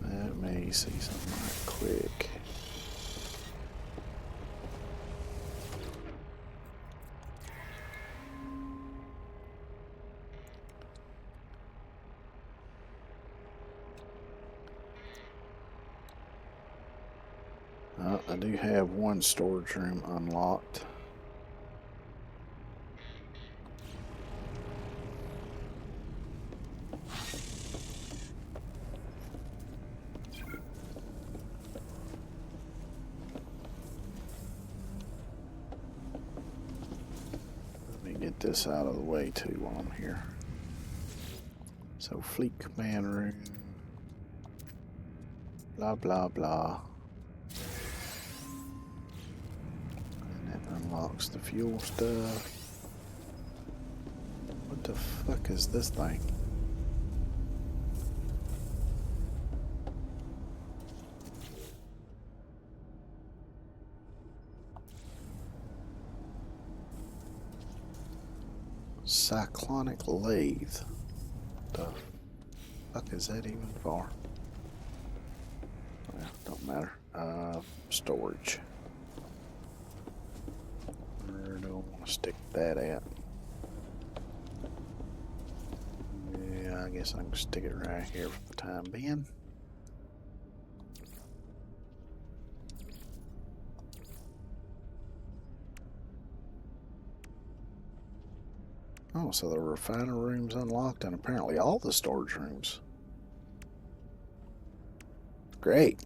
Let me see something right quick. I do have one storage room unlocked. Let me get this out of the way too while I'm here. So fleet command room. Blah blah blah. And that unlocks the fuel stuff. What the fuck is this thing? Cyclonic lathe. The fuck is that even for? Well, don't matter. Storage. Where do I want to stick that at? Yeah, I guess I can stick it right here for the time being. Oh, so the refiner room's unlocked and apparently all the storage rooms. Great.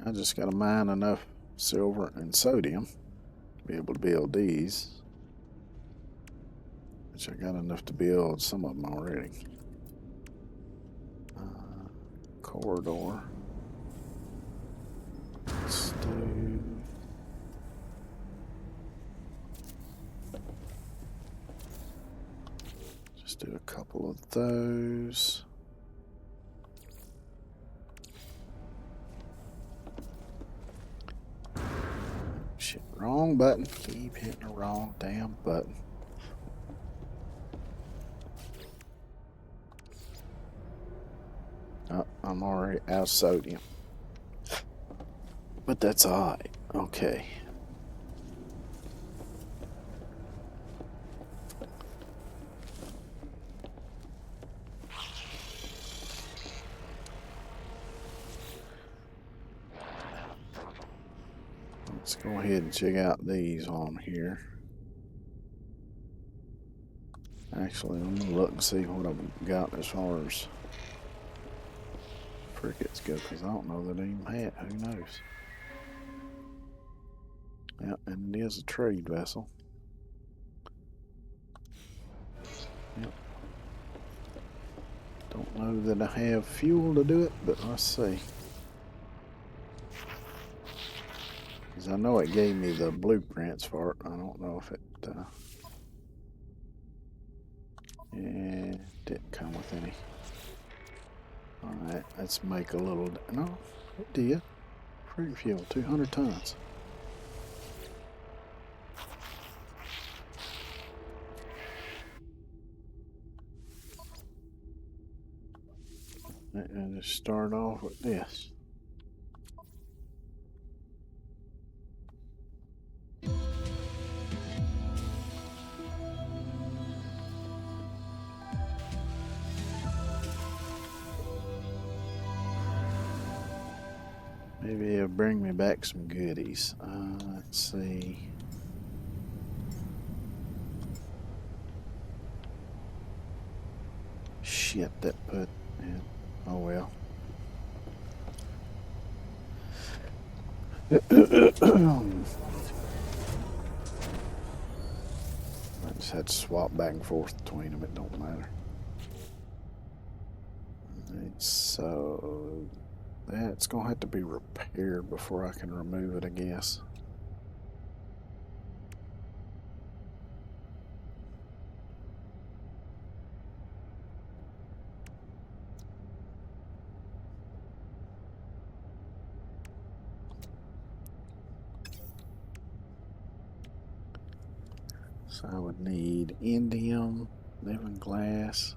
I just got to mine enough silver and sodium to be able to build these. Which I got enough to build some of them already. Corridor. Let's do... Just do a couple of those. Shit, wrong button. Keep hitting the wrong damn button. Oh, I'm already out of sodium. But that's alright. Okay. Let's go ahead and check out these on here. Actually, I'm gonna look and see what I've got as far as frigates go, because I don't know that I even had. Who knows? Yeah, and it is a trade vessel. Yep. Don't know that I have fuel to do it, but let's see. Because I know it gave me the blueprints for it. I don't know if it... yeah, it didn't come with any. Alright, let's make a little... No, it did. Frigate fuel, 200 tons. And just start off with this. Maybe it'll bring me back some goodies. Let's see. Shit, that put. Yeah. Oh well. I just had to swap back and forth between them. It don't matter. Alright, so that's gonna have to be repaired before I can remove it, I guess. So I would need indium, living glass.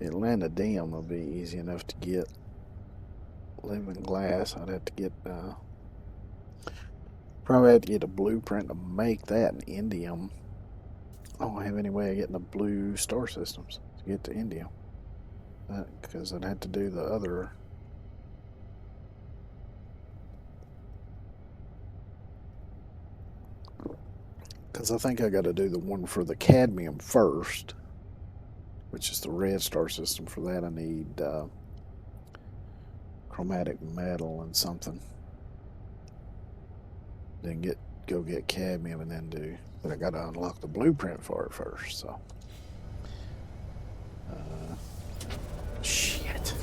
Atlantium will be easy enough to get. Living glass, I'd have to get. Probably have to get a blueprint to make that in indium. I don't have any way of getting the blue star systems to get to indium. Because I'd have to do the other. Because I think I got to do the one for the cadmium first, which is the red star system. For that, I need chromatic metal and something. Then go get cadmium and then do. But I got to unlock the blueprint for it first. So. Shit.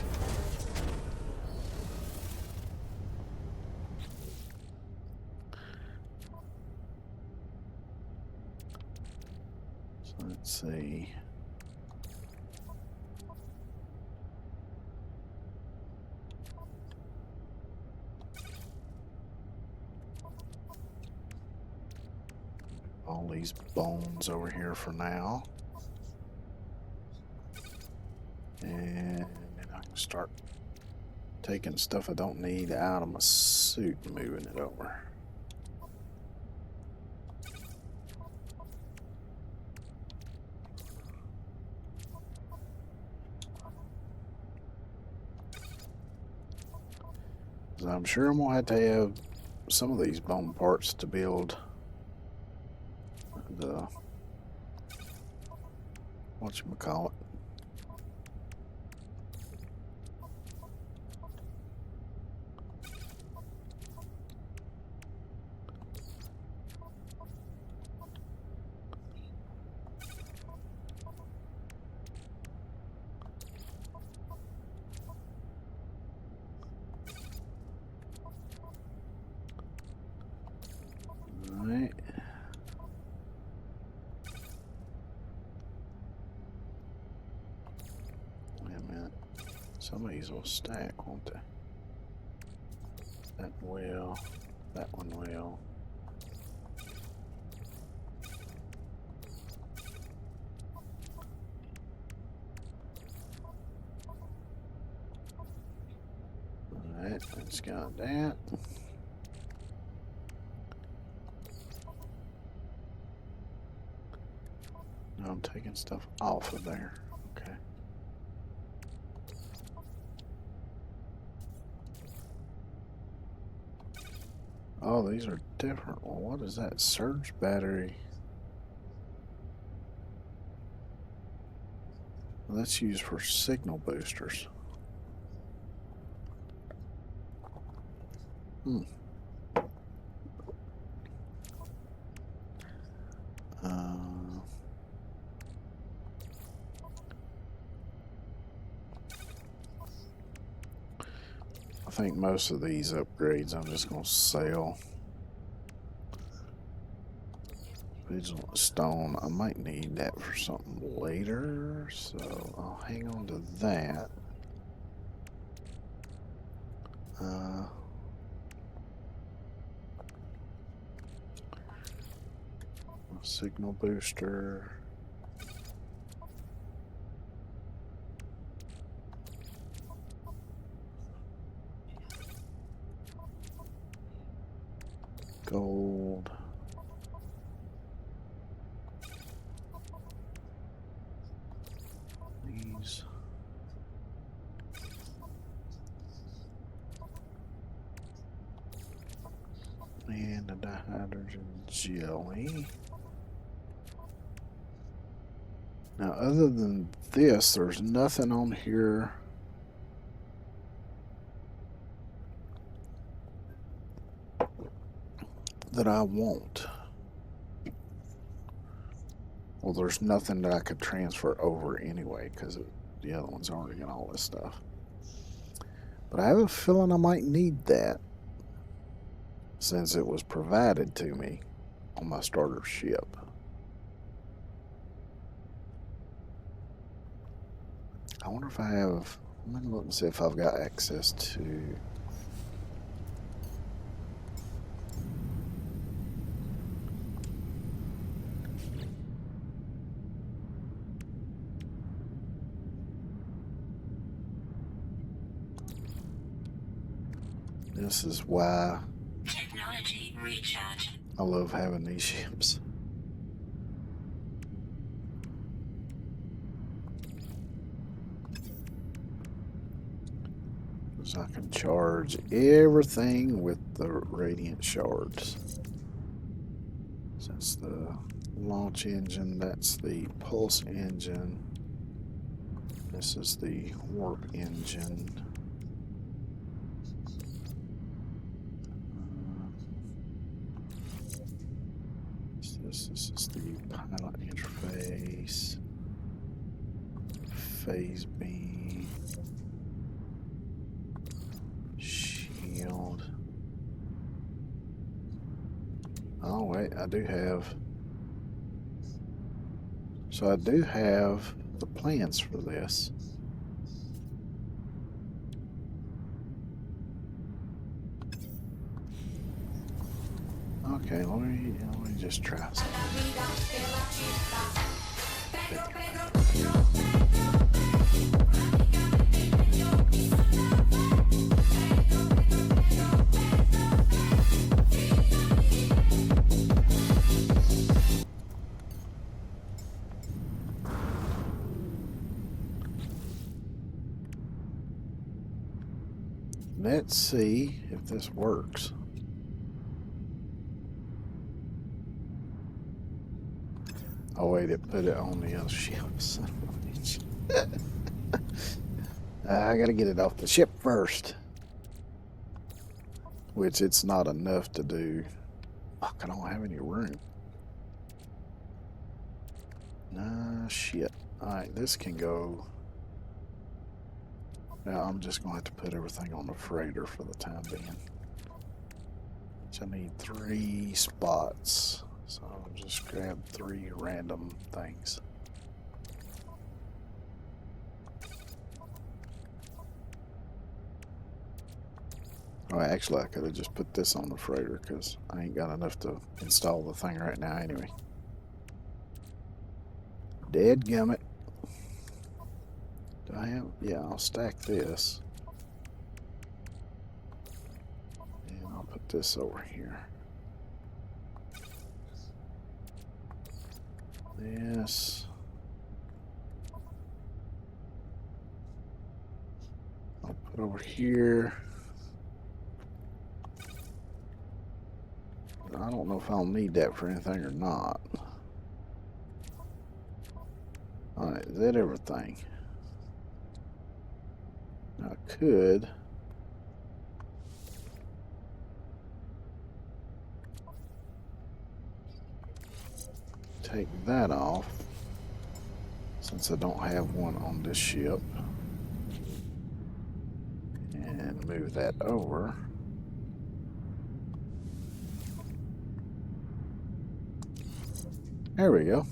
So let's see. All these bones over here for now. And then I can start taking stuff I don't need out of my suit and moving it over. So I'm sure I'm gonna have to have some of these bone parts to build the whatchamacallit. Alright. Wait a minute. Some of these will stack, won't they? That will. That one will. Alright, let's got that. Now I'm taking stuff off of there. Okay. Oh, these are different. Well, what is that? Surge battery. Well, that's used for signal boosters. I think most of these upgrades I'm just going to sell. Vigilant stone, I might need that for something later, so I'll hang on to that. Signal booster. Gold. These. and a dihydrogen jelly. Now, other than this, there's nothing on here that I want. Well, there's nothing that I could transfer over anyway because the other one's already got all this stuff. But I have a feeling I might need that since it was provided to me on my starter ship. I wonder if I have... Let me look and see if I've got access to... This is why Technology recharge. I love having these ships. Because I can charge everything with the radiant shards. That's the launch engine, that's the pulse engine. This is the warp engine. This is the pilot interface, phase beam, shield. Oh wait, I do have. So I do have the plans for this. Okay, let me just try something. Let's see if this works. Oh wait, it put it on the other ship. Son of a bitch. I gotta get it off the ship first. Which it's not enough to do. Fuck, I don't have any room. Nah, shit. Alright, this can go. Now I'm just gonna have to put everything on the freighter for the time being. Which I need 3 spots. So I'll just grab 3 random things. Oh, actually, I could have just put this on the freighter because I ain't got enough to install the thing right now anyway. Dadgummit. Do I have? Yeah, I'll stack this. And I'll put this over here. This. I'll put over here. I don't know if I'll need that for anything or not. Alright, is that everything? I could. Take that off since I don't have one on this ship and move that over. There we go.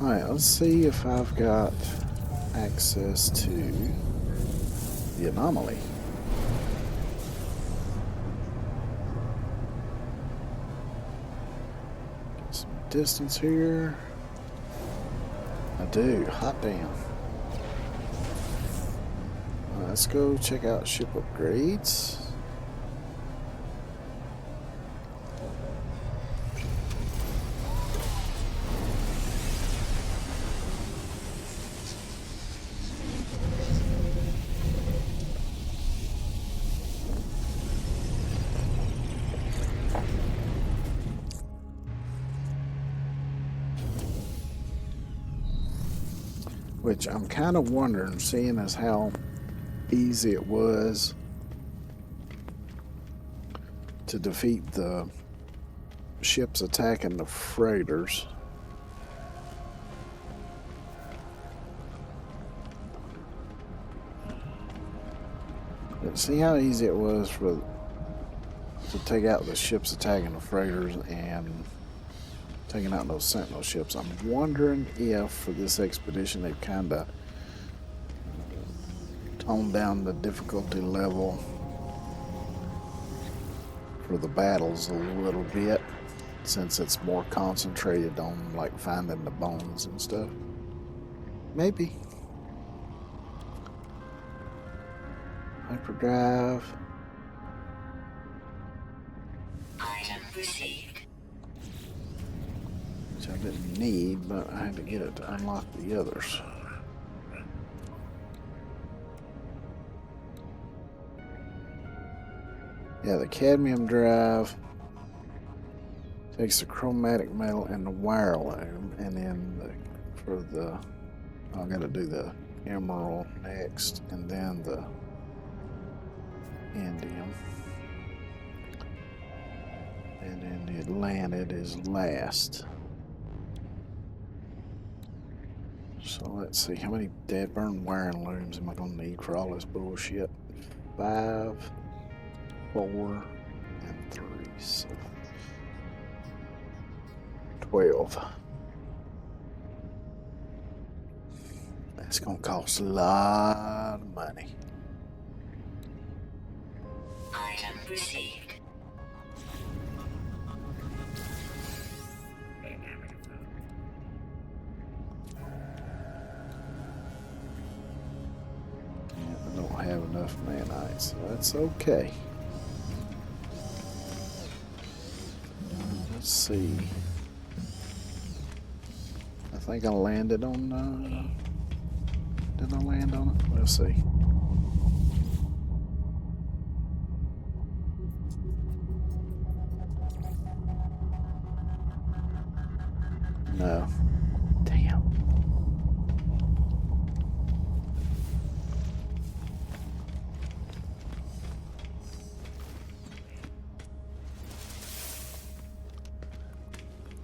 Alright, let's see if I've got access to the anomaly. Get some distance here. I do. Hot damn. Let's go check out ship upgrades. Which I'm kind of wondering, seeing as how easy it was to defeat the ships attacking the freighters. But see how easy it was to take out the ships attacking the freighters and taking out those sentinel ships. I'm wondering if for this expedition they've kind of toned down the difficulty level for the battles a little bit, since it's more concentrated on like finding the bones and stuff. Maybe. Hyperdrive. Item received. Which I didn't need, but I had to get it to unlock the others. Yeah, the cadmium drive takes the chromatic metal and the wire loom, and then I gotta do the emerald next, and then the indium, and then the Atlantid is last. So let's see, how many dead burn wiring looms am I gonna need for all this bullshit? 5, 4, and 3, so 12. That's gonna cost a lot of money. Item received. I don't have enough nanites, so that's okay. Let's see. I think I landed on. Did I land on it? We'll see. No. Damn.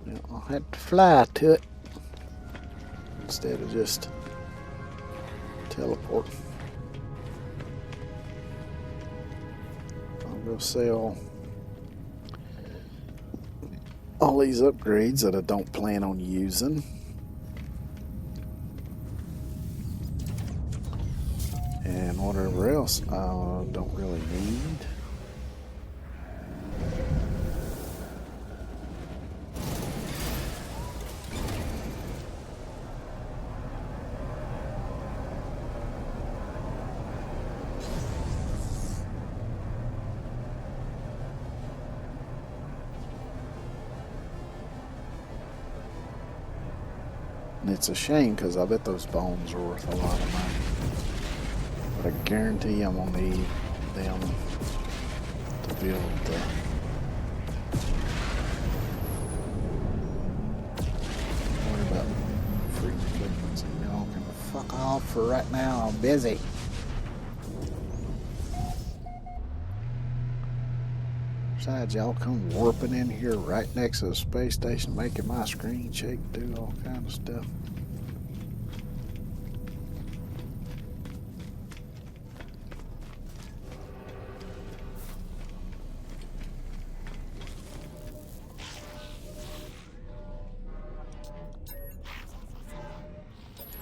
Well, I'll have to fly to it instead of just teleport. I'll go sell all these upgrades that I don't plan on using. And whatever else I don't really need. And it's a shame because I bet those bones are worth a lot of money. But I guarantee I'm gonna need them to build the worry about free chickens. Y'all can fuck off for right now. I'm busy. Besides, y'all come warping in here right next to the space station, making my screen shake, do all kind of stuff.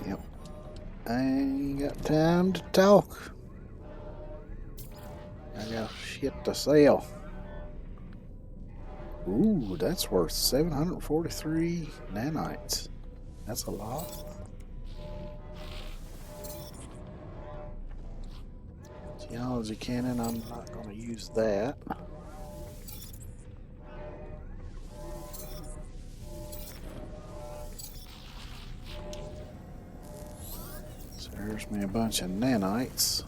Yep. I ain't got time to talk. I got shit to sell. Ooh, that's worth 743 nanites. That's a lot. Geology cannon, I'm not going to use that. So here's me a bunch of nanites.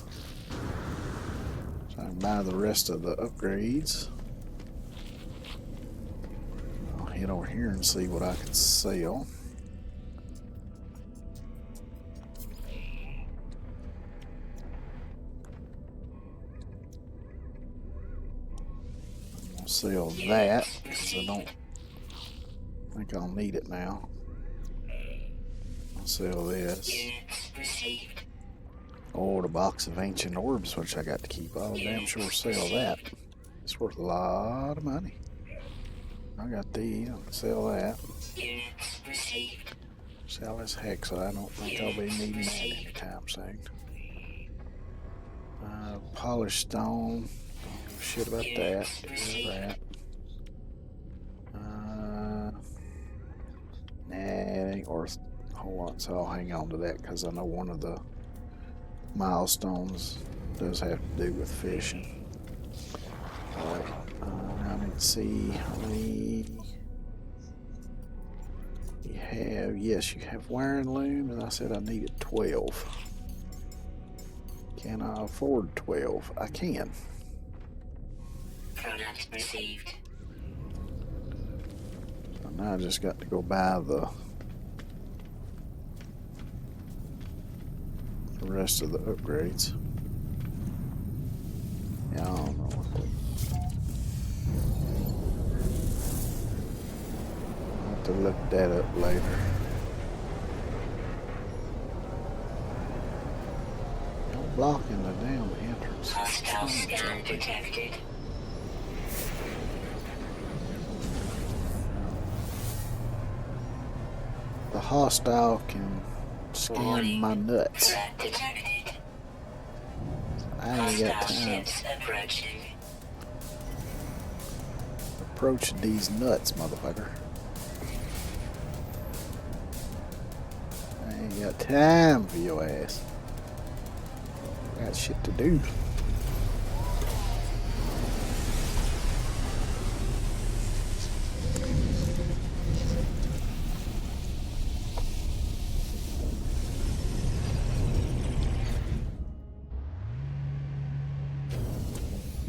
So I can buy the rest of the upgrades. Head over here and see what I can sell. I'll sell that because I don't think I'll need it now. I'll sell this. Oh, the box of ancient orbs, which I got to keep. I'll damn sure sell that. It's worth a lot of money. I got these. I'll sell that. Sell this hex. I don't think I'll be needing that anytime soon. Polished stone. Don't give a shit about that. Get rid of that. Nah, it ain't worth a whole lot, so I'll hang on to that because I know one of the milestones does have to do with fishing. Alright, I need to see how many you have. Yes, you have wiring loom, and I said I needed 12. Can I afford 12? I can. Product received. So now I just got to go buy the rest of the upgrades. Yeah, I don't know what the... I'll have to look that up later. Don't blocking the damn entrance. Hostile scan detected. The hostile can scan my nuts. Threat detected. I ain't got Hostile time ships approaching. to approach these nuts, motherfucker. I ain't got time for your ass. I got shit to do.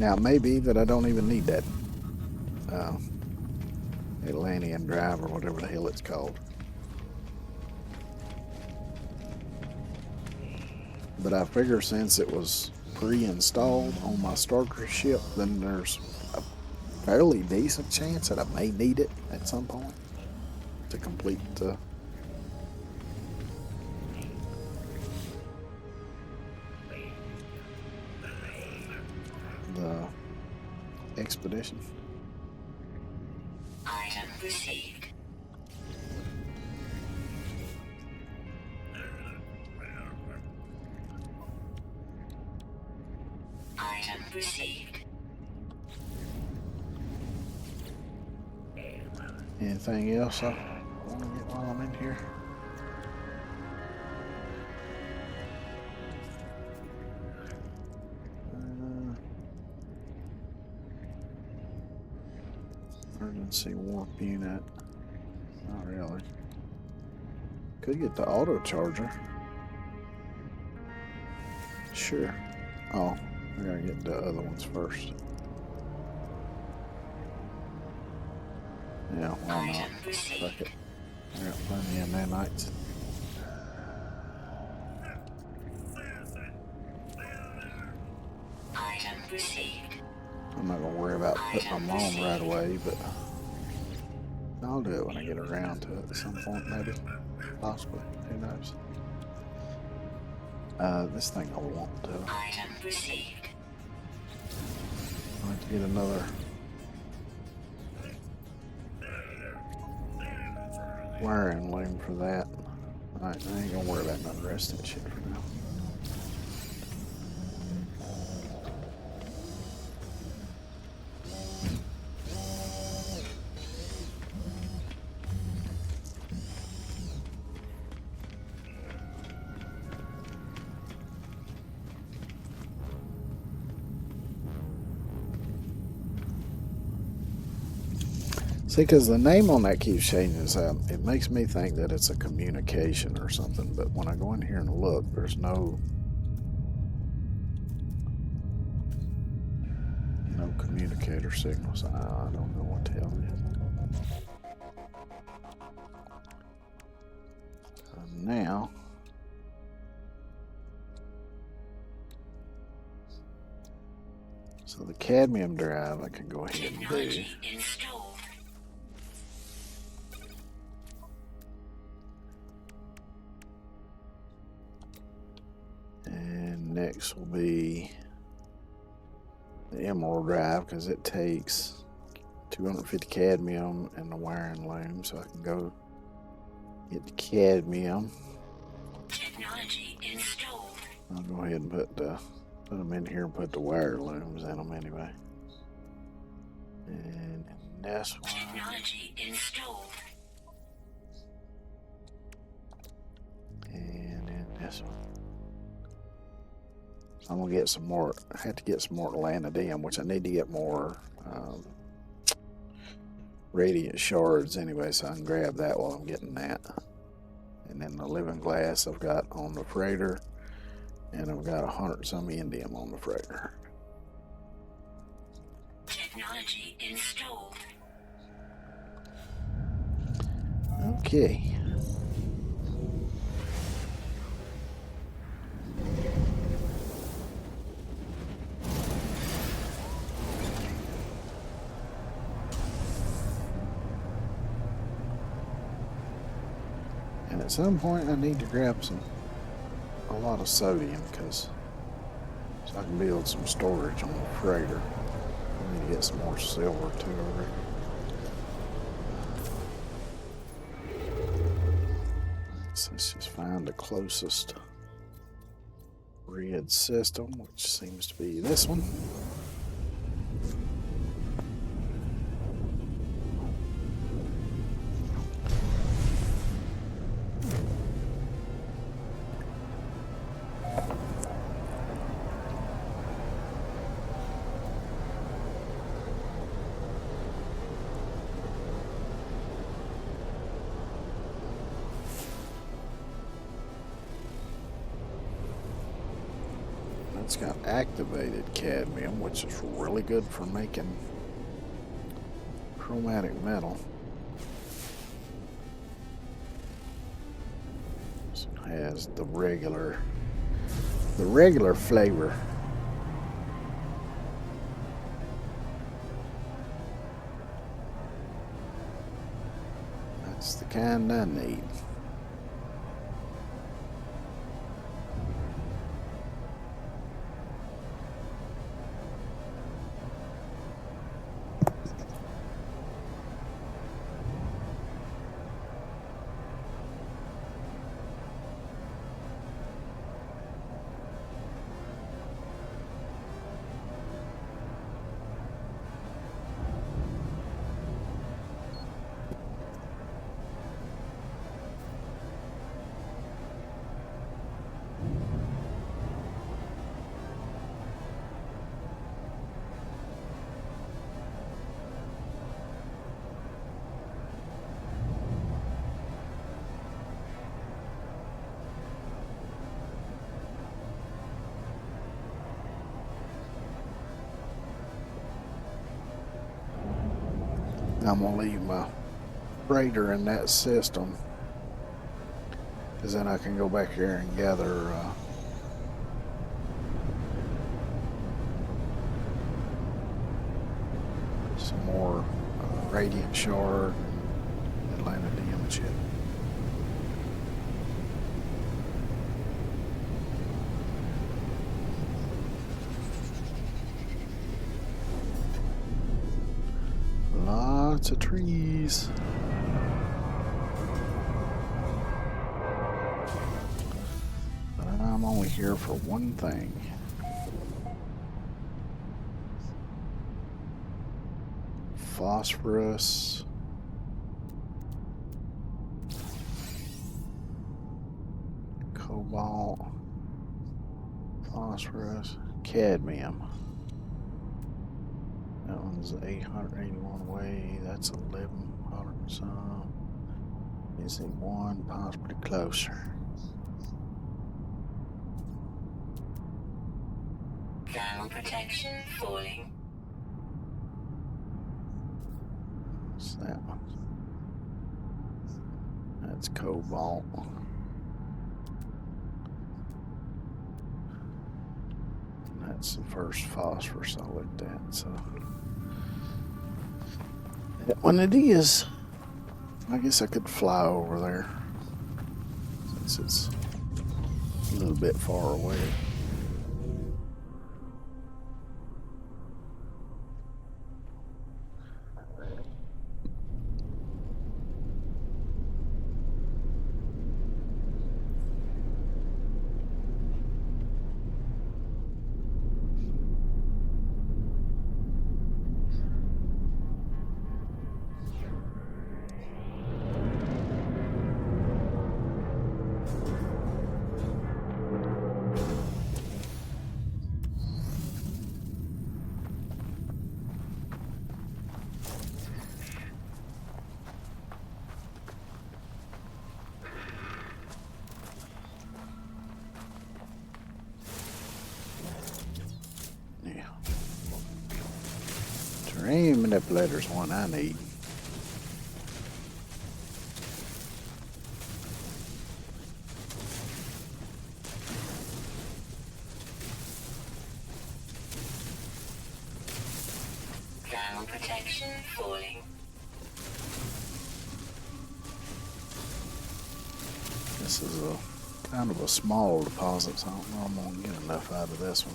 Now, it may be that I don't even need that Atlantean drive or whatever the hell it's called. But I figure since it was pre-installed on my starter ship, then there's a fairly decent chance that I may need it at some point to complete the expedition. Item received. Item received. Anything else I want to get while I'm in here? Emergency warp unit. Not really. Could get the auto charger. Sure. Oh, I gotta get the other ones first. Yeah, why not? Fuck it. I got plenty of nanites. Item received. I'm not gonna worry about putting them on right away, but I'll do it when I get around to it at some point, maybe. Possibly. Who knows? This thing I want to. Item received. I'll have to get another wiring loom for that. Alright, I ain't gonna worry about none of the rest of that shit for now. See, because the name on that keeps changing, so it makes me think that it's a communication or something, but when I go in here and look, there's no communicator signals. I don't know what the hell it is. So now, So the cadmium drive I can go ahead and do. Technology installed. And next will be the emerald drive because it takes 250 cadmium and the wiring loom, so I can go get the cadmium. Technology installed. I'll go ahead and put them in here and put the wire looms in them anyway. And in this one, Technology installed. and in this one. So I'm gonna get some more. I have to get some more Atlantidium, which I need to get more radiant shards anyway, so I can grab that while I'm getting that. And then the living glass I've got on the freighter, and I've got 100 some indium on the freighter. Technology installed. Okay. And at some point I need to grab a lot of sodium so I can build some storage on the freighter. I need to get some more silver too, I reckon. So let's just find the closest grid system, which seems to be this one. It's got activated cadmium, which is really good for making chromatic metal. So it has the regular flavor. That's the kind I need. I'm gonna leave my freighter in that system, because then I can go back here and gather some more radiant shard and Atlantidium and shit. Lots of trees. But I'm only here for one thing. Phosphorus. Cobalt. Phosphorus. Cadmium. That one's 881 away. That's 1100 some. Is it one? Possibly closer. Thermal protection falling. What's that one? That's cobalt. And that's That's the first phosphorus I looked at, so that one it is. I guess I could fly over there since it's a little bit far away. Terrain manipulator's one I need. Thermal protection falling. This is a kind of a small deposit, so I don't know I'm gonna get enough out of this one.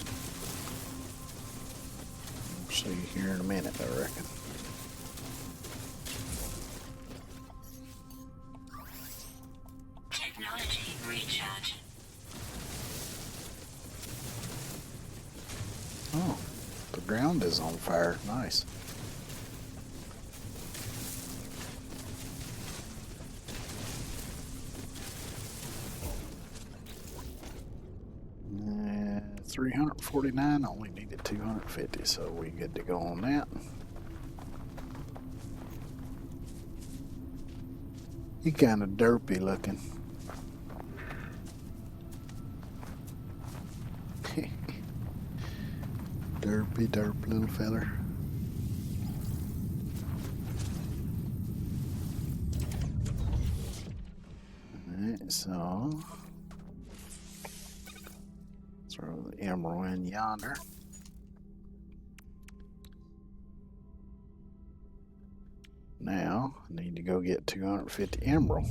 We'll see here in a minute, I reckon. Technology recharge. Oh, the ground is on fire. Nice. Uh, 349, only needed 250, so we good to go on that. He kind of derpy looking. Derp little feller. Alright, so throw the emerald in yonder. Now I need to go get 250 emerald.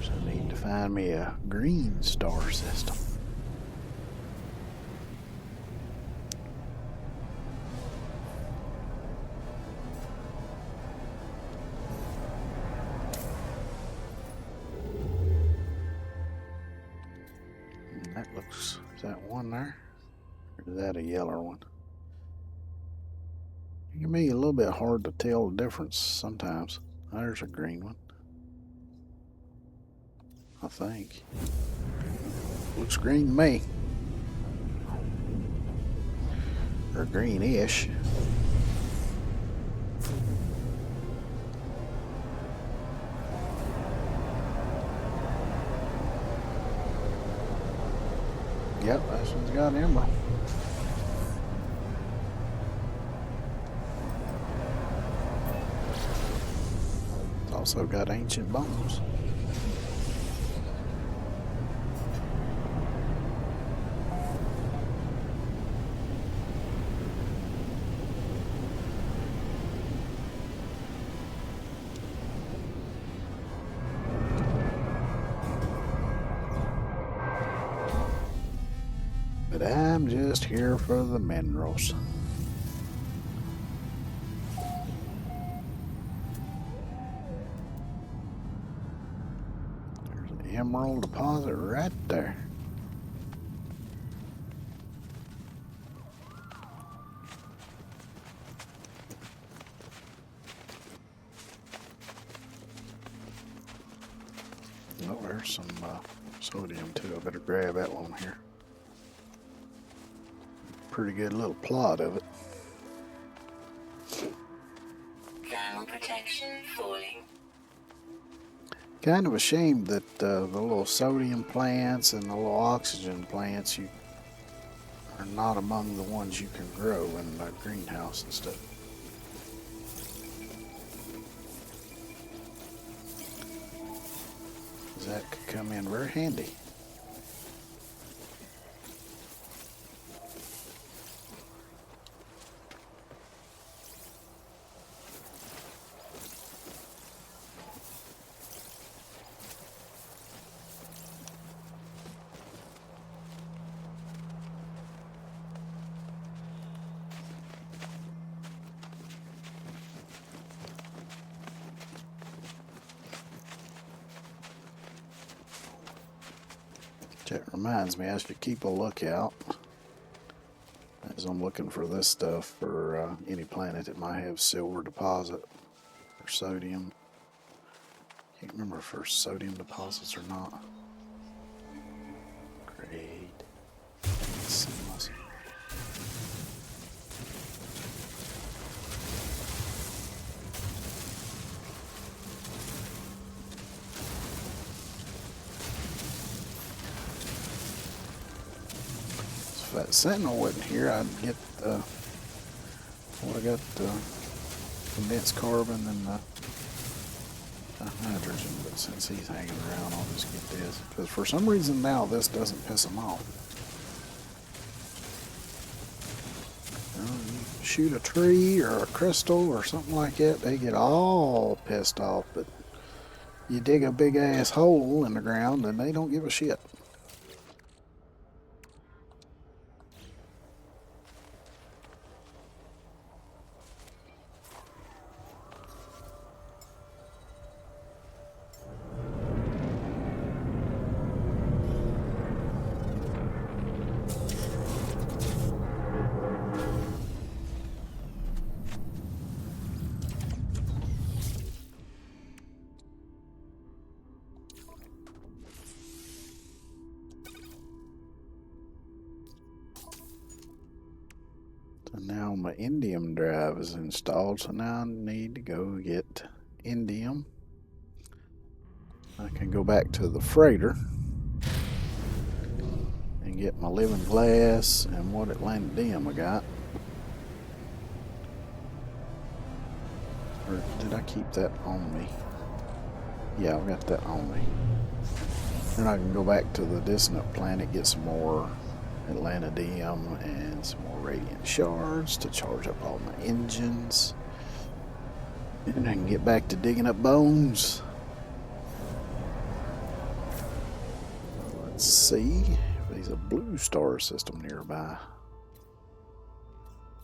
So I need to find me a green star system. That looks, is that one there? Or is that a yellow one? It can be a little bit hard to tell the difference sometimes. There's a green one. I think. Looks green to me. Or greenish. Yep, this one's got emerald. It's also got ancient bones. But I'm just here for the minerals. There's an emerald deposit right there. Oh, there's some sodium too. I better grab that one here. Pretty good little plot of it. Thermal protection falling. Kind of a shame that the little sodium plants and the little oxygen plants you are not among the ones you can grow in the greenhouse and stuff. That could come in very handy. That reminds me, I should keep a lookout as I'm looking for this stuff for any planet that might have silver deposit or sodium. Can't remember if there's sodium deposits or not. Great. Seamless. If that sentinel wasn't here, I'd get I got the condensed carbon and the hydrogen, but since he's hanging around, I'll just get this. Because for some reason now, this doesn't piss him off. You shoot a tree or a crystal or something like that, they get all pissed off. But you dig a big ass hole in the ground and they don't give a shit. Now my indium drive is installed, so now I need to go get indium. I can go back to the freighter and get my living glass and what Atlantium I got. Or did I keep that on me? Yeah, I got that on me. Then I can go back to the dissonant planet, get some more Atlantium and some more radiant shards to charge up all my engines. And I can get back to digging up bones. Let's see if there's a blue star system nearby.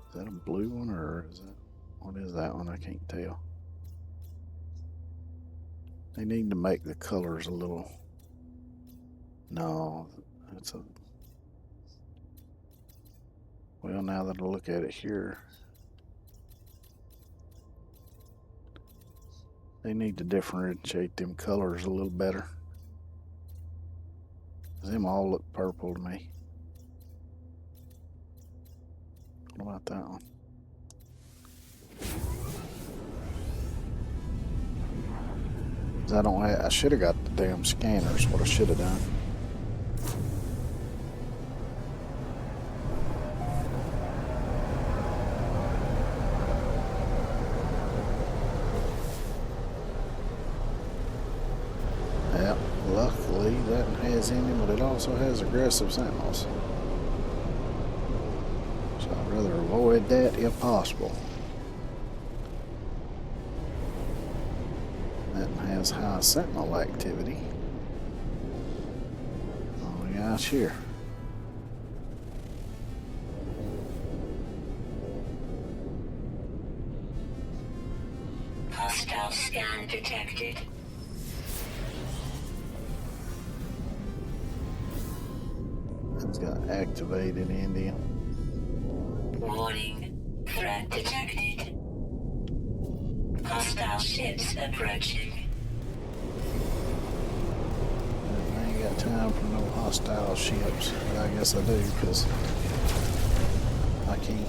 Is that a blue one or is that, what is that one? I can't tell. They need to make the colors a little, no, it's a, well, now that I look at it here, they need to differentiate them colors a little better. Them all look purple to me. What about that one? I should have got the damn scanners, what I should have done. Luckily, that has in him, but it also has aggressive sentinels. So I'd rather avoid that if possible. That has high sentinel activity. Oh my gosh, here. Hostile scan detected. It's got activated indium. Warning. Threat detected. Hostile ships approaching. I ain't got time for no hostile ships. But I guess I do, because I can't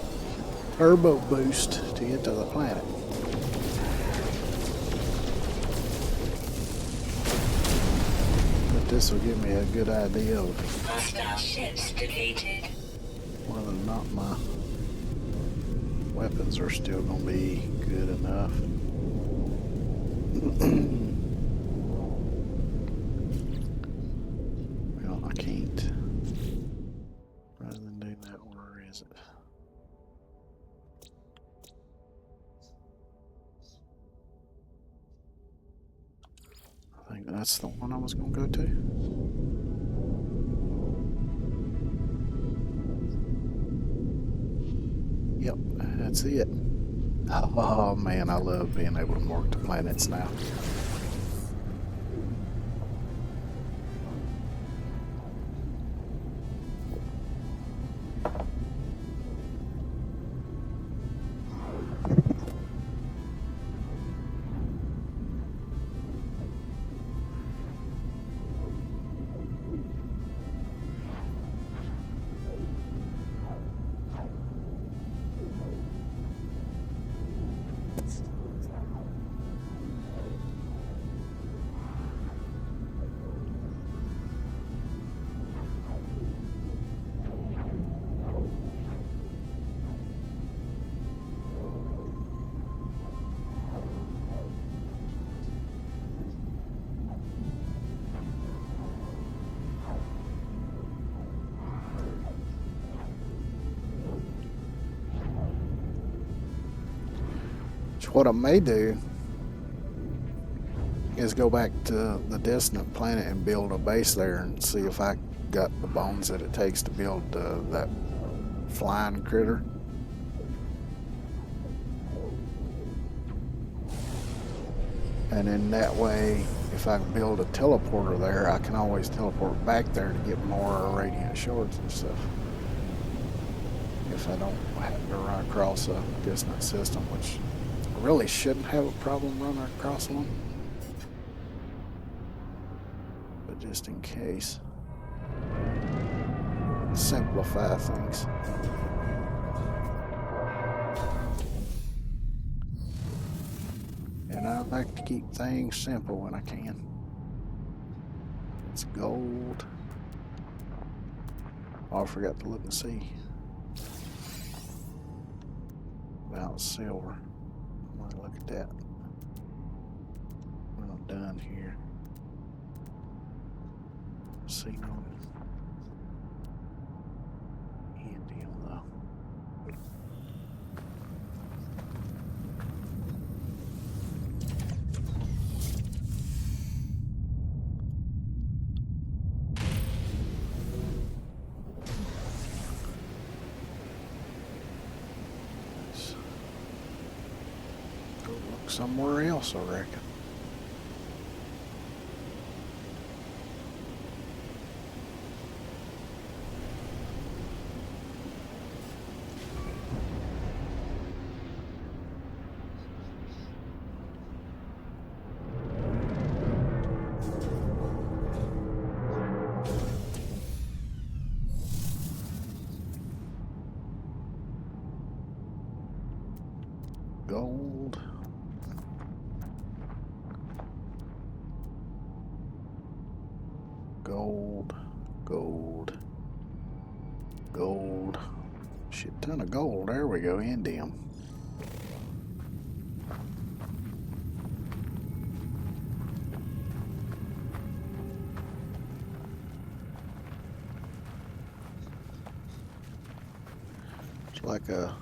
turbo boost to get to the planet. But this will give me a good idea of Hostile ships defeated. whether or not my weapons are still going to be good enough. Well, I can't. Rather than do that, where is it? I think that's the one I was going to go to. Yep, that's it. Oh man, I love being able to mark the planets now. So what I may do is go back to the distant planet and build a base there and see if I got the bones that it takes to build that flying critter. And in that way, if I build a teleporter there, I can always teleport back there to get more radiant shards and stuff. If I don't happen to run across a distant system, which I really shouldn't have a problem running across one. But just in case, simplify things. And I like to keep things simple when I can. It's gold. Oh, I forgot to look and see about silver. I might look at that when I'm done here. See no handy on though. Go look somewhere else, I reckon. Gold. Gold. Gold. Gold. Shit ton of gold. There we go. Indium. It's like a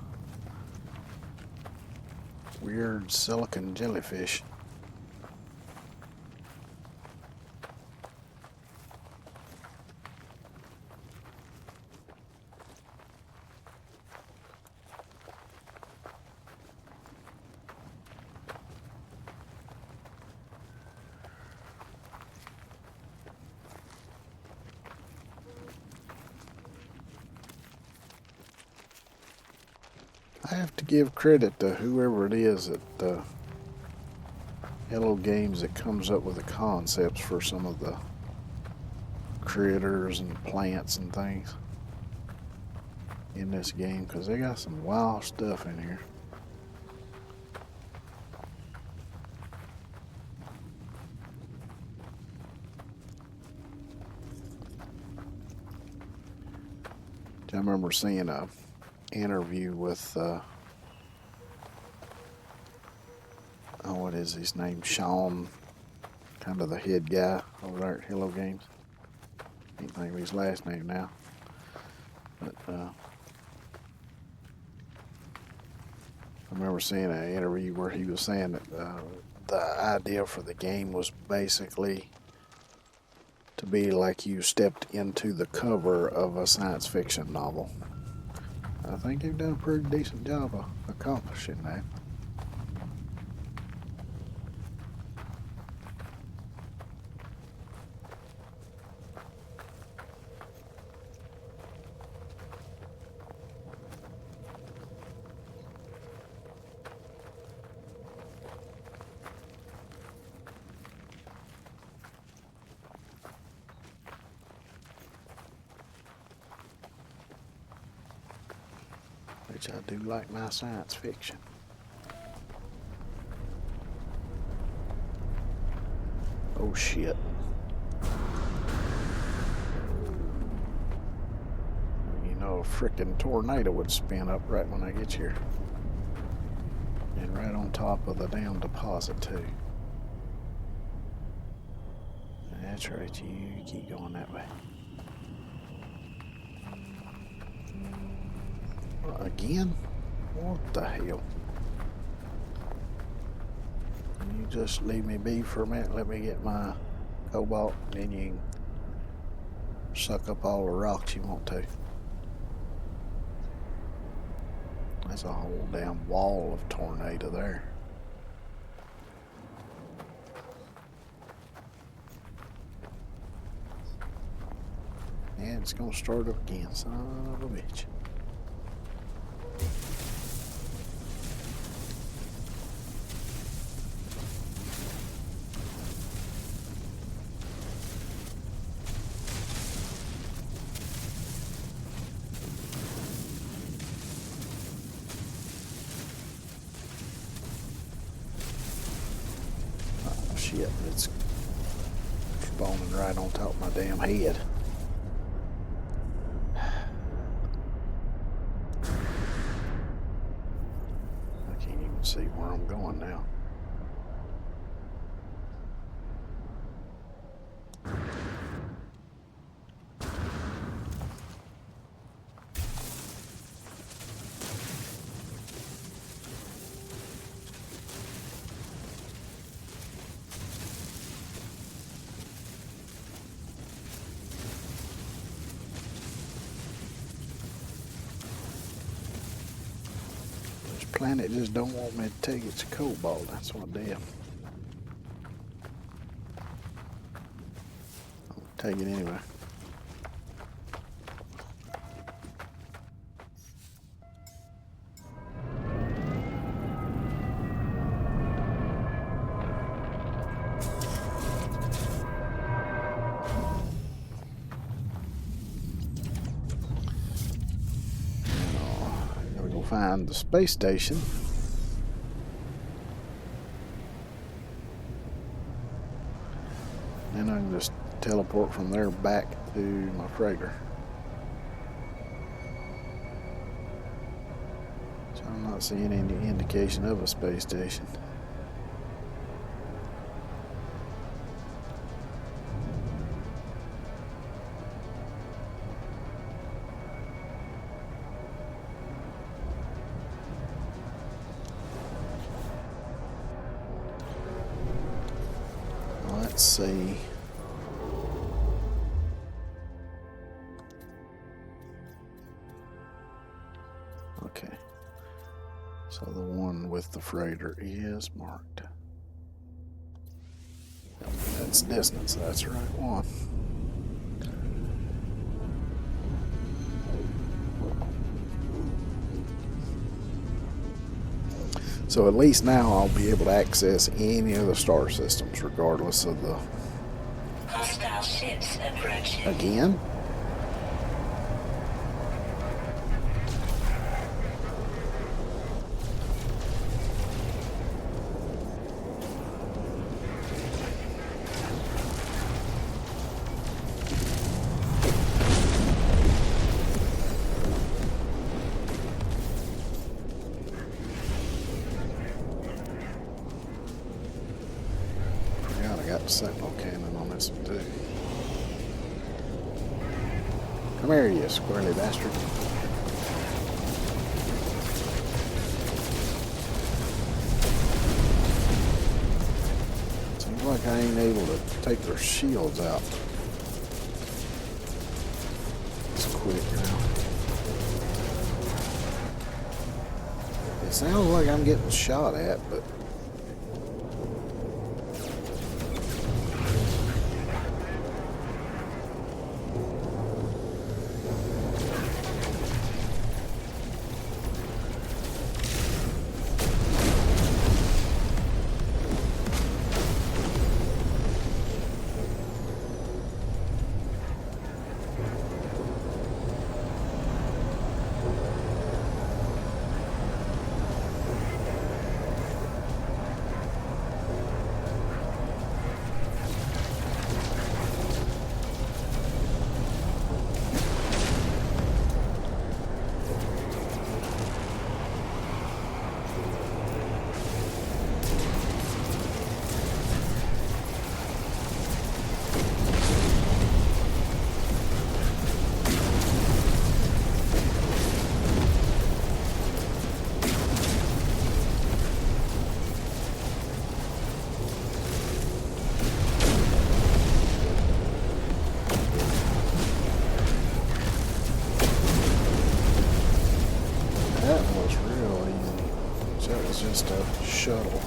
weird silicon jellyfish. I have to give credit to whoever it is at Hello Games that comes up with the concepts for some of the critters and plants and things in this game, because they got some wild stuff in here. I remember seeing a interview with what is his name? Sean, kind of the head guy over there at Hello Games. Can't think of his last name now. But I remember seeing an interview where he was saying that the idea for the game was basically to be like you stepped into the cover of a science fiction novel. I think they've done a pretty decent job of accomplishing that. Which I do like my science fiction. Oh shit. You know, a frickin' tornado would spin up right when I get here. And right on top of the damn deposit too. That's right, you keep going that way. Again? What the hell? Can you just leave me be for a minute? Let me get my cobalt, and then you can suck up all the rocks you want to. There's a whole damn wall of tornado there. And it's gonna start up again, son of a bitch. Oh shit, it's spawning right on top of my damn head. See where I'm going now. Planet just don't want me to take its cobalt. That's what I did. I'll take it anyway. Find the space station. And I can just teleport from there back to my freighter. So I'm not seeing any indication of a space station. Let's see. Okay. So the one with the freighter is marked. That's distance, that's the right one. So at least now I'll be able to access any of the star systems regardless of the... Hostile ships approaching. Again? Sentinel cannon on this one too. Come here, you squirrely bastard. Seems like I ain't able to take their shields out as quick now. It sounds like I'm getting shot at, but that was just a shuttle.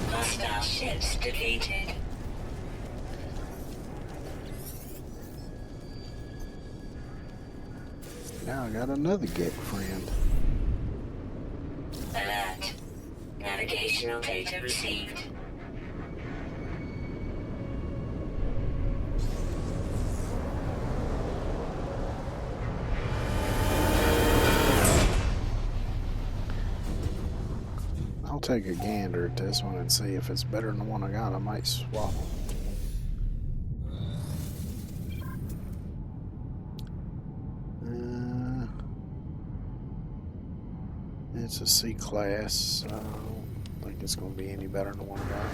Hostile ships defeated. Now I got another Gek friend. Alert. Navigational data received. I'll take a gander at this one and see if it's better than the one I got. I might swap them. It's a C class, so I don't think it's going to be any better than the one I got.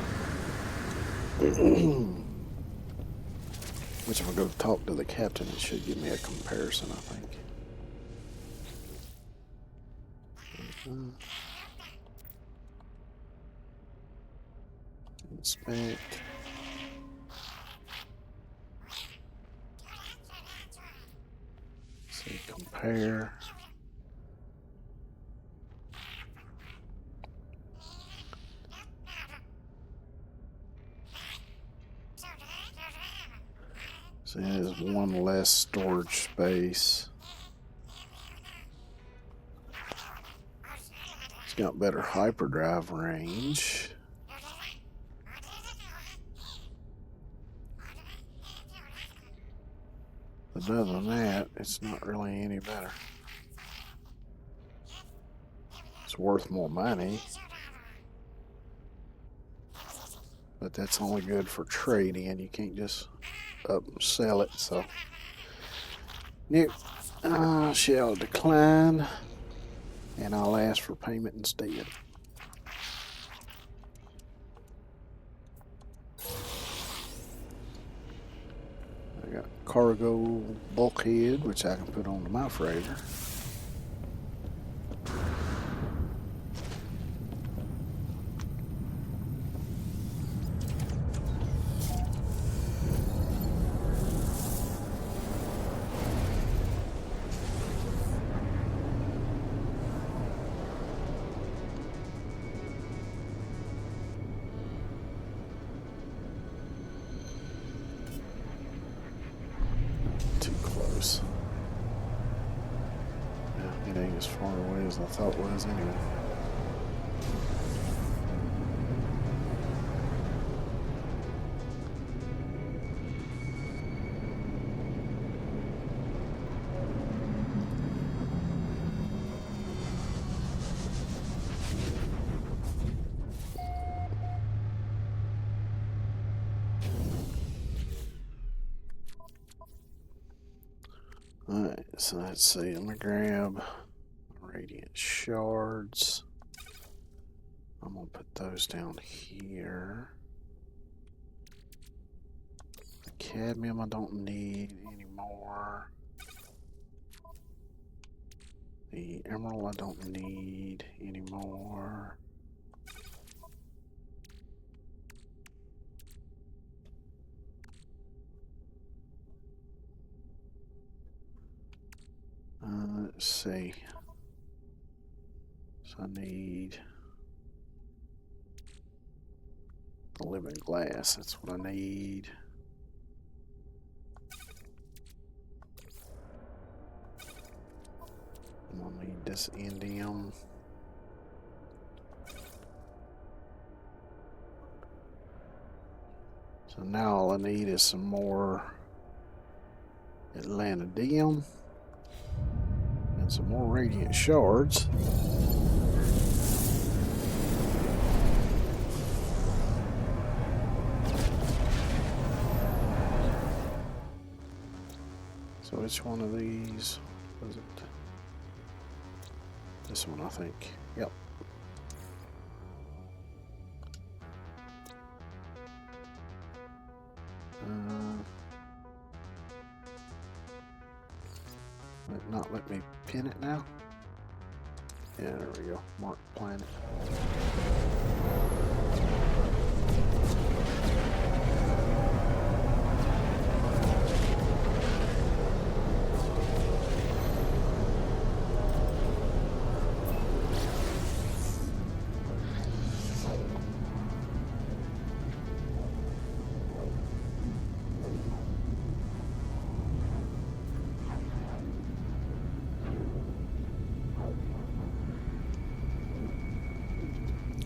Which, if I go talk to the captain, it should give me a comparison, I think. Inspect. See, compare. So it has one less storage space. It's got better hyperdrive range. But other than that, it's not really any better. It's worth more money. But that's only good for trading, and you can't just up and sell it. So, yep, I shall decline, and I'll ask for payment instead. I got cargo bulkhead, which I can put onto my freighter. Too close. Yeah, it ain't as far away as I thought it was anyway. Alright, so let's see. I'm gonna grab radiant shards. I'm gonna put those down here. The cadmium I don't need anymore. The emerald I don't need anymore. Let's see. So I need the living glass. That's what I need. I'm gonna need this indium. So now all I need is some more Atlantidium and some more radiant shards. So which one of these was it? This one, I think. Yep. Not let me pin it now. Yeah, there we go. Mark planet.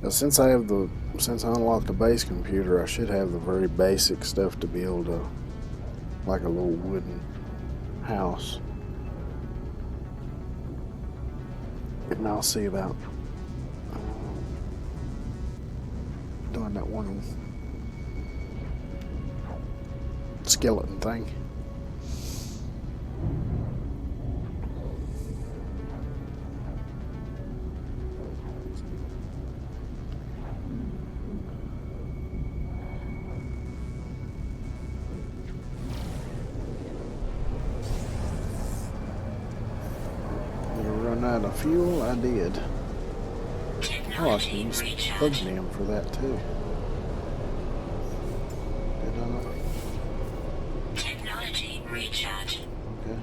Since I unlocked the base computer, I should have the very basic stuff to be able to, like a little wooden house. And I'll see about doing that one skeleton thing. Out of fuel, I did. Oh, I can use plutonium for that too. Did I not? Technology recharge. Okay.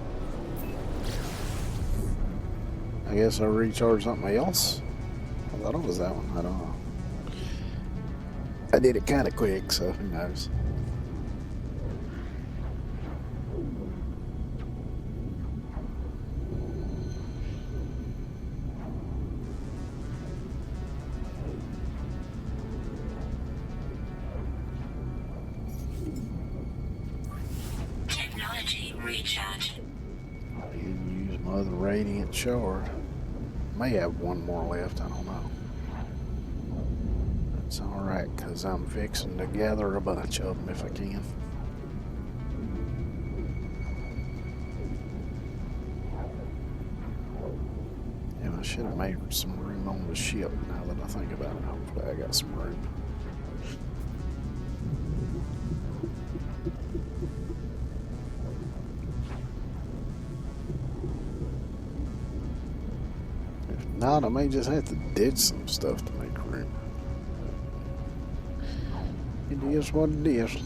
I guess I recharged something else. I thought it was that one. I don't know. I did it kind of quick, so who knows. Recharge. I didn't use my other radiant shard. May have one more left, I don't know. That's alright, because I'm fixing to gather a bunch of them if I can. Yeah, I should have made some room on the ship now that I think about it. Hopefully I got some room. Not, I may just have to ditch some stuff to make room. It is what it is.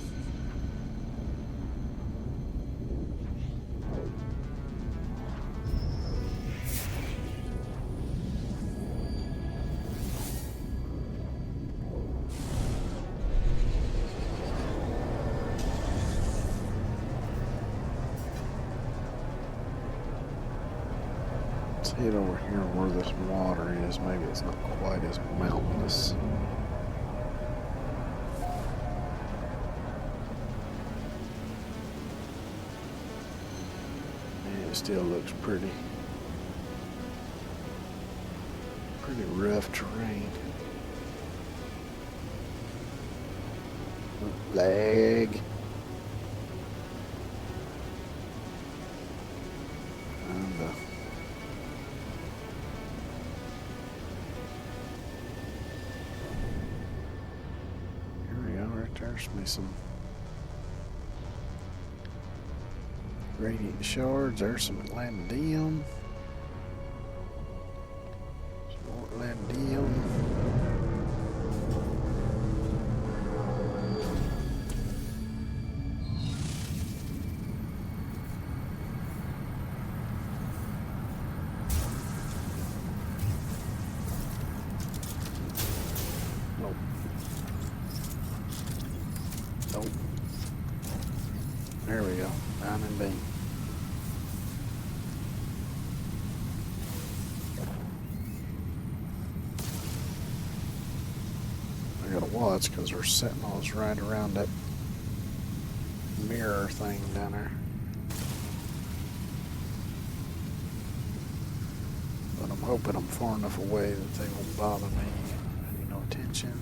Let's head over here where this water is. Maybe it's not quite as mountainous. And it still looks pretty rough terrain. Lag. There's me some radiant shards. There's some Atlantium. Some more Atlantium. Nope. There we go. Diamond beam. I gotta watch because there's sentinels right around that mirror thing down there. But I'm hoping I'm far enough away that they won't bother me. Pay no attention.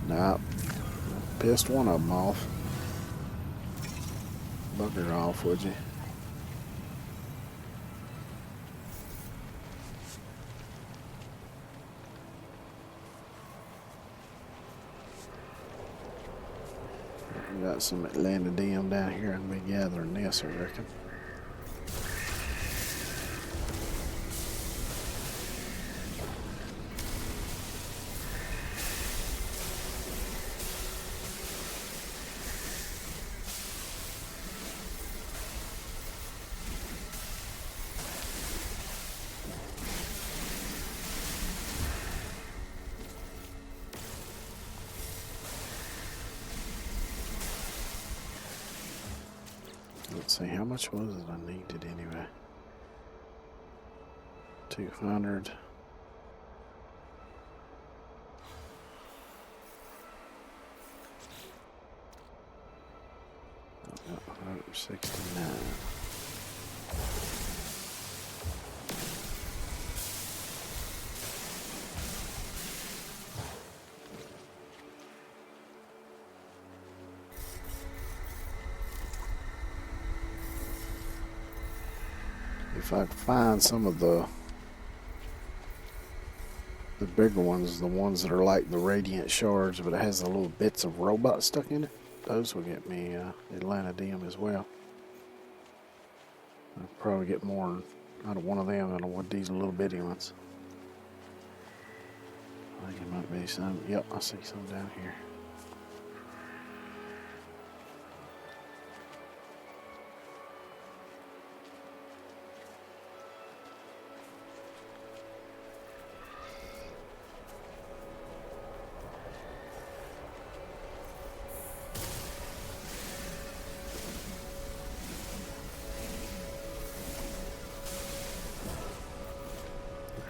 Nah, pissed one of them off. Bugger off, would you? We got some Atlantium down here and be gathering this, I reckon. Let's see, how much was it I needed anyway? 200. 169. If I could find some of the bigger ones, the ones that are like the radiant shards, but it has the little bits of robot stuck in it, those will get me Atlantium as well. I'll probably get more out of one of them than I would these little bitty ones. I think it might be some. Yep, I see some down here.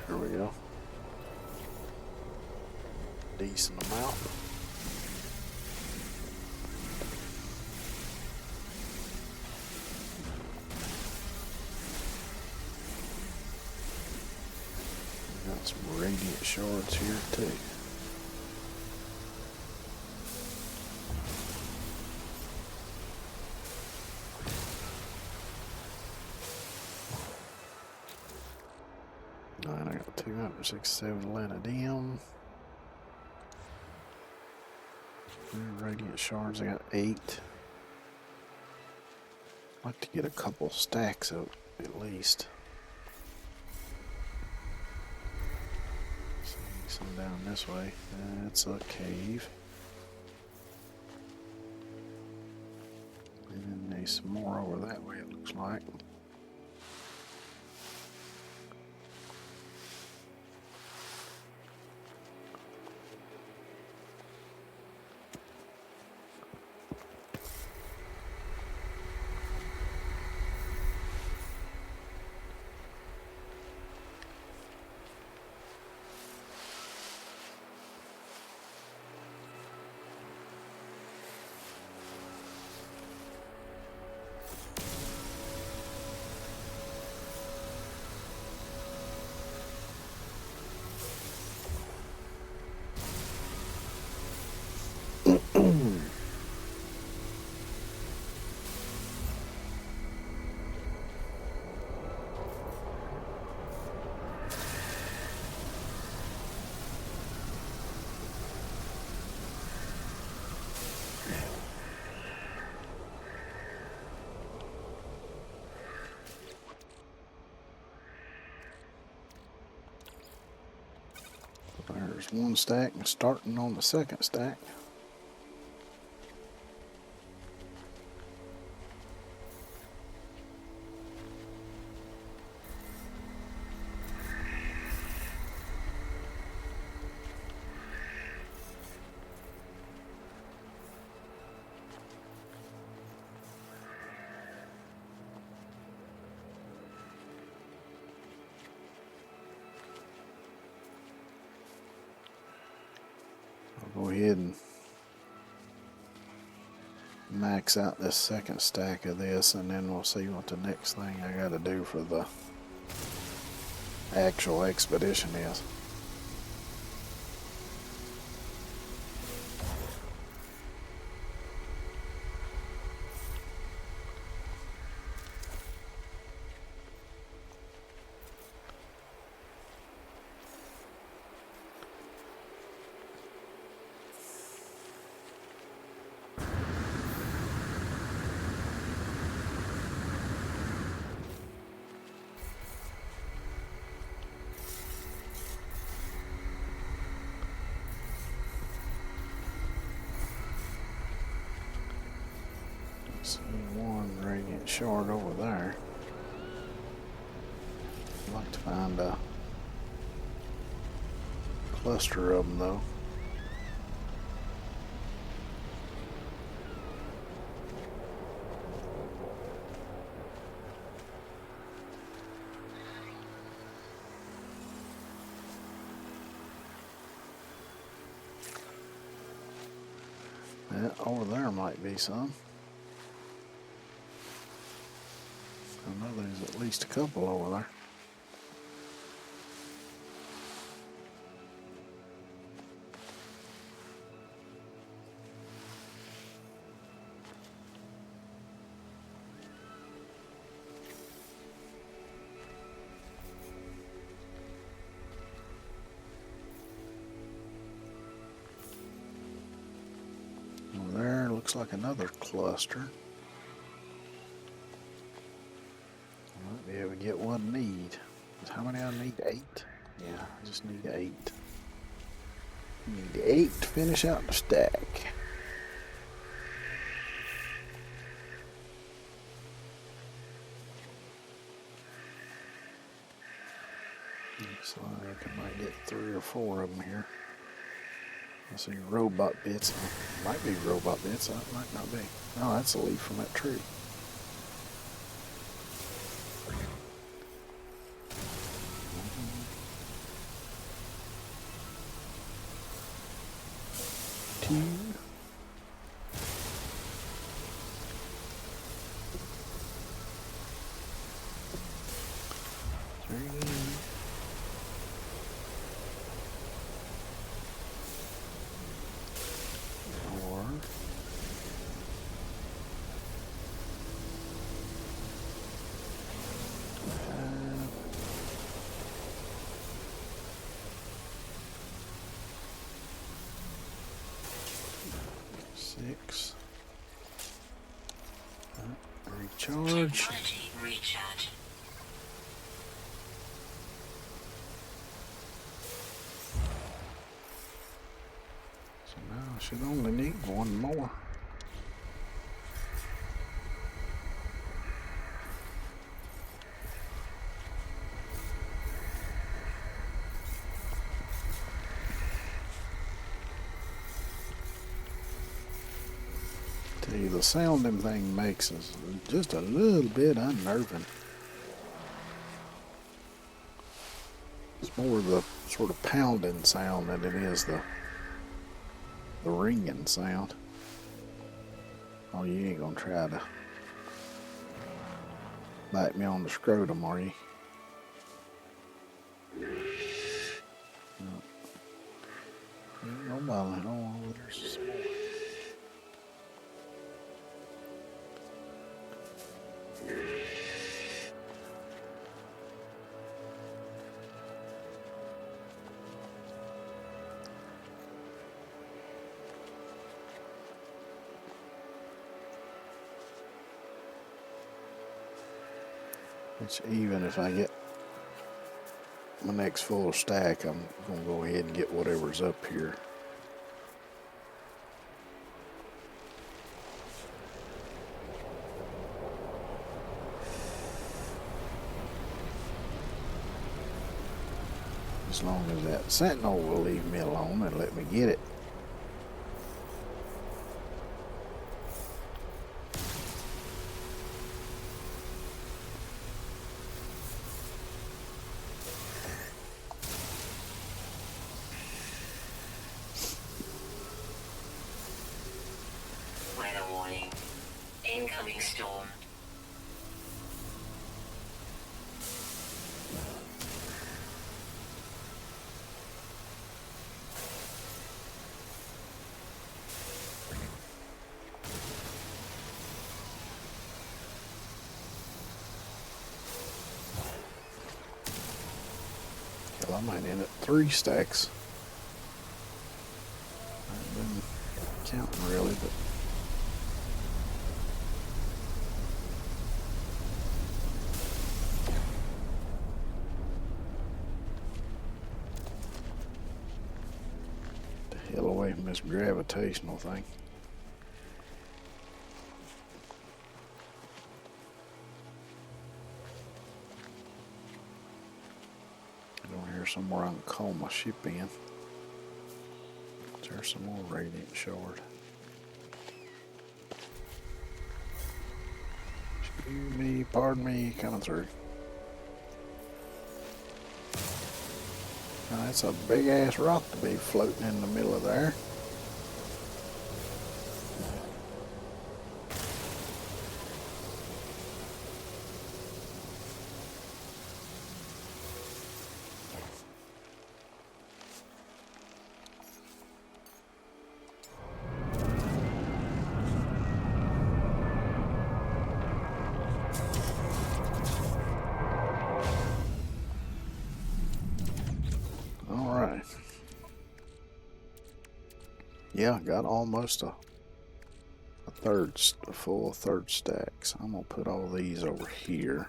Here we go. Decent amount. Got some radiant shards here too. Alright, I got 267 Atlantium. Radiant shards, I got 8. I'd like to get a couple stacks of at least. See some down this way. That's a cave. And then there's some more over that way, it looks like. There's one stack and starting on the second stack. I'll go ahead and max out this second stack of this, and then we'll see what the next thing I gotta do for the actual expedition is. See one radiant shard over there. I'd like to find a cluster of them though. Yeah, over there might be some. I know there's at least a couple over there. Over there looks like another cluster. I might be able to get what I need. How many I need? 8? Yeah, I just need 8. Need 8 to finish out the stack. Looks like I might get 3 or 4 of them here. I see robot bits. Might be robot bits. That might not be. Oh, that's a leaf from that tree. Two. 3. 4. 5. 6. Recharge. Technology recharge. So now I should only need 1 more. Tell you, the sound them thing makes is just a little bit unnerving. It's more the sort of pounding sound than it is the ringing sound. Oh, you ain't gonna try to bite me on the scrotum, are you? No. Ain't no bother. Oh, there's some more. Which, even if I get my next full stack, I'm gonna go ahead and get whatever's up here. As long as that sentinel will leave me alone and let me get it. Weather warning. Incoming storm. Hell, I might end up 3 stacks. I haven't been counting really, but the hell away from this gravitational thing. Over here somewhere I can call my ship in. There's some more radiant shard. Excuse me, pardon me, coming through. Now that's a big ass rock to be floating in the middle of there. Yeah, got almost a full third stack. So I'm gonna put all these over here.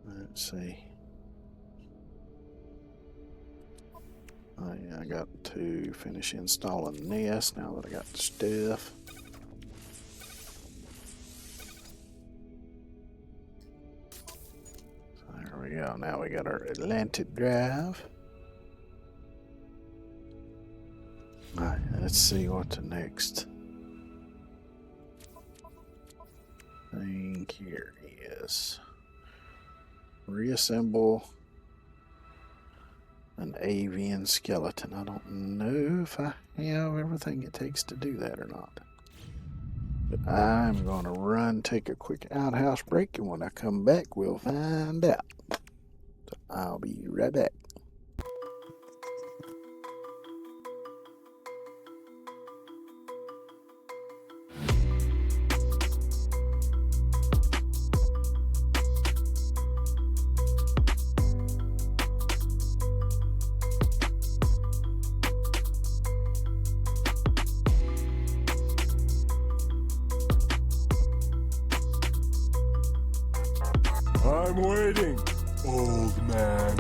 Let's see. Oh yeah, I got to finish installing this now that I got the stuff. So there we go. Now we got our Atlantic drive. Alright, let's see what the next thing here is. Reassemble an avian skeleton. I don't know if I have everything it takes to do that or not. But I'm going to run, take a quick outhouse break, and when I come back, we'll find out. So I'll be right back. I'm waiting, old man.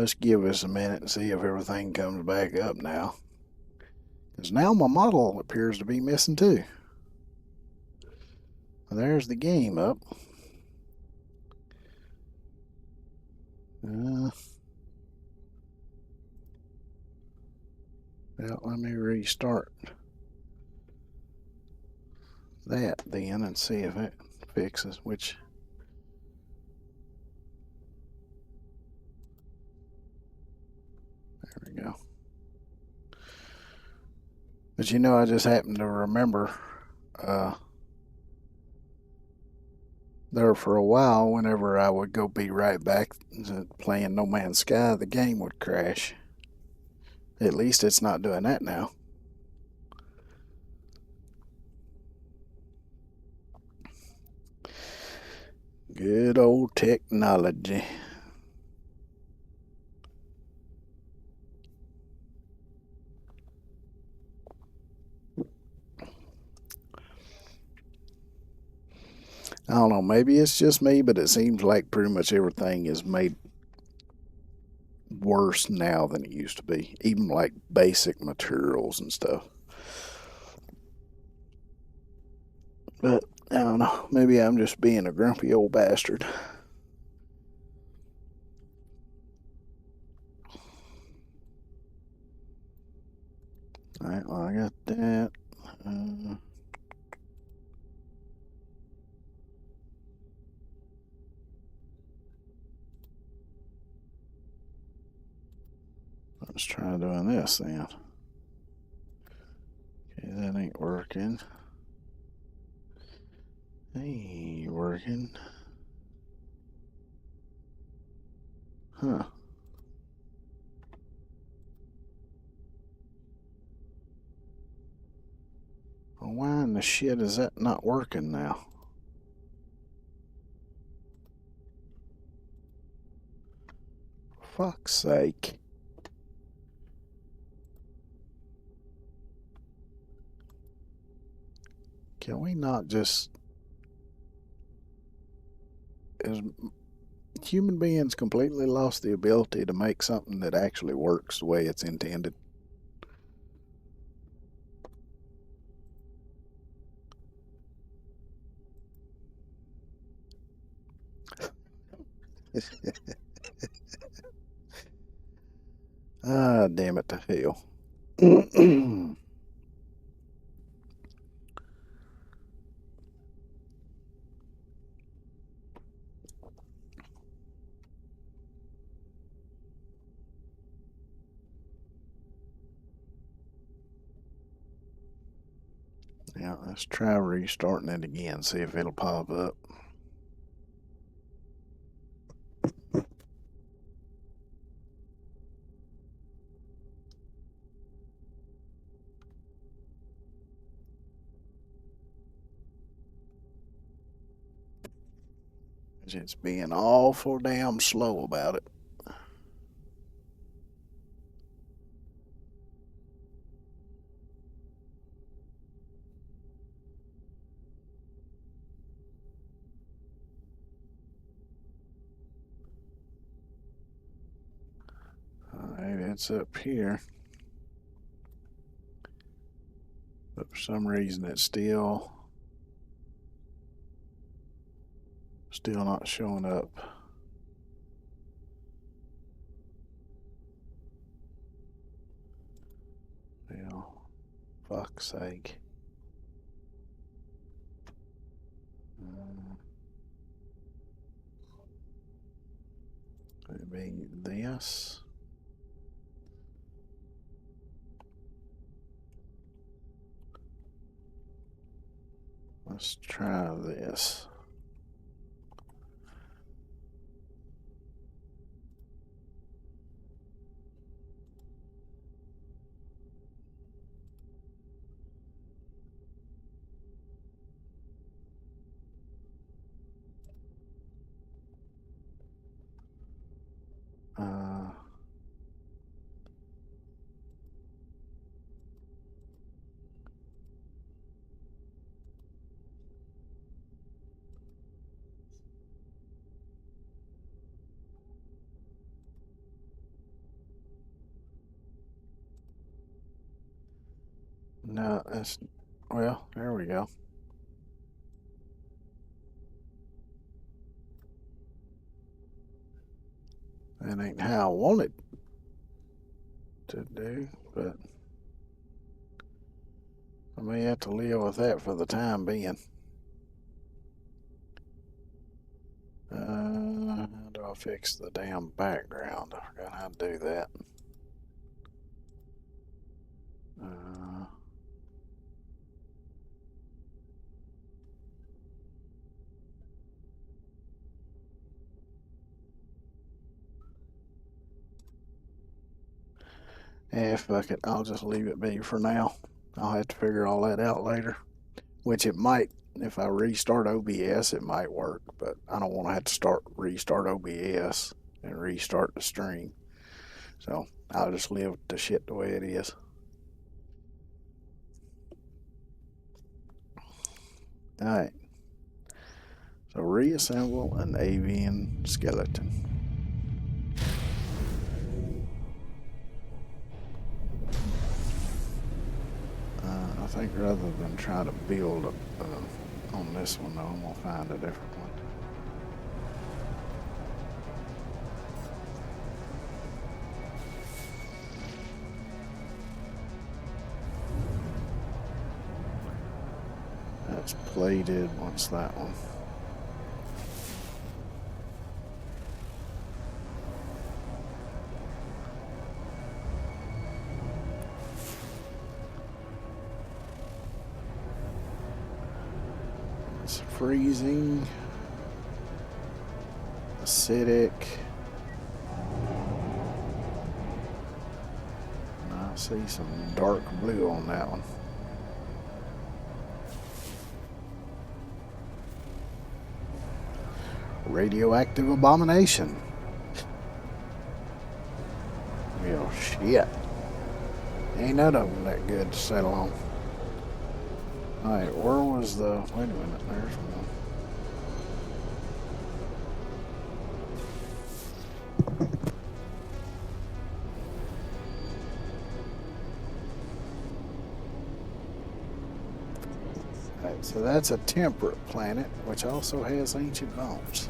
let's give us a minute and see if everything comes back up now. Because now my model appears to be missing too. There's the game up. Well, let me restart that then and see if it fixes, which there we go. But you know, I just happened to remember there for a while, whenever I would go be right back to playing No Man's Sky, the game would crash. At least it's not doing that now. Good old technology. I don't know, maybe it's just me, but it seems like pretty much everything is made worse now than it used to be. Even like basic materials and stuff. But I don't know, maybe I'm just being a grumpy old bastard. Alright, well, I got that. Let's try doing this then. Okay, that ain't working. Ain't working. Huh. Well, why in the shit is that not working now? Fuck's sake. Can we not just, as human beings, completely lost the ability to make something that actually works the way it's intended? Ah, damn it to hell. Yeah, let's try restarting it again, see if it'll pop up. It's being awful damn slow about it. Alright, it's up here. But for some reason it's still not showing up. Well, fuck's sake. Maybe this. Let's try this. Uh, No, that's, well, there we go. That ain't how I want it to do, but I may have to live with that for the time being. How do I fix the damn background? I forgot how to do that. Uh, Fuck it. I'll just leave it be for now. I'll have to figure all that out later. Which it might, if I restart OBS, it might work, but I don't want to have to restart OBS and restart the stream. So I'll just leave the shit the way it is. Alright. So reassemble an avian skeleton. I think rather than try to build on this one, though, I'm going to find a different one. That's plated. What's that one? It's freezing, acidic. And I see some dark blue on that one. Radioactive abomination. Real shit. Ain't none of them that good to settle on. Alright, where was the... Wait a minute, there's one. Alright, so that's a temperate planet, which also has ancient bones.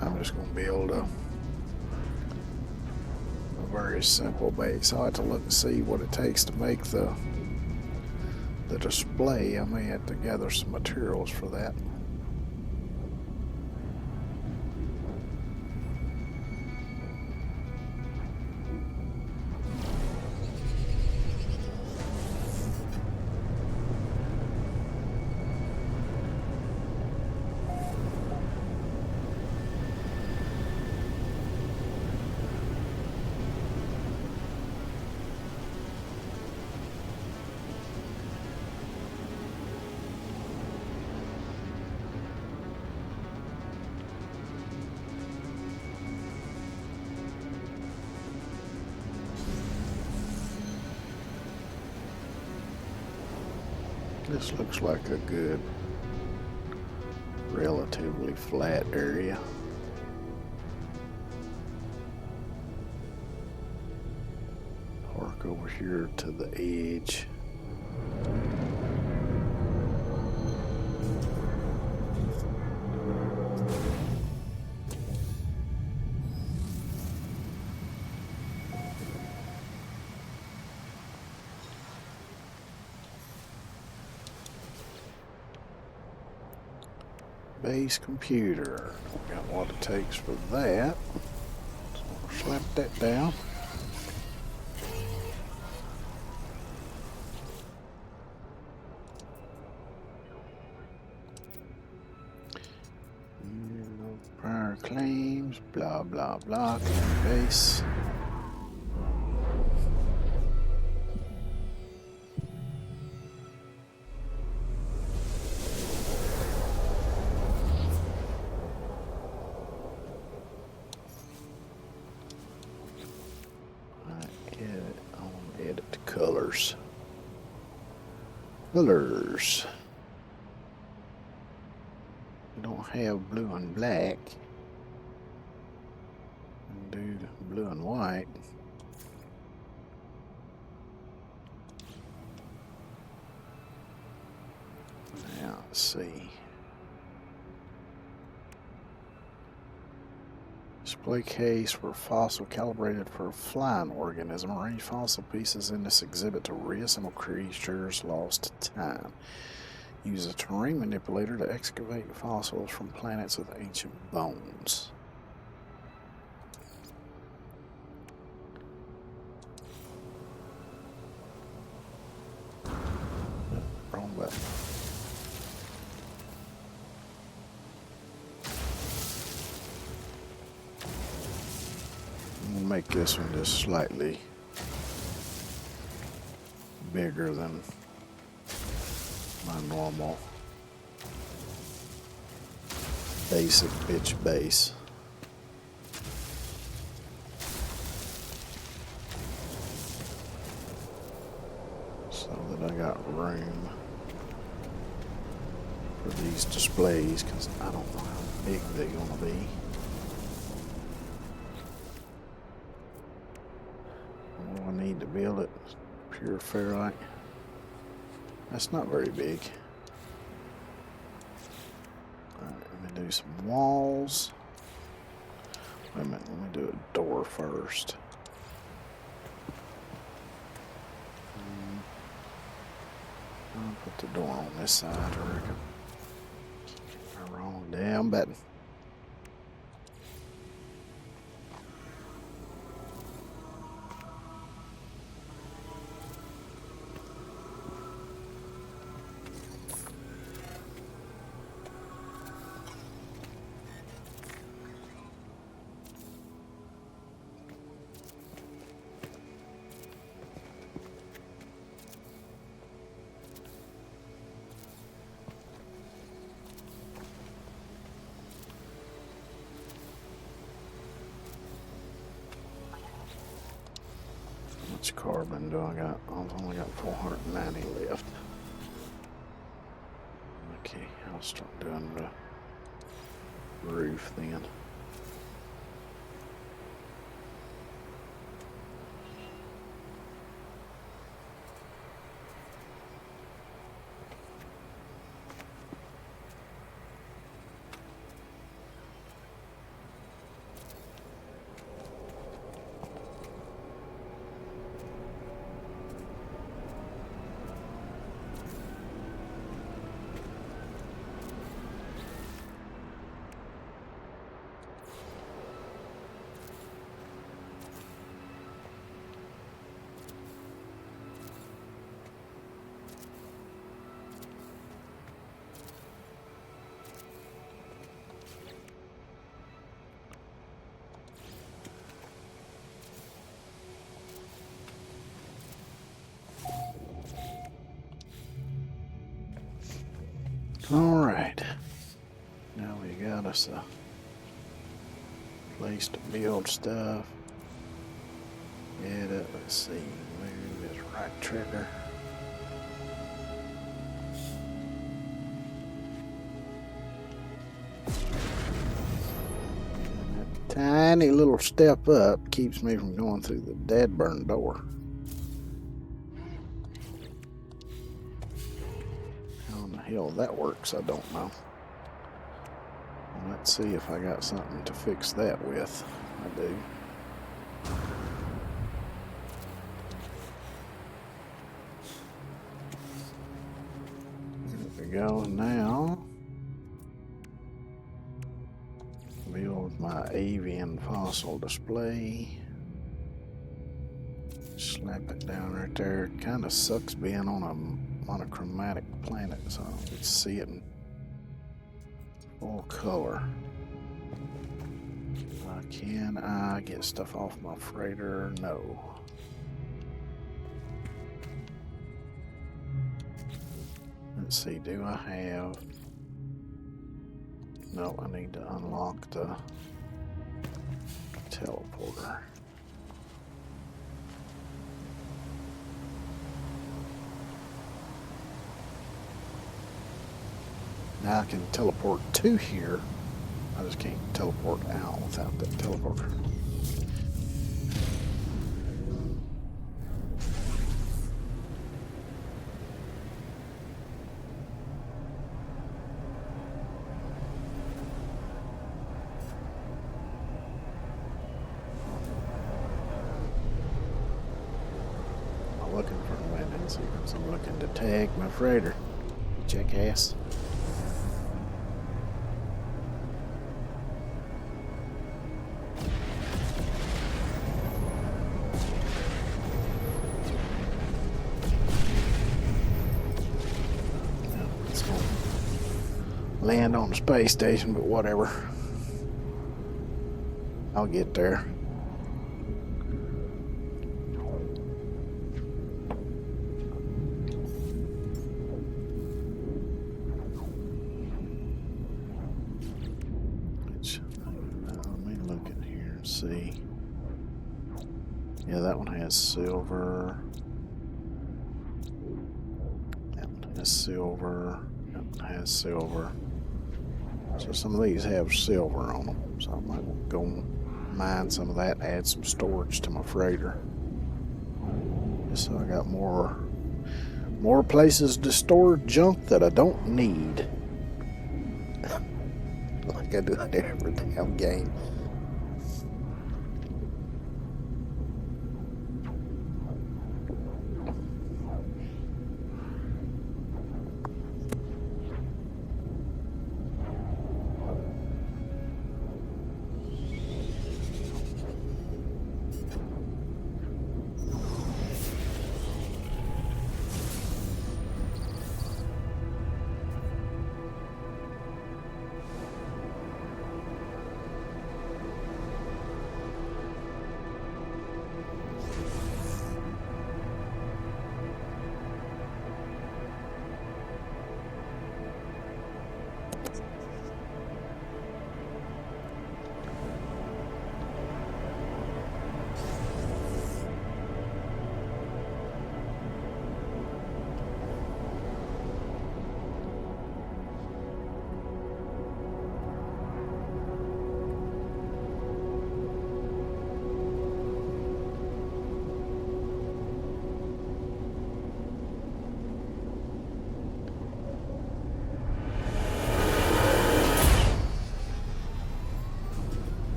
I'm just going to build a very simple base. I'll have to look and see what it takes to make the display. I may have to gather some materials for that. This looks like a good, relatively flat area. Arc over here to the edge. Base computer. Got what it takes for that. So we'll slap that down. Prior claims, blah blah blah. Base. Edit colors. Colors. We don't have blue and black. We do blue and white. Now let's see. Display case for fossil calibrated for a flying organism. Arrange fossil pieces in this exhibit to reassemble creatures lost to time. Use a terrain manipulator to excavate fossils from planets with ancient bones. Wrong button. We'll make this one just slightly bigger than my normal basic bitch base. So that I got room for these displays, because I don't know how big they're gonna be. What do I need to build it? Pure ferrite. That's not very big. Alright, let me do some walls. Wait a minute, let me do a door first. I'll put the door on this side, I reckon. Wrong damn button. How much carbon do I got? I've only got 490 left. Okay, I'll start doing the roof then. Alright, now we got us a place to build stuff. Edit, let's see, move this right trigger. And that tiny little step up keeps me from going through the dead burn door. Hell, that works, I don't know. Let's see if I got something to fix that with. I do. There we go. Now and fossil display. Slap it down right there. Kind of sucks being on a monochromatic planet, so I don't get to see it in full color. Can I get stuff off my freighter? No. Let's see, do I have... No, I need to unlock the teleporter. Now I can teleport to here. I just can't teleport out without that teleporter. I'm looking for landing sequence. I'm looking to tag my freighter. Jackass. Land on the space station, but whatever. I'll get there. Let me look in here and see. Yeah, that one has silver. That one has silver. That one has silver. So some of these have silver on them, so I might go mine some of that and add some storage to my freighter. Just so I got more places to store junk that I don't need. Like I do in every damn game.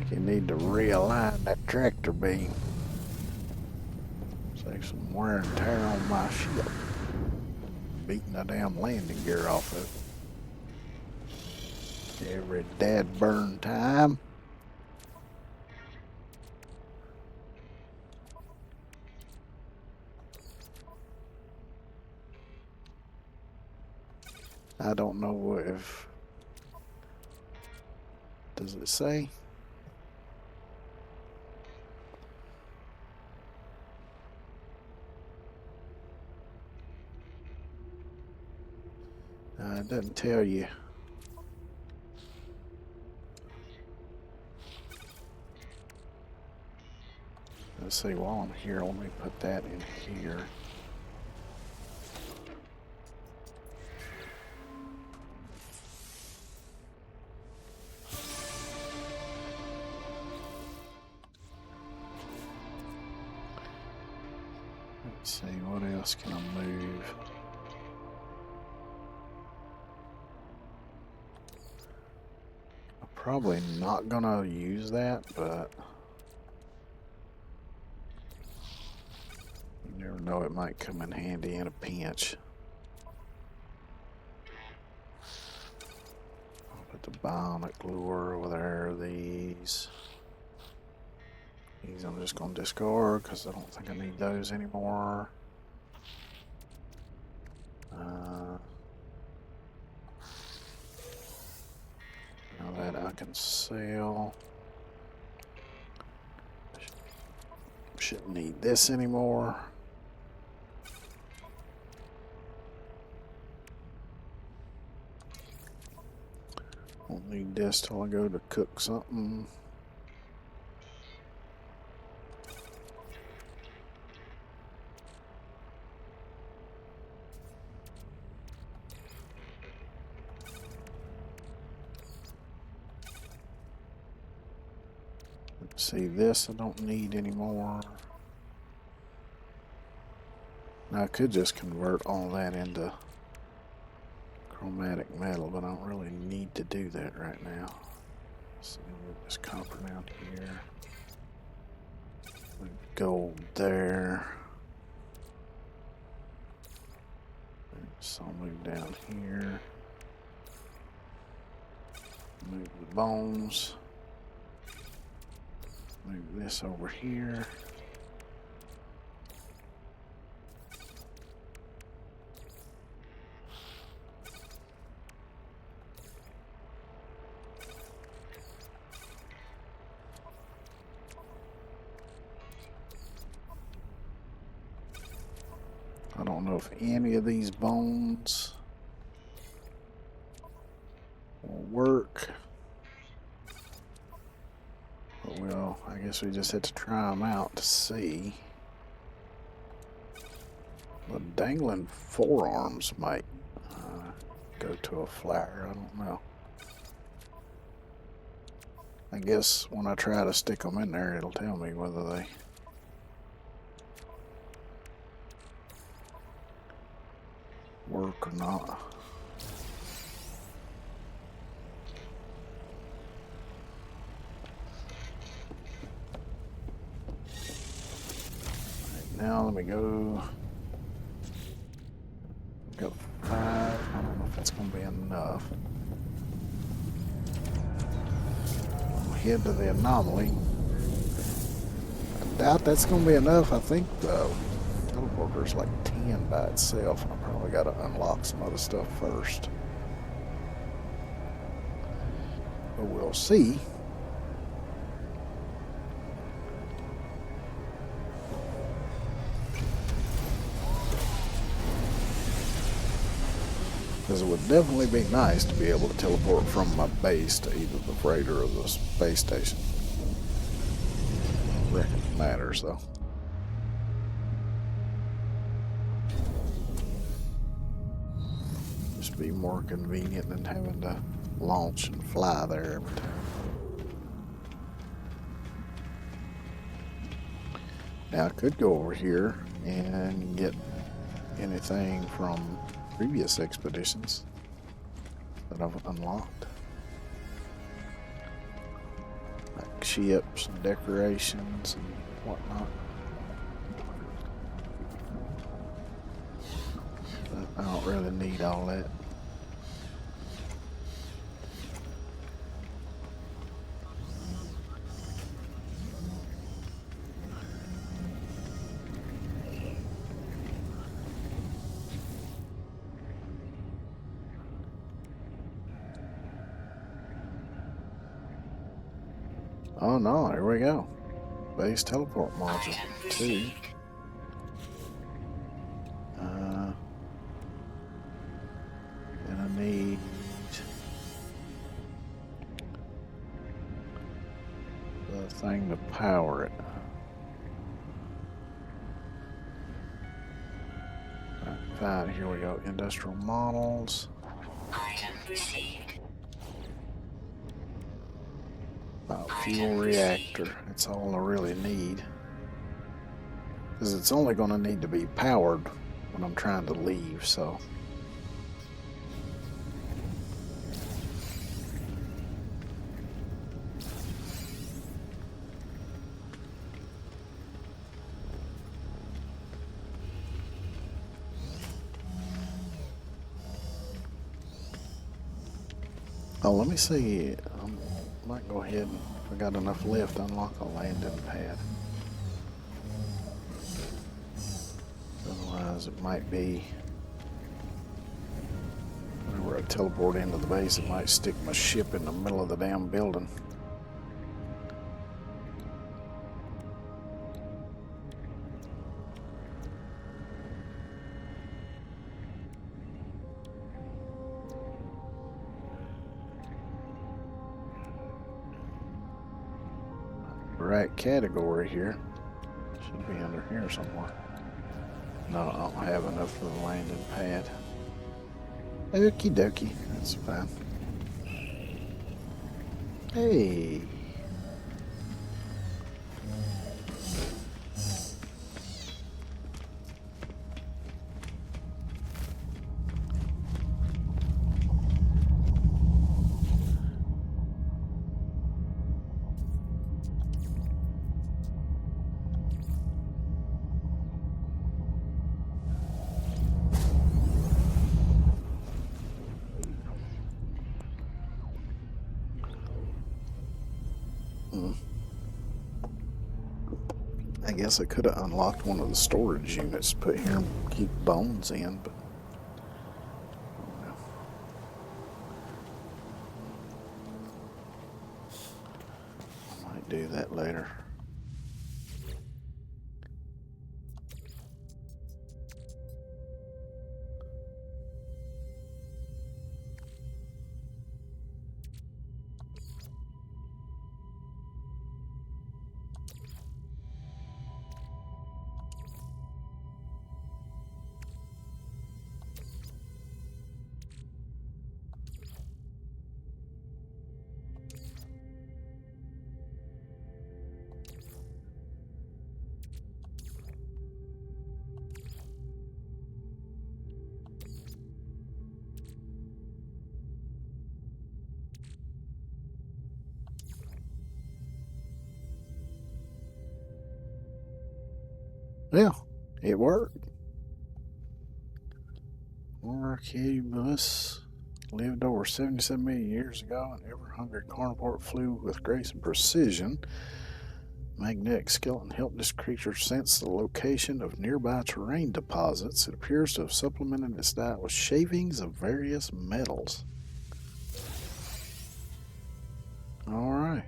You need to realign that tractor beam. Save some wear and tear on my ship. Beating the damn landing gear off of it. Every dad burn time. I don't know if... Does it say? It doesn't tell you. Let's see, while I'm here, let me put that in here. Let's see, what else can I move? I'm probably not gonna use that, but you never know, it might come in handy in a pinch. the bionic lure over there. These I'm just going to discard because I don't think I need those anymore. Now that I can sell. Shouldn't need this anymore. Won't need this till I go to cook something. Let's see, this I don't need anymore. Now I could just convert all that into chromatic metal, but I don't really need to do that right now. So move this copper down here. Move gold there. So I'll move down here. Move the bones. Move this over here. I don't know if any of these bones will work. But well, I guess we just had to try them out to see. The dangling forearms might go to a flyer. I don't know. I guess when I try to stick them in there, it'll tell me whether they work or not. Right, now let me go. Got 5. I don't know if that's going to be enough. I'll head to the anomaly. I doubt that's going to be enough. I think the teleporter's like 10 by itself. I probably got to unlock some other stuff first. But we'll see. Because it would definitely be nice to be able to teleport from my base to either the freighter or the space station. I reckon it matters though. Just be more convenient than having to launch and fly there every time. Now I could go over here and get anything from previous expeditions that I've unlocked. Like ships and decorations and whatnot. But I don't really need all that. Oh no, here we go. Base teleport module 2. And I need the thing to power it. Right, fine, here we go. Industrial models. Item received. Fuel reactor. That's all I really need. Because it's only going to need to be powered when I'm trying to leave, so. Oh, let me see. I might go ahead and, if I got enough left, unlock a landing pad. Otherwise, it might be, whenever I teleport into the base, it might stick my ship in the middle of the damn building. Right category here. Should be under here somewhere. No, I don't have enough for the landing pad. Okie dokie, that's fine. Hey. I guess I could have unlocked one of the storage units to put here and keep bones in, but I might do that later. Yeah, it worked. Archibus lived over 77 million years ago. An ever-hungry carnivore flew with grace and precision. Magnetic skeleton helped this creature sense the location of nearby terrain deposits. It appears to have supplemented its diet with shavings of various metals. All right.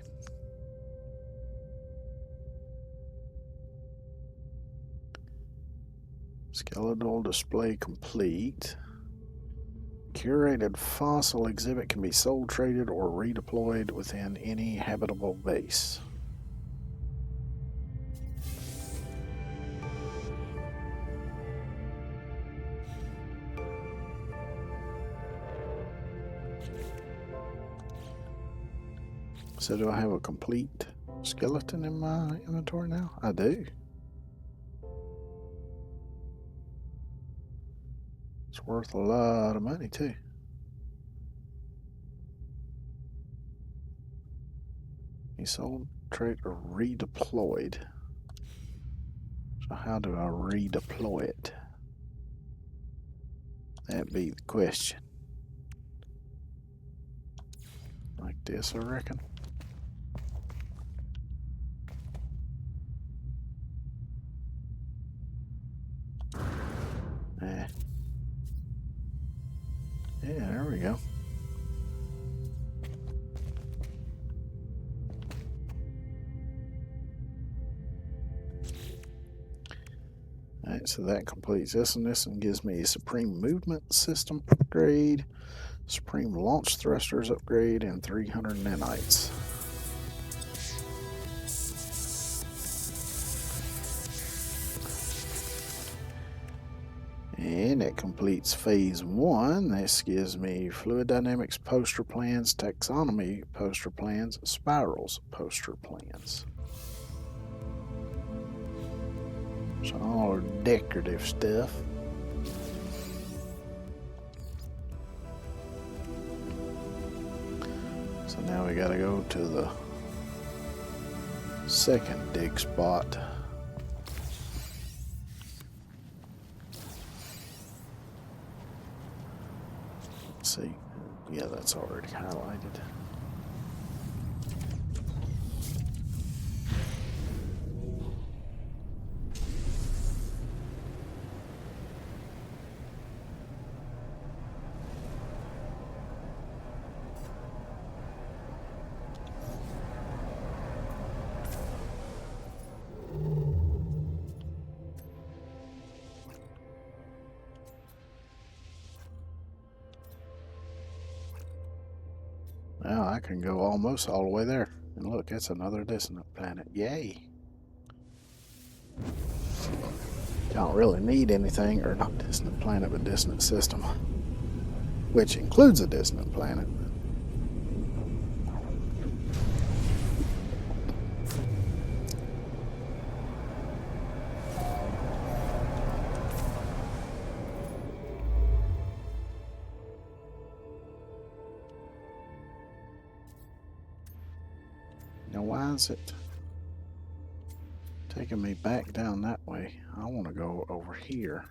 Skeletal display complete. Curated fossil exhibit can be sold, traded, or redeployed within any habitable base. So do I have a complete skeleton in my inventory now? I do. It's worth a lot of money too. He sold, traded, or redeployed. So how do I redeploy it? That'd be the question. Like this, I reckon. Yeah, there we go. Alright, so that completes this, and this one gives me a Supreme Movement System upgrade, Supreme Launch Thrusters upgrade, and 300 nanites. And it completes phase 1. This gives me Fluid Dynamics poster plans, Taxonomy poster plans, Spirals poster plans. So all decorative stuff. So now we gotta go to the second dig spot. Let's see. Yeah, that's already highlighted. Now I can go almost all the way there. And look, it's another dissonant planet. Yay! Don't really need anything, or not dissonant planet, but dissonant system. Which includes a dissonant planet. Now why is it taking me back down that way? I want to go over here.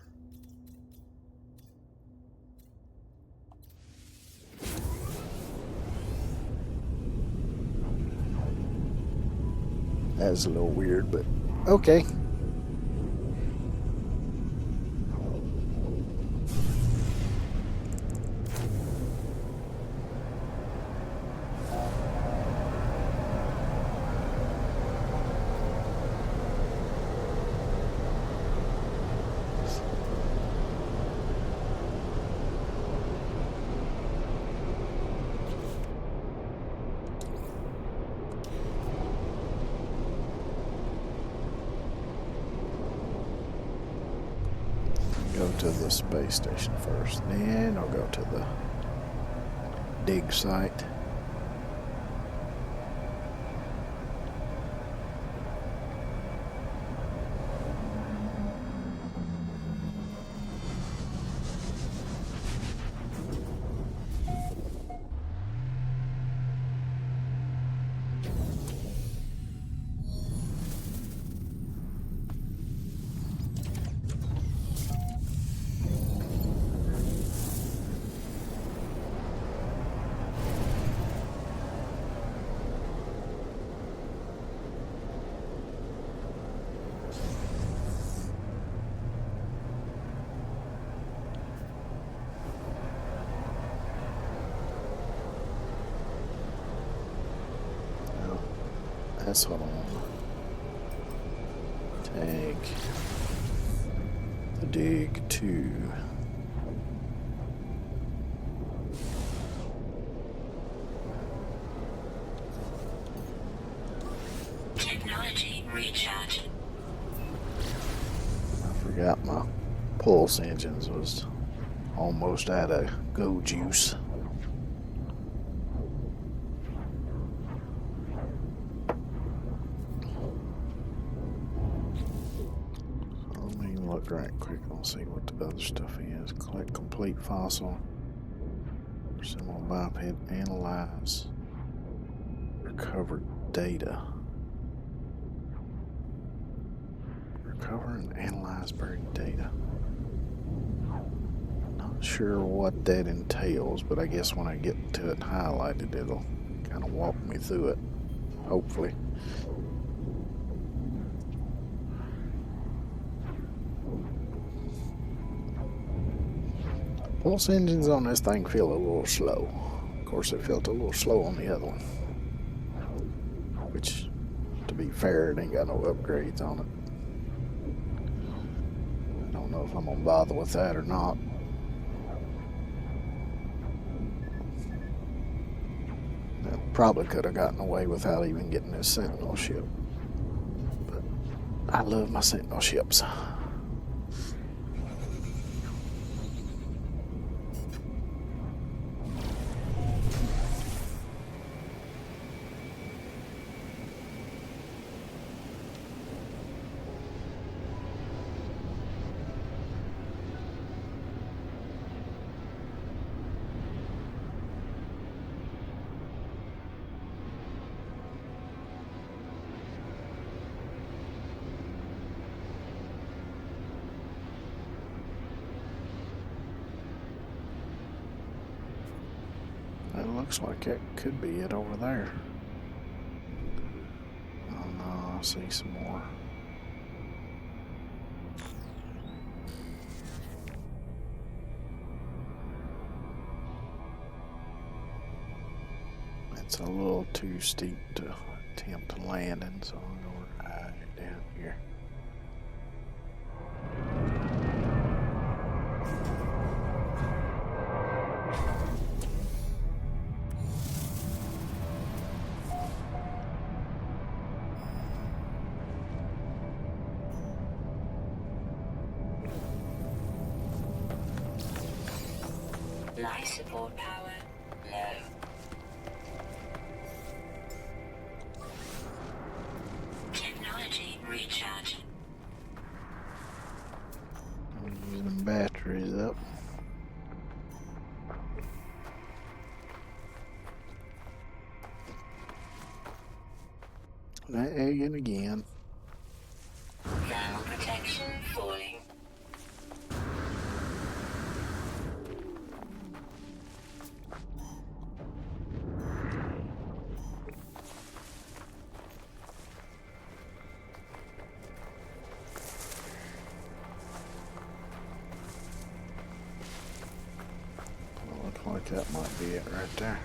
That's a little weird, but okay. Go to the space station first, then I'll go to the dig site. That's what I want. Take the dig 2. Technology recharge. I forgot my pulse engines was almost out of go juice. Look right quick, I'll see what the other stuff is. Collect complete fossil. Similar biped. Analyze. Recover data. Recover and analyze buried data. Not sure what that entails, but I guess when I get to it highlighted, it'll kind of walk me through it. Hopefully. Pulse engines on this thing feel a little slow. Of course, it felt a little slow on the other one. Which, to be fair, it ain't got no upgrades on it. I don't know if I'm gonna bother with that or not. I probably could have gotten away without even getting this Sentinel ship. But I love my Sentinel ships. Looks like that could be it over there. Oh no, I see some more. It's a little too steep to attempt to land in, so I'm going right down here. Life support power low. Technology recharge. I'm using batteries up. That again again. Thermal protection falling. Looks like that might be it right there.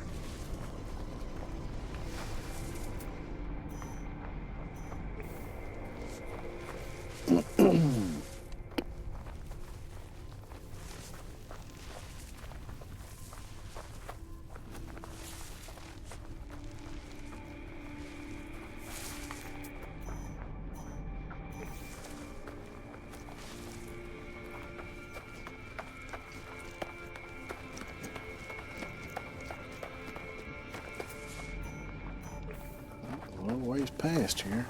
A little ways past here.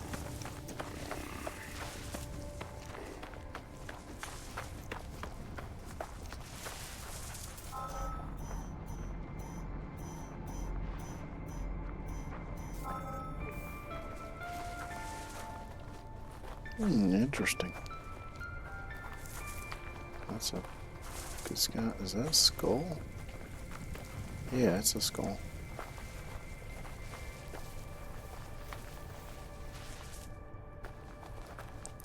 Interesting. That's a good sky. Is that a skull? Yeah, it's a skull.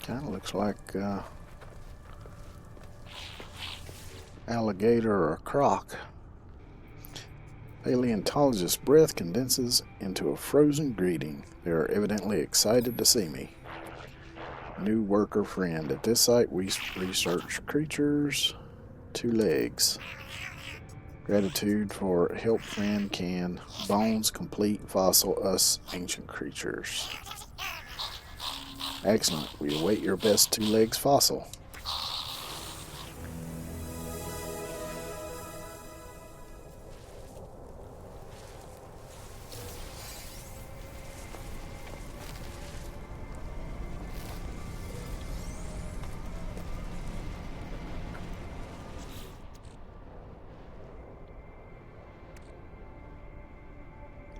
Kind of looks like alligator or a croc. Paleontologist's breath condenses into a frozen greeting. They are evidently excited to see me. New worker friend. At this site, we research creatures. 2 legs. Gratitude for help friend can. Bones complete fossil us ancient creatures. Excellent. We await your best 2 legs fossil.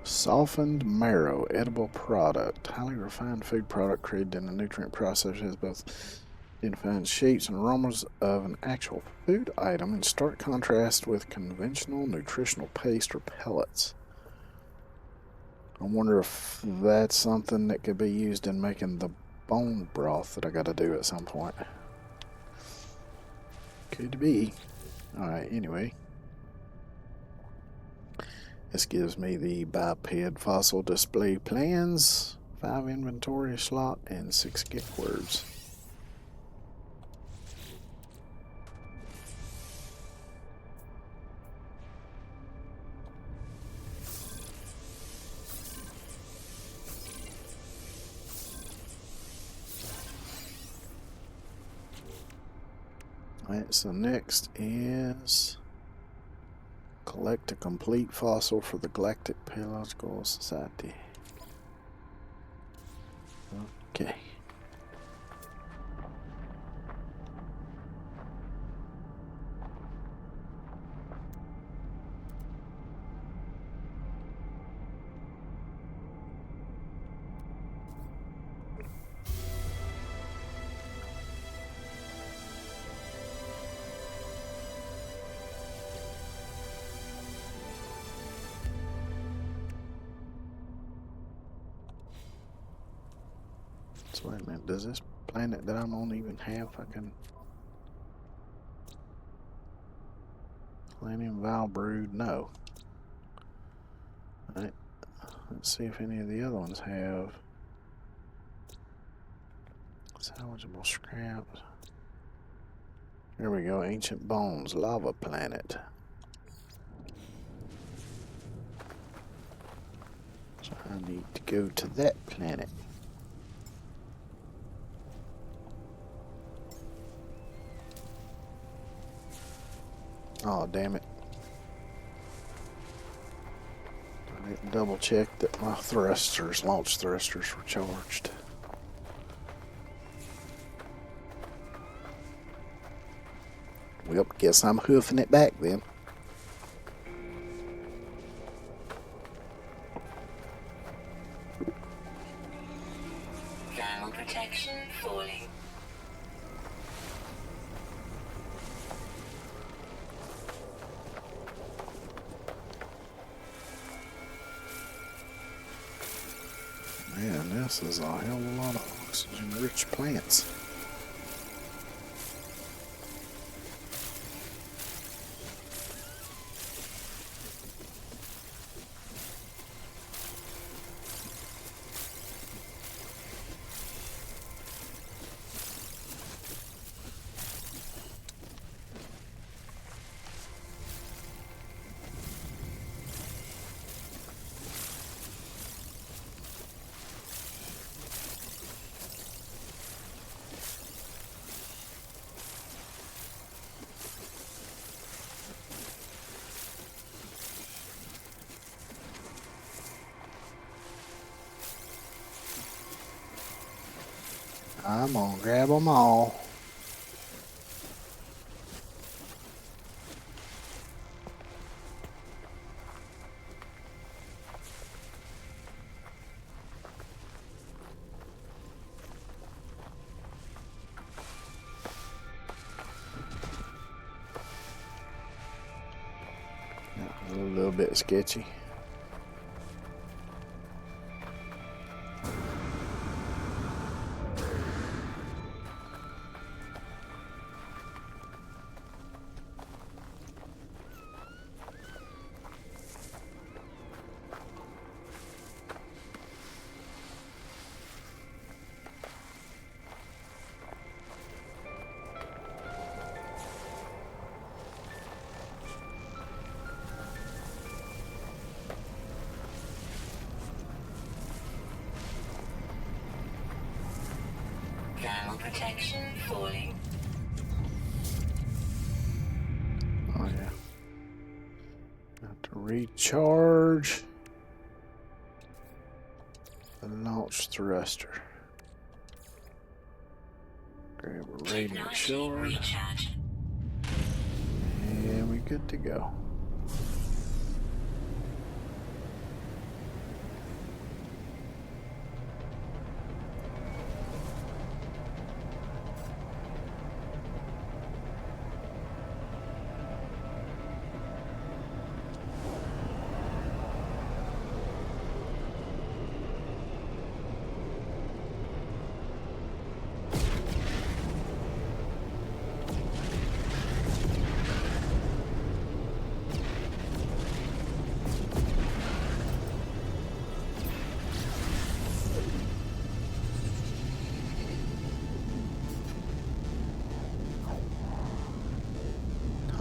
Softened marrow, edible product. Highly refined food product created in a nutrient process has both identified shapes and aromas of an actual food item in stark contrast with conventional nutritional paste or pellets. I wonder if that's something that could be used in making the bone broth that I gotta do at some point. Could be. Alright, anyway. This gives me the biped fossil display plans, 5 inventory slot, and 6 gift words. Alright, so next is collect a complete fossil for the Galactic Paleontological Society. Okay. So wait a minute, does this planet that I'm on even have fucking Planium Valbrood? No. Alright, let's see if any of the other ones have salvageable scrap. Here we go, Ancient Bones, Lava Planet. So I need to go to that planet. Oh, damn it. I didn't double check that my thrusters, launch thrusters, were charged. Well, guess I'm hoofing it back then. Thermal protection falling. Man, this is a hell of a lot of oxygen-rich plants. I'm gonna grab them all. A little bit sketchy. Thermal protection falling. Oh yeah. Got to recharge the launch thruster. Grab a radiant Technology shard. recharge. And we good to go.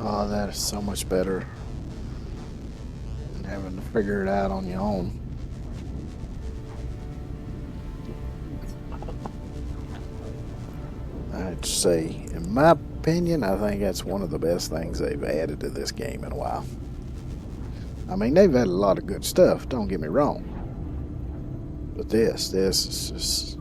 Oh, that is so much better than having to figure it out on your own. I'd say, in my opinion, I think that's one of the best things they've added to this game in a while. I mean, they've had a lot of good stuff, don't get me wrong. But this is just...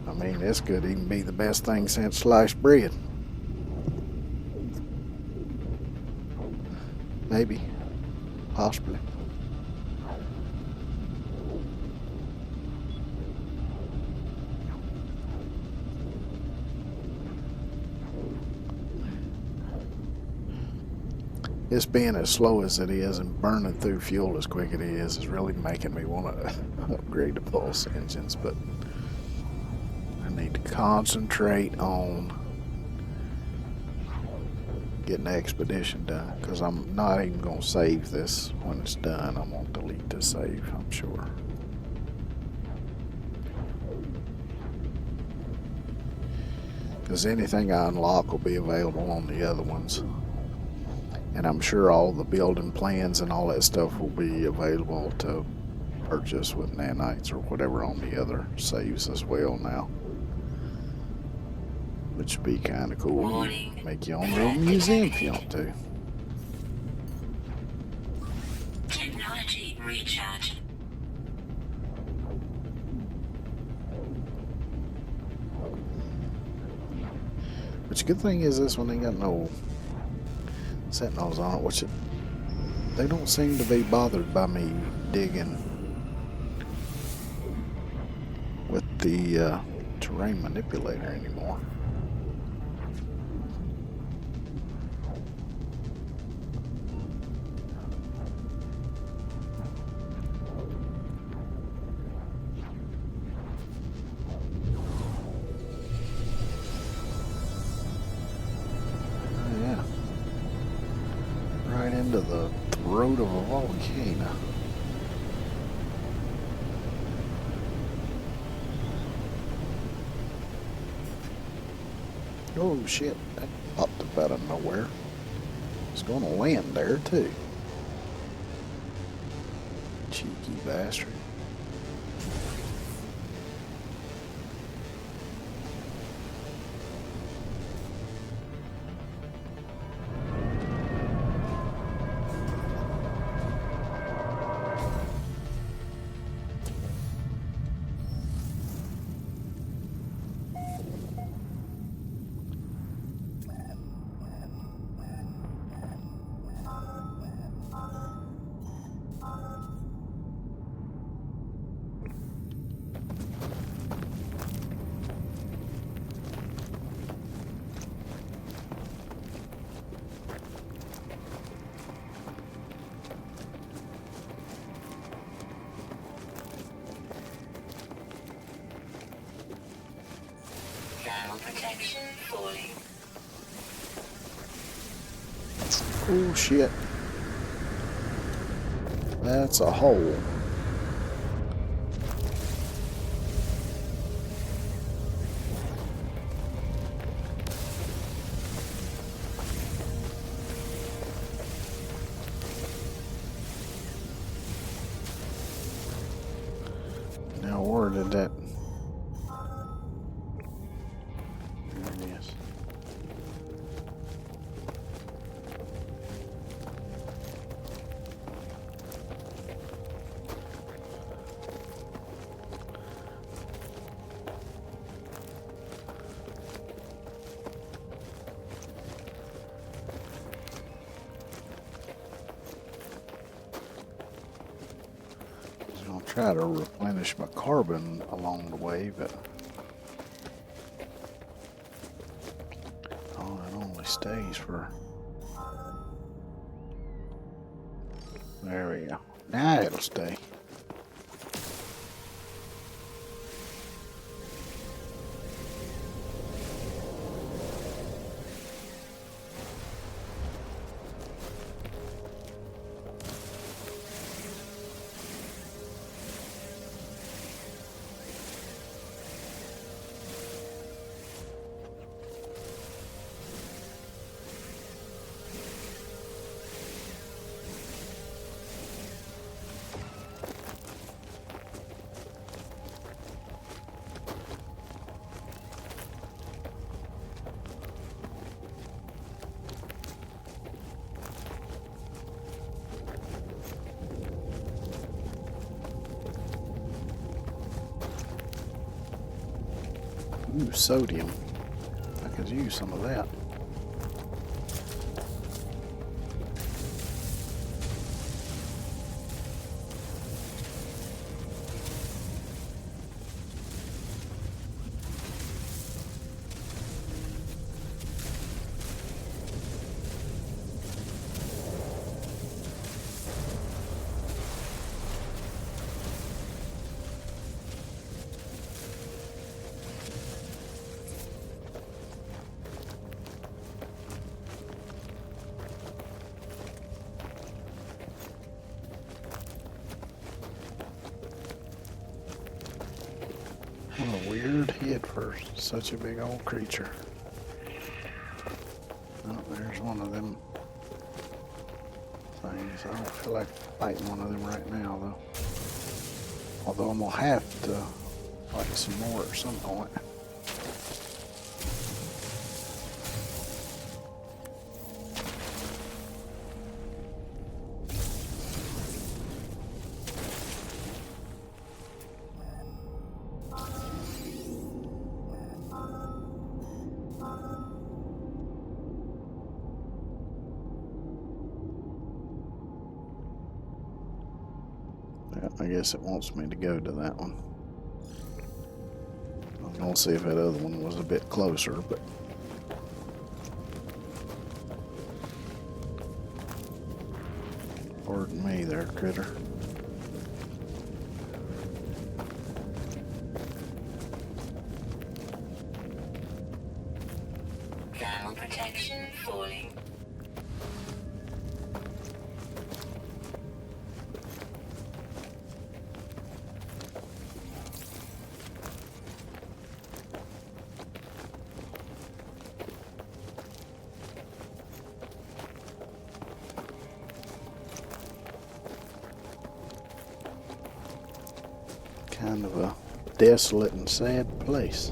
I mean, this could even be the best thing since sliced bread. Maybe. Possibly. It's being as slow as it is and burning through fuel as quick as it is really making me want to upgrade the pulse engines, but I need to concentrate on getting the expedition done, because I'm not even going to save this when it's done. I'm going to delete the save, I'm sure. Because anything I unlock will be available on the other ones. And I'm sure all the building plans and all that stuff will be available to purchase with nanites or whatever on the other saves as well now. Which would be kind of cool. Warning. Make your own little museum if you want to. Technology recharge. Which good thing is this one ain't got no sentinels on it, which they don't seem to be bothered by me digging with the terrain manipulator anymore. Into the throat of a volcano. Oh shit, that popped up out of nowhere. It's gonna land there too. Cheeky bastard. Thermal protection falling. Oh shit. That's a hole. Now where did that... There it is. I'll try to replenish my carbon along the way, but oh, it only stays for... There we go. Now it'll stay. Ooh, sodium. I could use some of that. weird head for such a big old creature. Oh, there's one of them things. I don't feel like fighting one of them right now, though. Although I'm gonna have to fight some more at some point. I guess it wants me to go to that one. I was gonna see if that other one was a bit closer, but pardon me there, critter. Thermal protection falling. Kind of a desolate and sad place.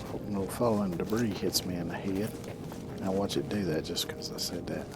Hope no falling debris hits me in the head. Now watch it do that just because I said that.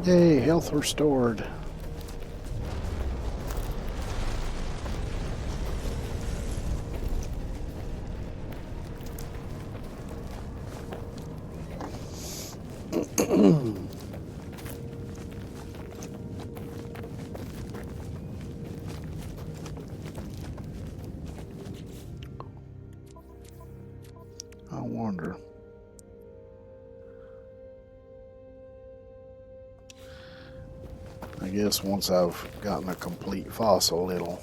Yay, health restored. I wonder. I guess once I've gotten a complete fossil, it'll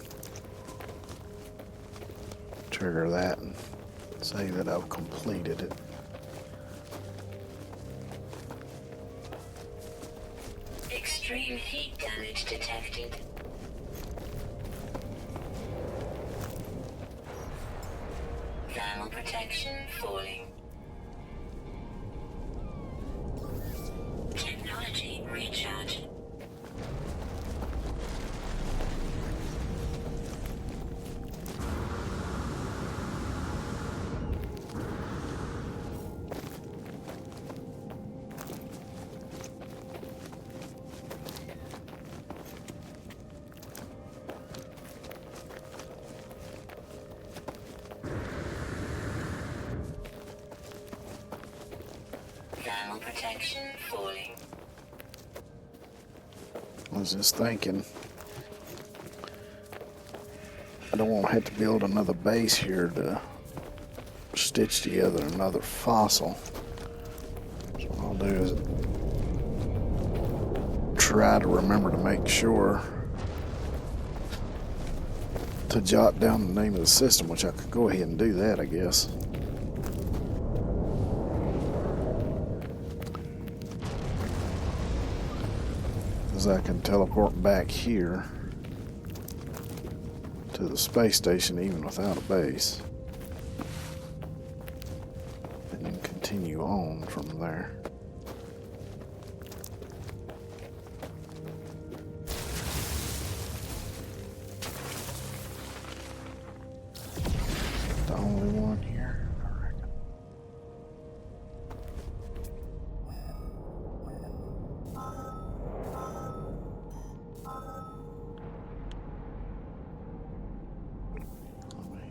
trigger that and say that I've completed it. Extreme heat damage detected. Thermal protection falling. Technology recharge. Thermal protection falling. I was just thinking, I don't want to have to build another base here to stitch together another fossil. So what I'll do is try to remember to make sure to jot down the name of the system, which I could go ahead and do that, I guess. Because I can teleport back here to the space station even without a base. And then continue on from there. The only one here, I reckon. Let me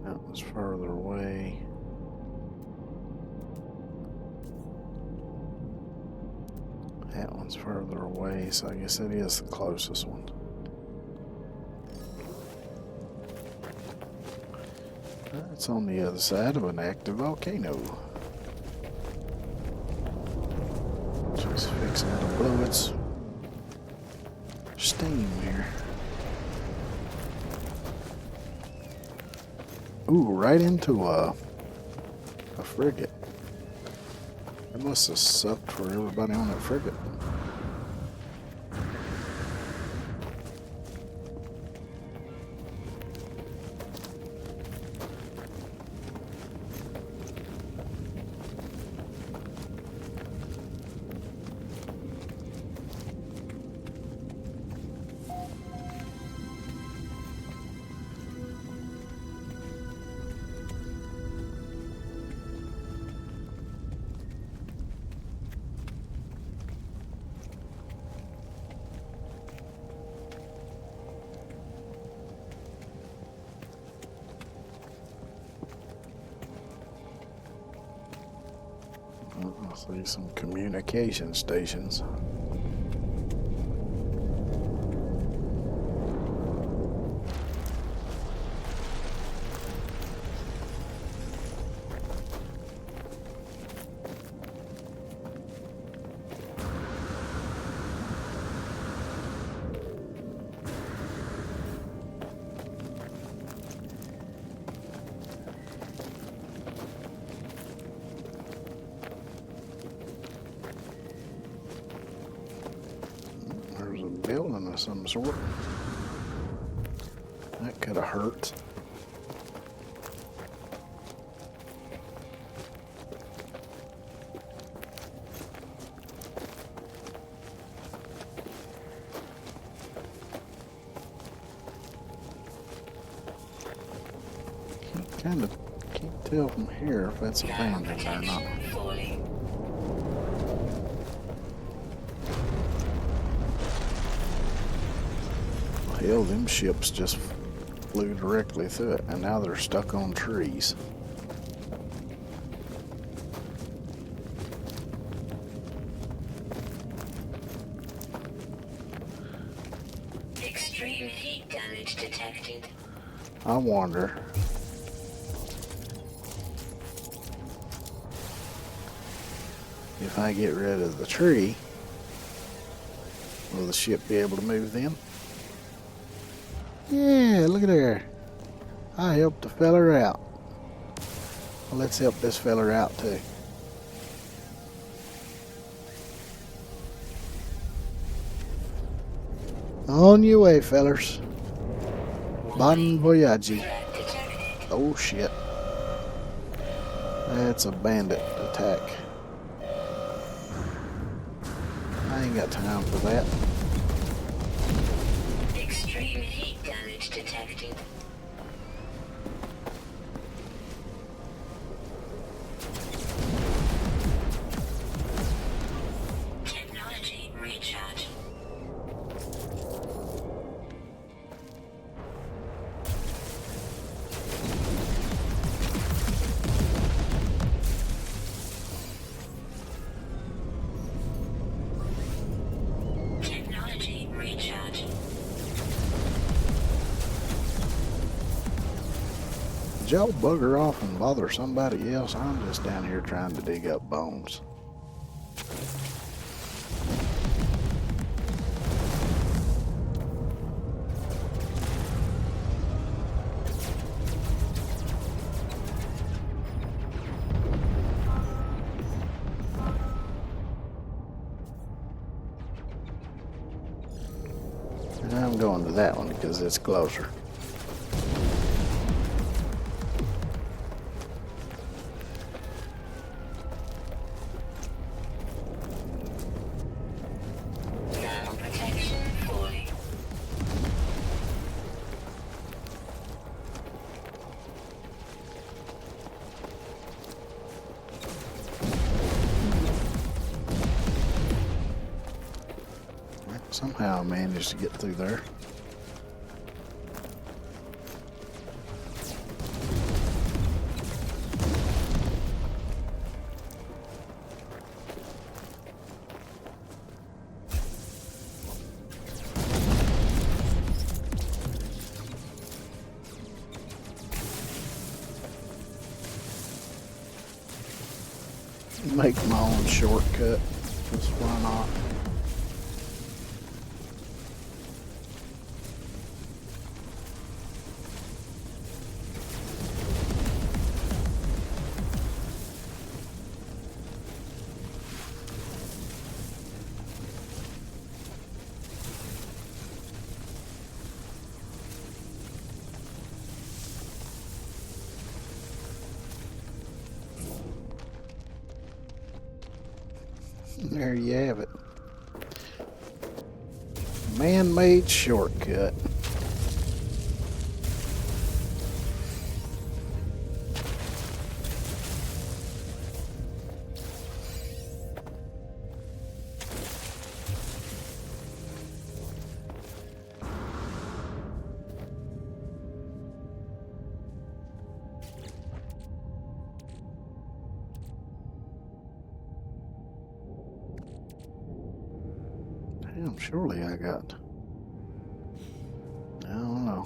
That was further away. That one's further away, so I guess it is the closest one. It's on the other side of an active volcano. Just fixing to blow its steam here. Ooh, right into a frigate. It must have sucked for everybody on that frigate. I see some communication stations. There's a building of some sort. That could have hurt. Kind of can't tell from here if that's abandoned or not. Falling. Hell, them ships just flew directly through it, and now they're stuck on trees. Extreme heat damage detected. I wonder if I get rid of the tree, will the ship be able to move then? Yeah, look at there. I helped the feller out. Well, let's help this feller out too. On your way, fellers. Bon voyage. Threat detected. Oh shit. That's a bandit attack. I ain't got time for that. Extreme heat damage detected. Technology recharge. Technology recharge. Did y'all bugger off and bother somebody else? I'm just down here trying to dig up bones. And I'm going to that one because it's closer. Thermal protection falling. Somehow I managed to get through there. make my own shortcut. Just why not? There you have it. Man-made shortcut. Damn, surely I got. I don't know.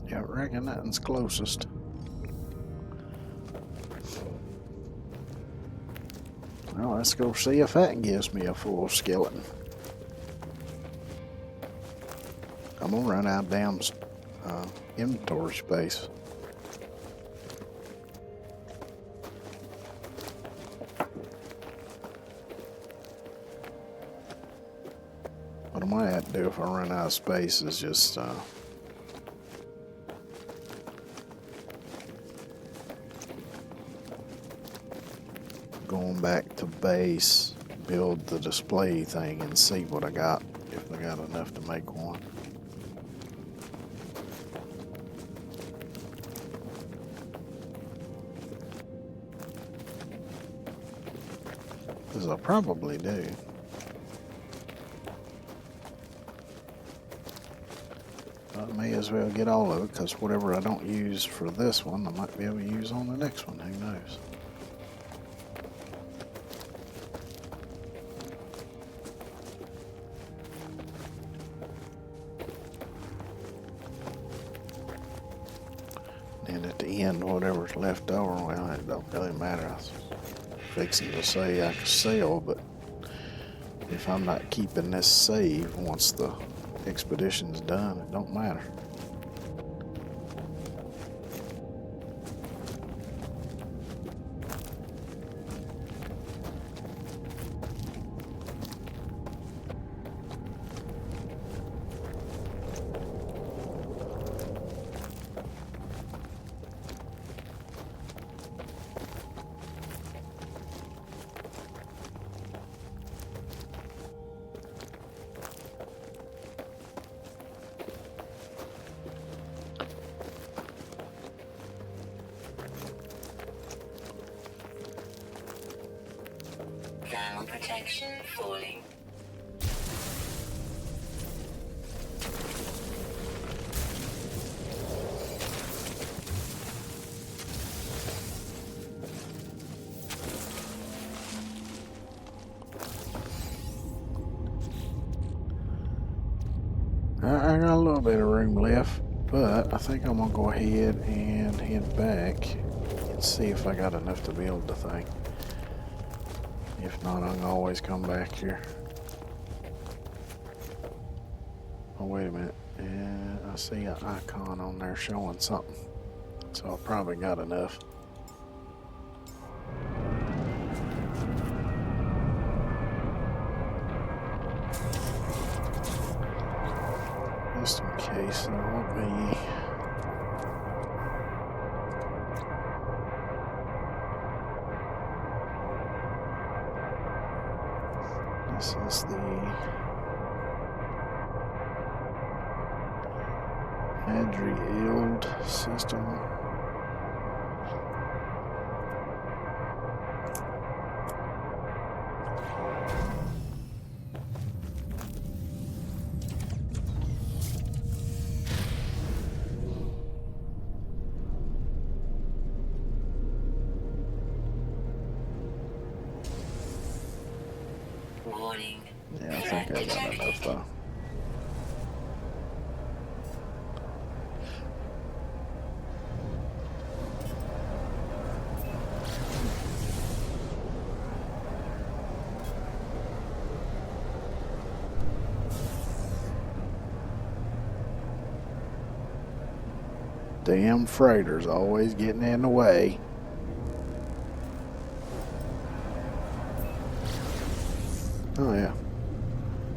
Yeah, I reckon that one's closest. Well, let's go see if that gives me a full skeleton. I'm gonna run out of damn inventory space. What I might have to do if I run out of space is just going back to base, build the display thing and see what I got, if I got enough to make one. Because I probably do. I may as well get all of it, because whatever I don't use for this one, I might be able to use on the next one, who knows. And at the end, whatever's left over, well, it don't really matter. I was fixing to say I could sell, but if I'm not keeping this save once the expedition's done, it don't matter. Thermal protection falling. I got a little bit of room left, but I think I'm gonna go ahead and head back and see if I got enough to build the thing. If not, I can always come back here. Oh, wait a minute. Yeah, I see an icon on there showing something. So I probably got enough. Just in case there won't be. This is the Adri-Eld system. Warning. Yeah, I Threat think I got detected. enough though. Damn freighters always getting in the way. Oh yeah.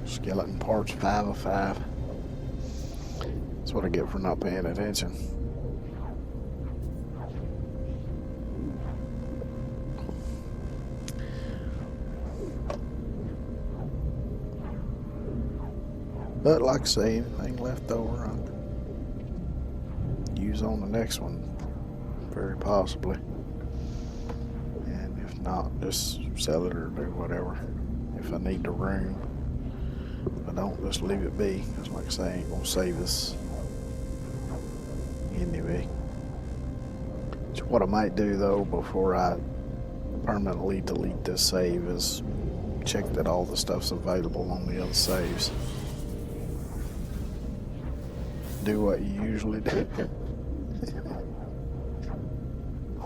Skeleton parts 5 of 5. That's what I get for not paying attention. But like I say, anything left over, I'll use on the next one, very possibly. And if not, just sell it or do whatever. If I need the room, if I don't, just leave it be. Because like I say, I ain't gonna save this anyway. So what I might do though, before I permanently delete this save, is check that all the stuff's available on the other saves. Do what you usually do.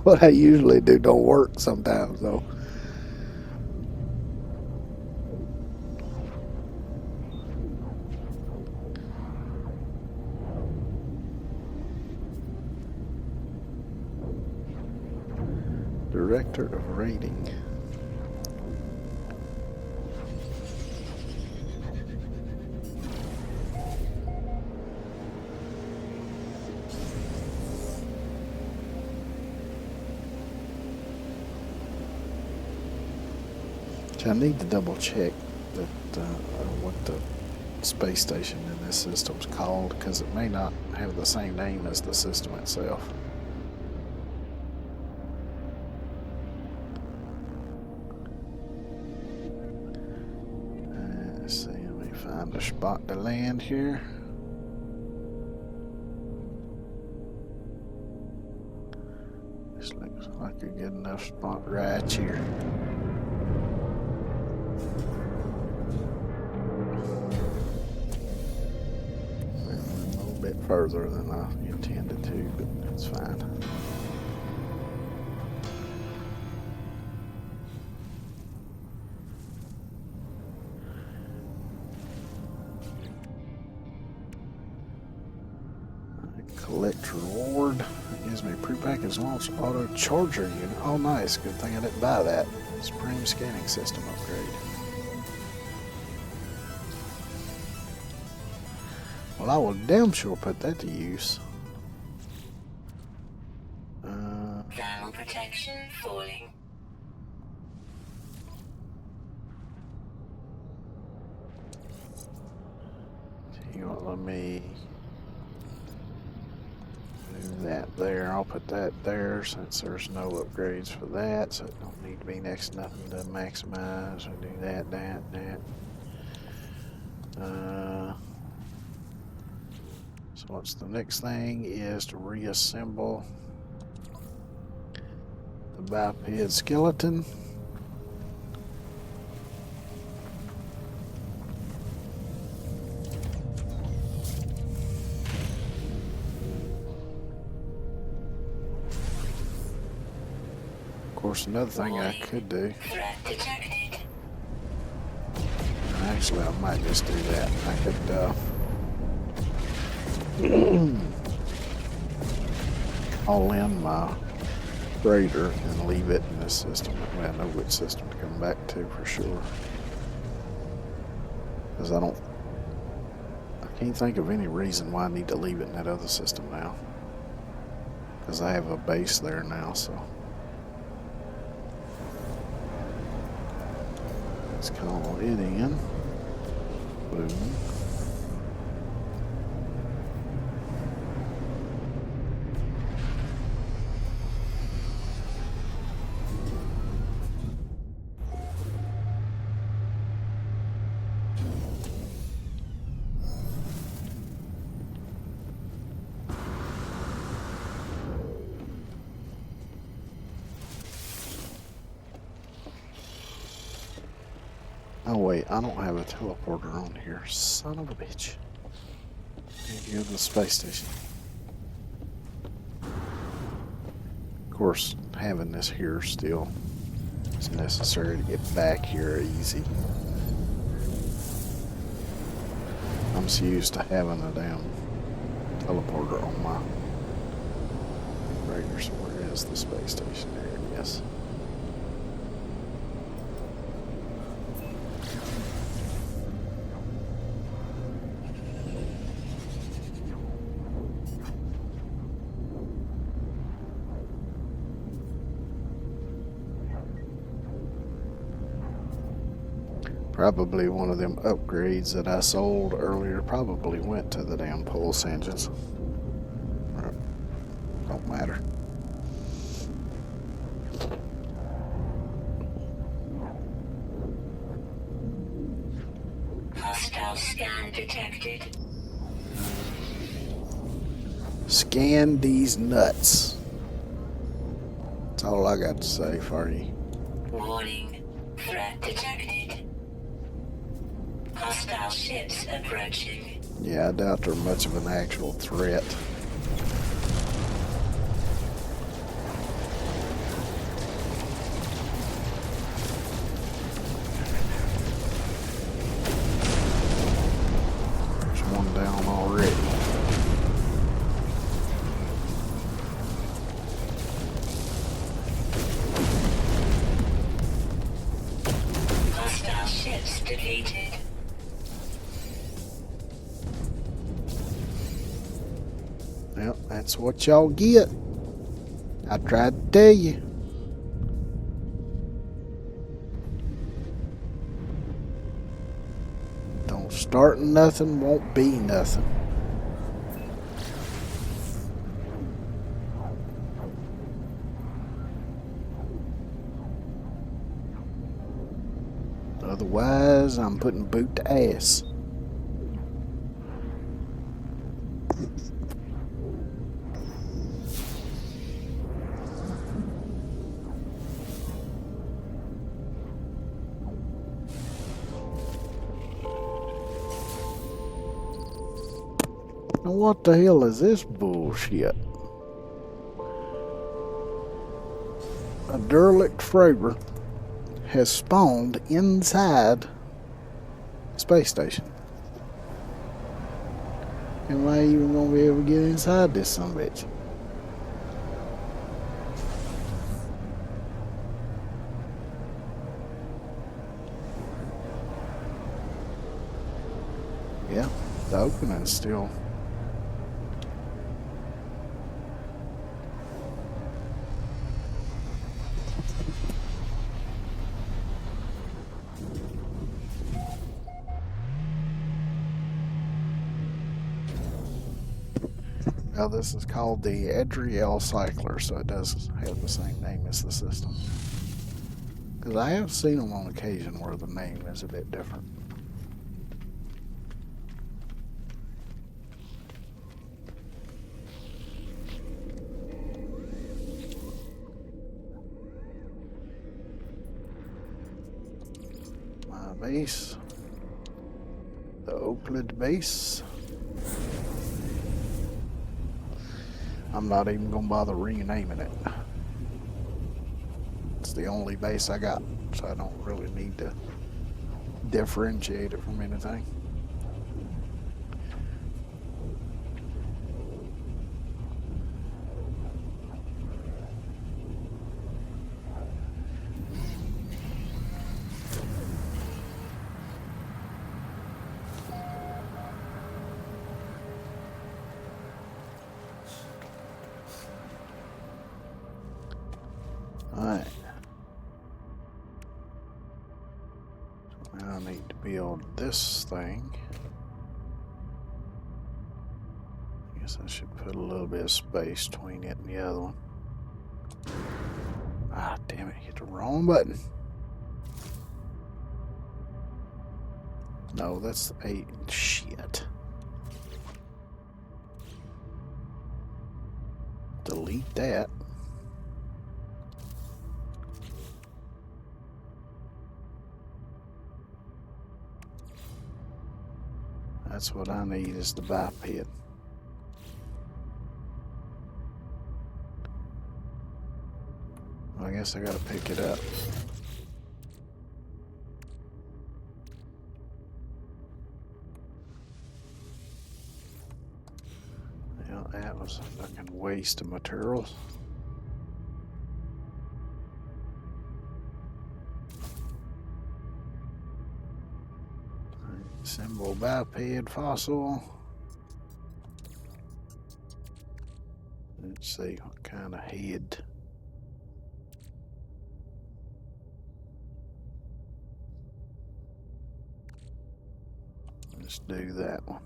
What I usually do don't work sometimes though. Director of Rating. I need to double check that what the space station in this system's called, because it may not have the same name as the system itself. Let's see, let me find a spot to land here. This looks like a good enough spot right here. Bit further than I intended to, but it's fine. Collect reward. It gives me prepackaged launch auto charger unit. Oh nice, good thing I didn't buy that. Supreme scanning system upgrade. Well, I will damn sure put that to use. Thermal protection falling. You want let me move that there. I'll put that there since there's no upgrades for that, so it don't need to be next to nothing to maximize. I'll do that. So what's the next thing is to reassemble the biped skeleton. Of course, another thing I could do, Threat detected. actually I might just do that. I could call in my freighter and leave it in this system. That way I know which system to come back to for sure. Because I can't think of any reason why I need to leave it in that other system now. Because I have a base there now, so. Let's call it in. Boom. Oh wait, I don't have a teleporter on here. Son of a bitch. Need to go to the space station. Of course, having this here still is necessary to get back here easy. I'm so used to having a damn teleporter on my radar. So where is the space station? There it is. Probably one of them upgrades that I sold earlier probably went to the damn pulse engines. Don't matter. Hostile scan detected. Scan these nuts. That's all I got to say for you. Warning. Threat detected. Hostile ships approaching. Yeah, I doubt they're much of an actual threat. There's one down already. Hostile ships defeated. Yep, that's what y'all get. I tried to tell you. Don't start nothing, won't be nothing. Otherwise, I'm putting boot to ass. Now what the hell is this bullshit? A derelict freighter has spawned inside space station. Am I even gonna be able to get inside this son of a bitch? Yeah, the opening's still. Now this is called the Adriel Cycler, so it does have the same name as the system. Because I have seen them on occasion where the name is a bit different. My base. The Oakland base. I'm not even gonna bother renaming it. It's the only base I got, so I don't really need to differentiate it from anything. Alright. So now I need to build this thing. I guess I should put a little bit of space between it and the other one. Ah, damn it, hit the wrong button. No, that's 8. Shit. Delete that. That's what I need, is the biped. I guess I gotta pick it up. Yeah, that was a fucking waste of materials. Symbol biped fossil. Let's see what kind of head. Let's do that one.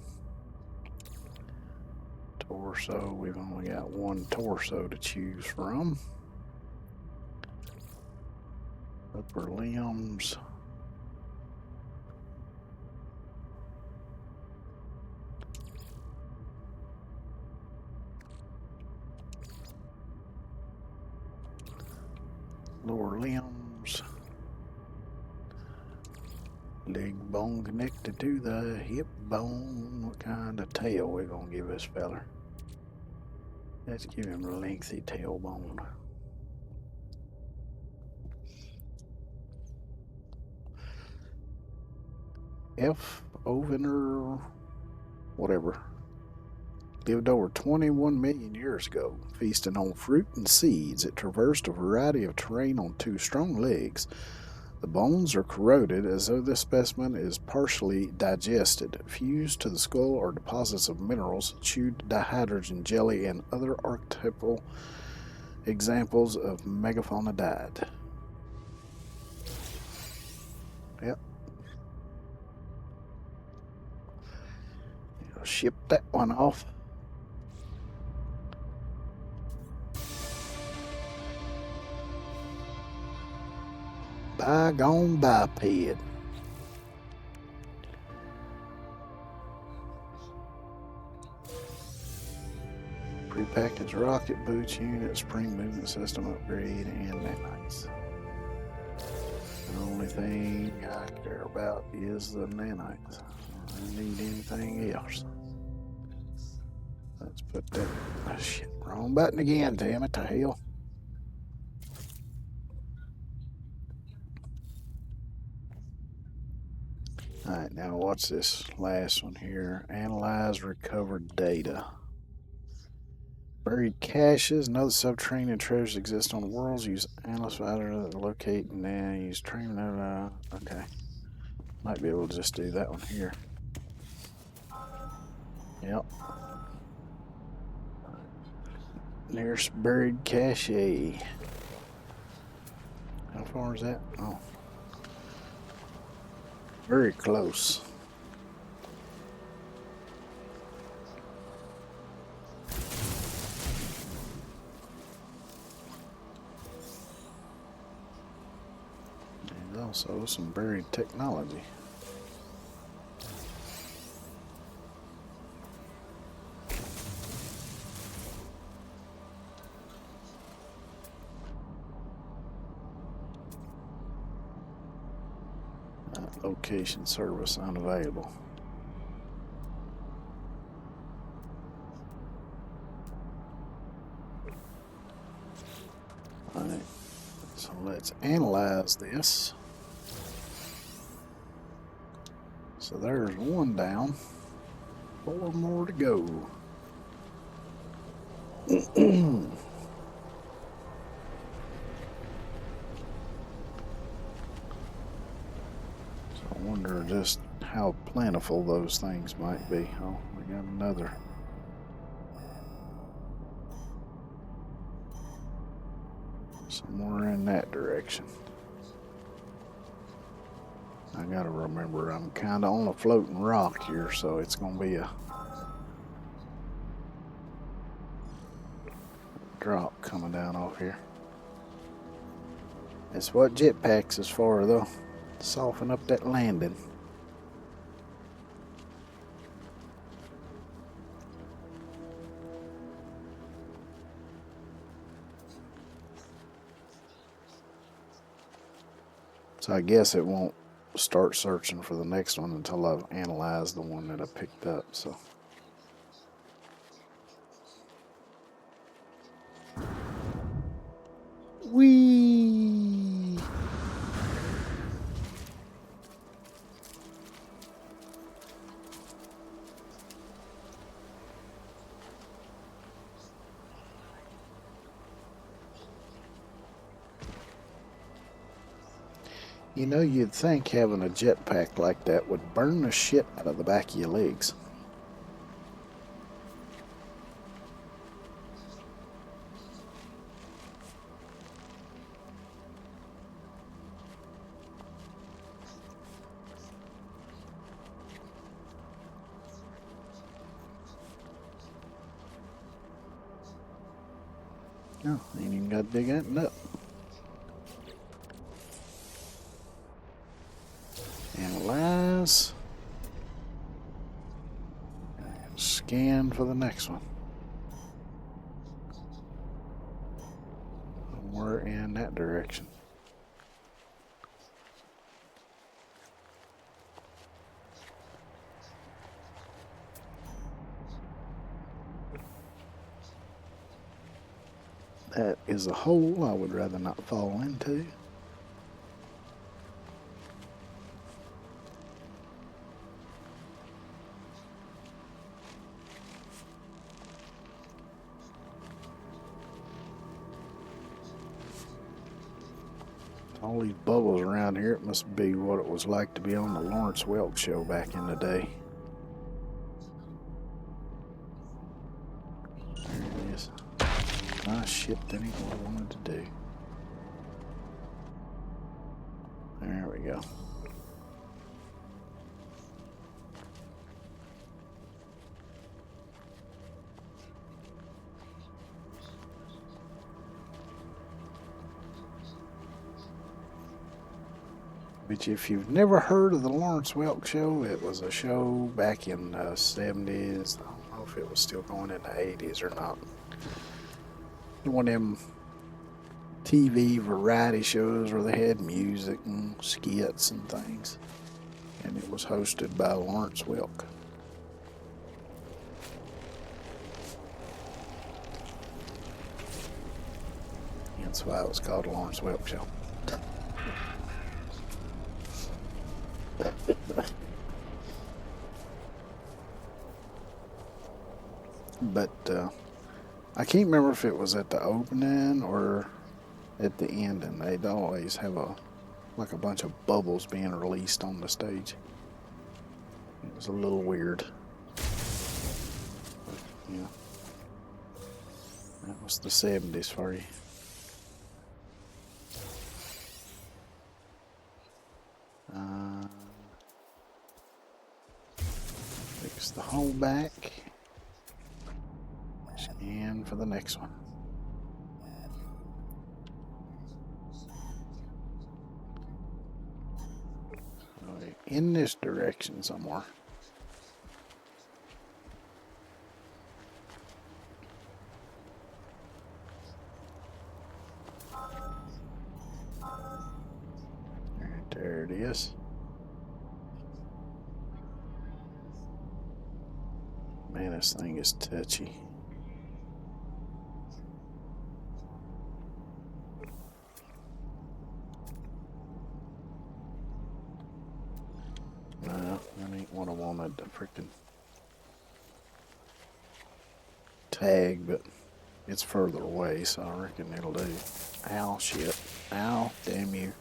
Torso, we've only got one torso to choose from. Upper limbs. Lower limbs. Leg bone connected to the hip bone. What kind of tail we gonna give this feller? Let's give him a lengthy tailbone. F. Ovener, whatever, lived over 21 million years ago, feasting on fruit and seeds. It traversed a variety of terrain on two strong legs. The bones are corroded as though this specimen is partially digested. Fused to the skull are deposits of minerals, chewed dihydrogen jelly, and other archetypal examples of megafauna died. Yep. I'll ship that one off. Bygone biped. Prepackaged rocket boots unit, spring movement system upgrade, and nanites. The only thing I care about is the nanites. I don't need anything else. Let's put that. Oh, shit, wrong button again, damn it to hell. Alright, now what's this last one here? Analyze recovered data. Buried caches and other subterranean treasures exist on the worlds. Use analyst finder to locate and then use train. Okay. Might be able to just do that one here. Yep. Nearest buried cache. How far is that? Oh. Very close. And also some buried technology. Location service unavailable. Alright, so let's analyze this. So there's one down, 4 more to go. I wonder just how plentiful those things might be. Oh, we got another. Somewhere in that direction. I gotta remember I'm kinda on a floating rock here, so it's gonna be a drop coming down off here. That's what jetpacks is for, though. Soften up that landing. So I guess it won't start searching for the next one until I've analyzed the one that I picked up. So. Whee! You know, you'd think having a jetpack like that would burn the shit out of the back of your legs. No, ain't even got to dig that up. Analyze. Scan for the next one. We're in that direction. That is a hole I would rather not fall into. All these bubbles around here, it must be what it was like to be on the Lawrence Welk show back in the day. There it is. Ah, shit, that ain't what I wanted to do. There we go. But if you've never heard of the Lawrence Welk show, it was a show back in the 70s. I don't know if it was still going in the 80s or not. One of them TV variety shows where they had music and skits and things. And it was hosted by Lawrence Welk. That's why it was called the Lawrence Welk Show. But I can't remember if it was at the opening or at the end, and they'd always have a bunch of bubbles being released on the stage. It was a little weird. But, yeah, that was the 70s for you. Fix the hole back. Scan for the next one. In this direction somewhere. There it is. Man, this thing is touchy. No, that ain't what I wanted to freaking tag, but it's further away, so I reckon it'll do. Ow, shit. Ow, damn you.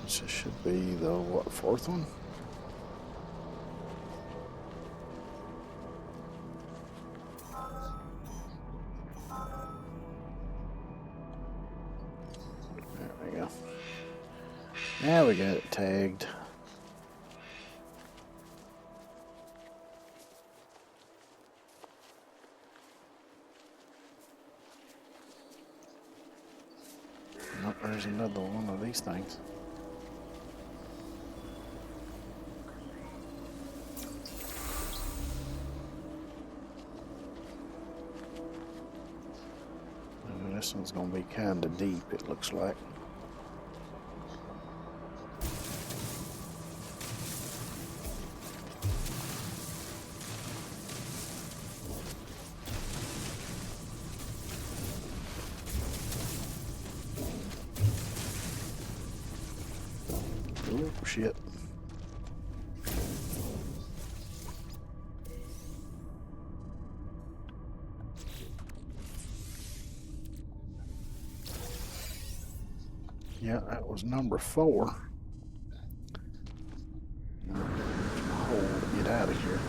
This should be the, what, fourth one? There we go. Now we got it tagged. Nope, there's another one of these things. This one's gonna be kinda deep, it looks like. Oh, shit. Yeah, that was number 4. Hole to get out of here.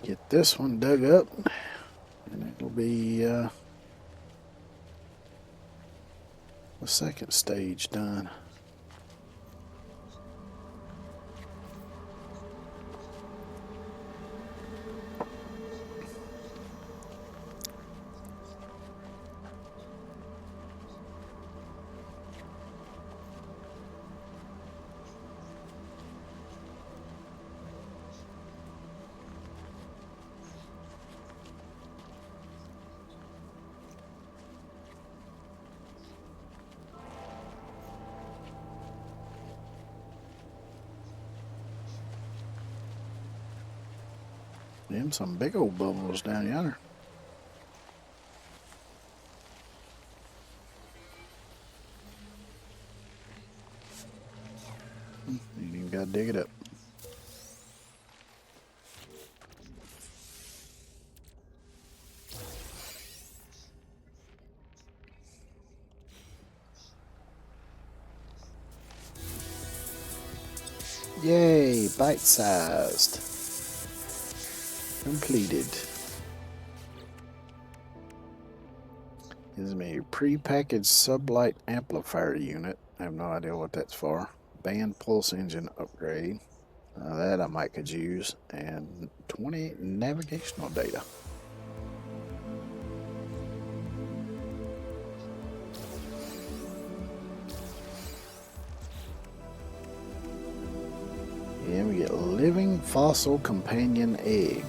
Get this one dug up, and it'll be the second stage done. Them some big old bubbles down yonder. You ain't even gotta dig it up. Yay, bite-sized. Completed. Gives me a pre-packaged sublight amplifier unit. I have no idea what that's for. Band pulse engine upgrade. That I might could use. And 28 navigational data. And we get living fossil companion egg.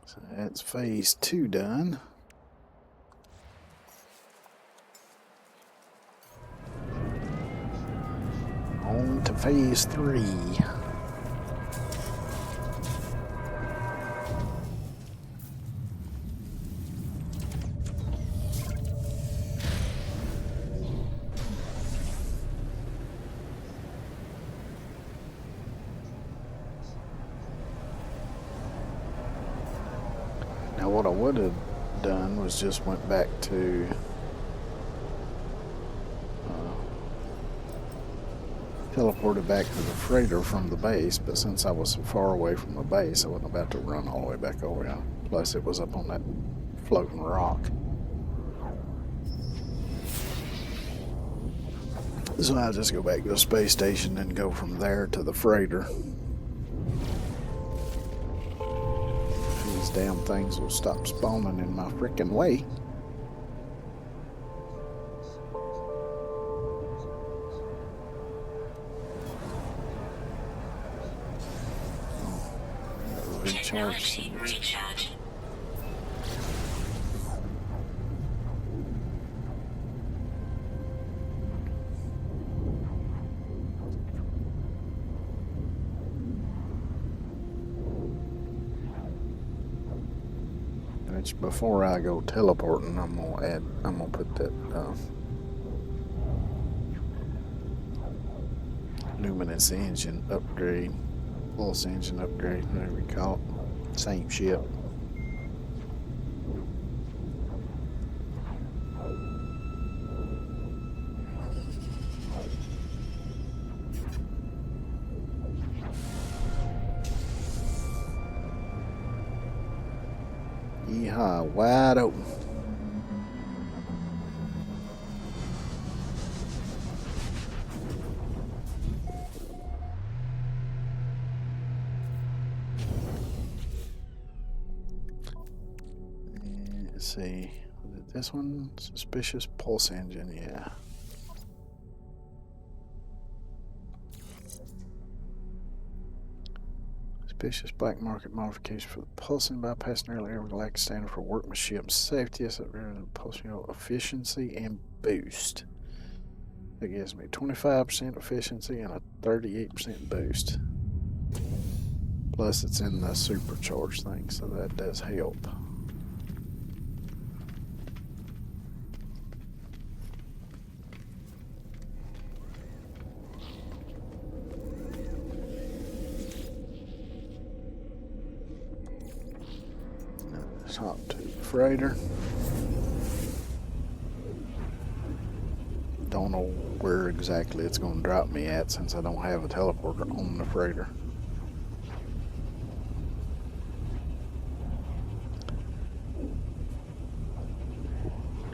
So that's phase 2 done. On to phase 3. Now what I would have done was just went back to teleported back to the freighter from the base, but since I was so far away from the base, I wasn't about to run all the way back over there. Plus it was up on that floating rock. So I'll just go back to the space station and go from there to the freighter. These damn things will stop spawning in my frickin' way. Technology recharge. Which before I go teleporting, I'm gonna put that Numinous engine upgrade. Pulse engine upgrade, whatever you call it. Same ship. Yeehaw, wide open. Let's see. Was it this one? Suspicious pulse engine, yeah. Suspicious black market modification for the pulsing bypassing early air galactic standard for workmanship and safety. That's pulsing efficiency and boost. That gives me 25% efficiency and a 38% boost. Plus, it's in the supercharged thing, so that does help. Hop to the freighter. Don't know where exactly it's going to drop me at since I don't have a teleporter on the freighter.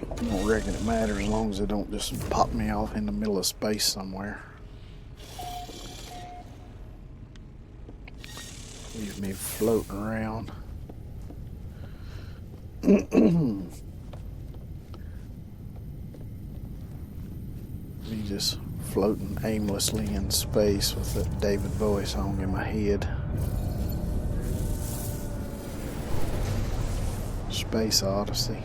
I don't reckon it matters as long as it don't just pop me off in the middle of space somewhere. Leave me floating around. Me just floating aimlessly in space with that David Bowie song in my head. Space Odyssey.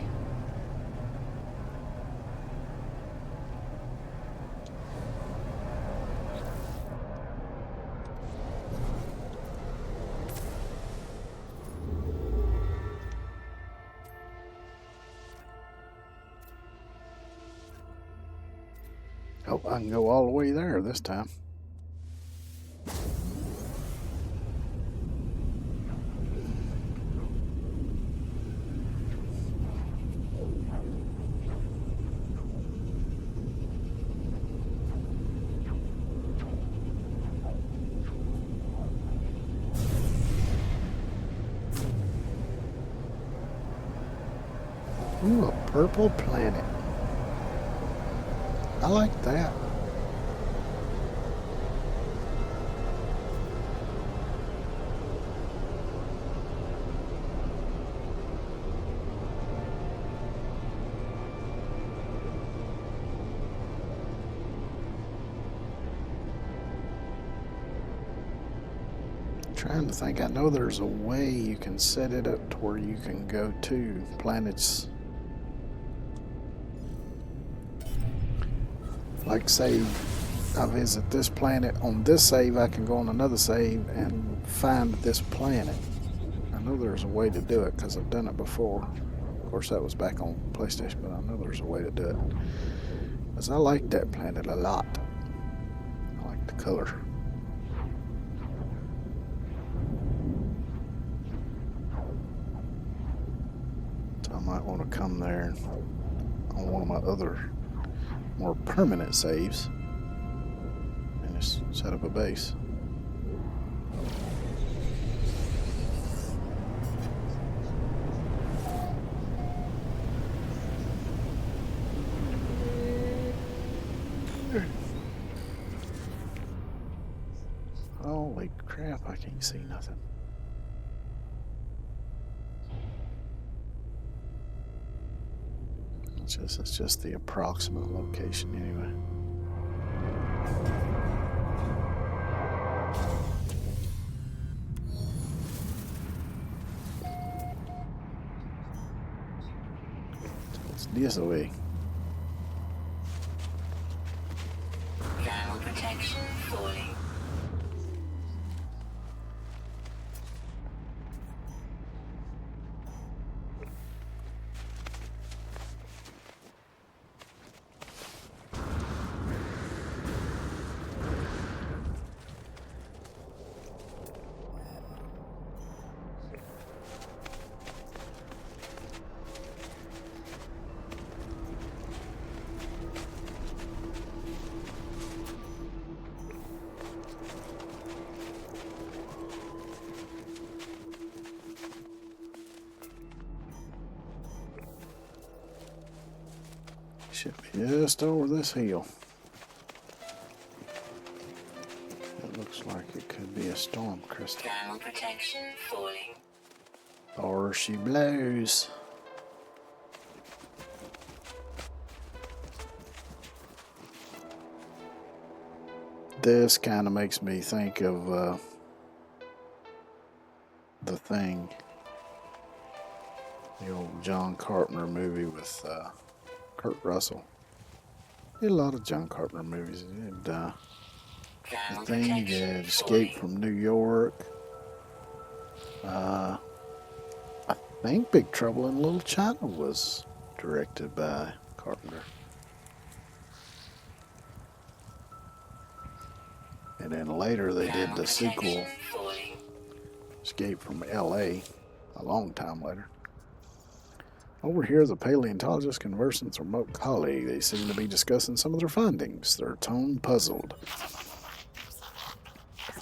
Oh, I can go all the way there this time. Ooh, a purple planet. I like that. Trying to think, I know there's a way you can set it up to where you can go to planets. Like, say I visit this planet on this save, I can go on another save and find this planet. I know there's a way to do it because I've done it before. Of course, that was back on PlayStation, but I know there's a way to do it. Because I like that planet a lot. I like the color. So I might want to come there on one of my other more permanent saves and just set up a base. Holy crap, I can't see nothing. It's just the approximate location anyway. It's this way. Thermal protection falling. Should be just over this hill. It looks like it could be a storm crystal. Thermal protection falling. Or she blows. This kind of makes me think of The Thing. The old John Carpenter movie with Kurt Russell. Did a lot of John Carpenter movies. He did The Thermal Thing, he protection did Escape falling. from New York. I think Big Trouble in Little China was directed by Carpenter. And then later they did Thermal the sequel, protection falling. Escape from LA, a long time later. Over here, the paleontologist conversing with a remote colleague. They seem to be discussing some of their findings, their tone puzzled.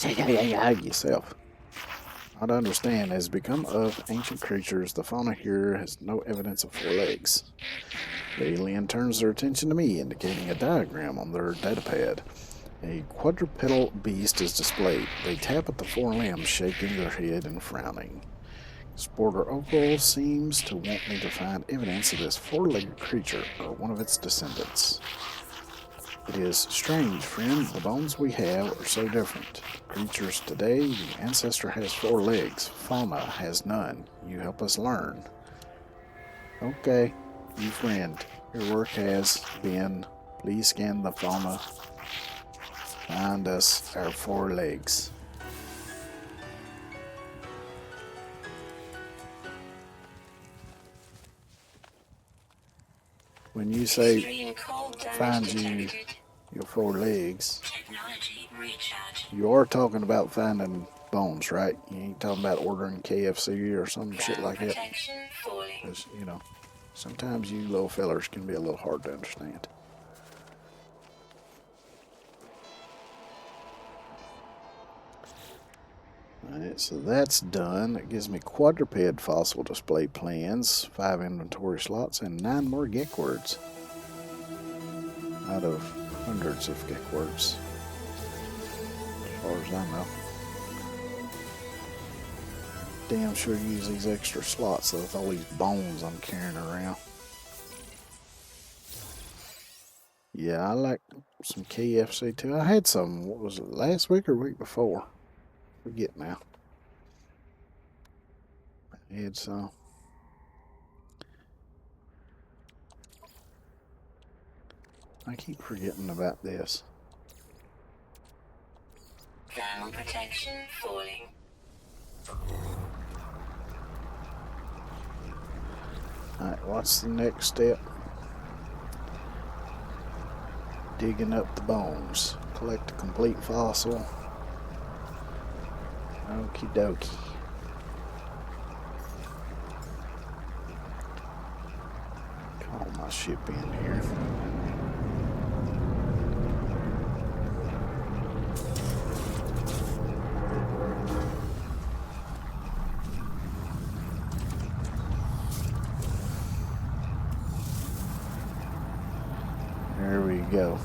Yourself. Not to understand, as become of ancient creatures, the fauna here has no evidence of 4 legs. The alien turns their attention to me, indicating a diagram on their datapad. A quadrupedal beast is displayed. They tap at the 4 limbs, shaking their head and frowning. Sporter Opal seems to want me to find evidence of this 4-legged creature or one of its descendants. It is strange, friend. The bones we have are so different. Creatures today, the ancestor has 4 legs. Fauna has none. You help us learn. Okay, you friend. Your work has been. Please scan the fauna. Find us our 4 legs. When you say Extreme cold damage find you detected. your 4 legs, Technology recharge. you are talking about finding bones, right? You ain't talking about ordering KFC or some shit Thermal like that. protection falling. 'Cause, you know, sometimes you little fellers can be a little hard to understand. Alright, so that's done. It gives me quadruped fossil display plans, 5 inventory slots, and 9 more geck words. Out of hundreds of geck words. As far as I know. Damn sure use these extra slots with all these bones I'm carrying around. Yeah, I like some KFC too. I had some, what was it, last week or week before? Forget now. I had some. I keep forgetting about this. Thermal protection falling. Alright, what's the next step? Digging up the bones. Collect a complete fossil. Okie dokie. Call my ship in here. There we go.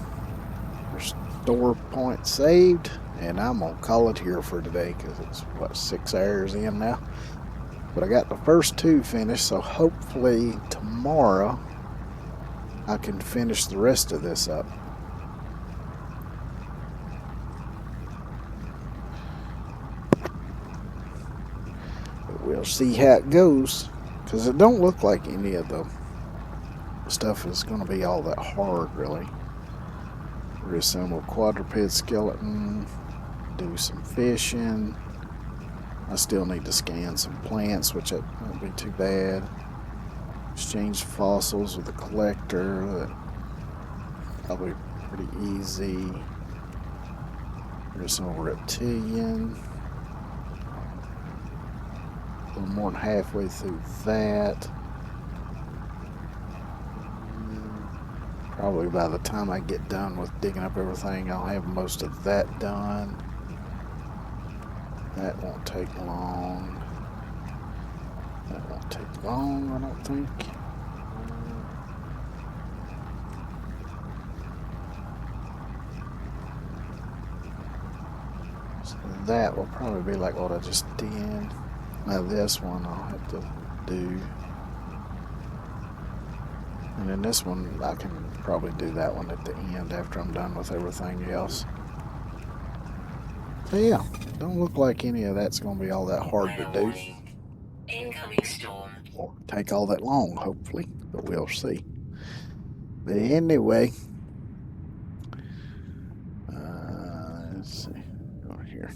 Restore point saved. And I'm going to call it here for today because it's, what, 6 hours in now? But I got the first 2 finished, so hopefully tomorrow I can finish the rest of this up. But we'll see how it goes because it don't look like any of the stuff is going to be all that hard, really. Reassemble quadruped skeleton. Do some fishing. I still need to scan some plants, which that won't be too bad. Exchange fossils with a collector. That probably pretty easy. There's some reptilian. A little more than halfway through that. Probably by the time I get done with digging up everything, I'll have most of that done. That won't take long. That won't take long, I don't think. that will probably be like what I just did. Now this one I'll have to do. And then this one, I can probably do that one at the end after I'm done with everything else. So yeah, don't look like any of that's going to be all that hard to do. Incoming storm. Or take all that long, hopefully. But we'll see. But anyway, let's see. Over here.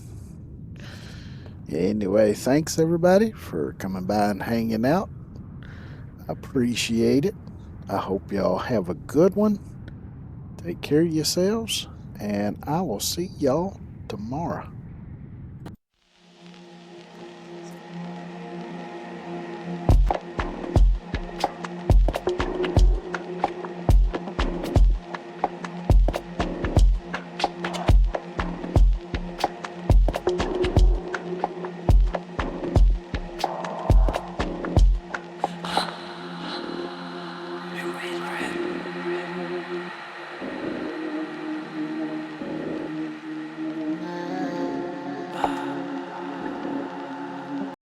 Yeah, anyway, thanks everybody for coming by and hanging out. I appreciate it. I hope y'all have a good one. Take care of yourselves, and I will see y'all tomorrow.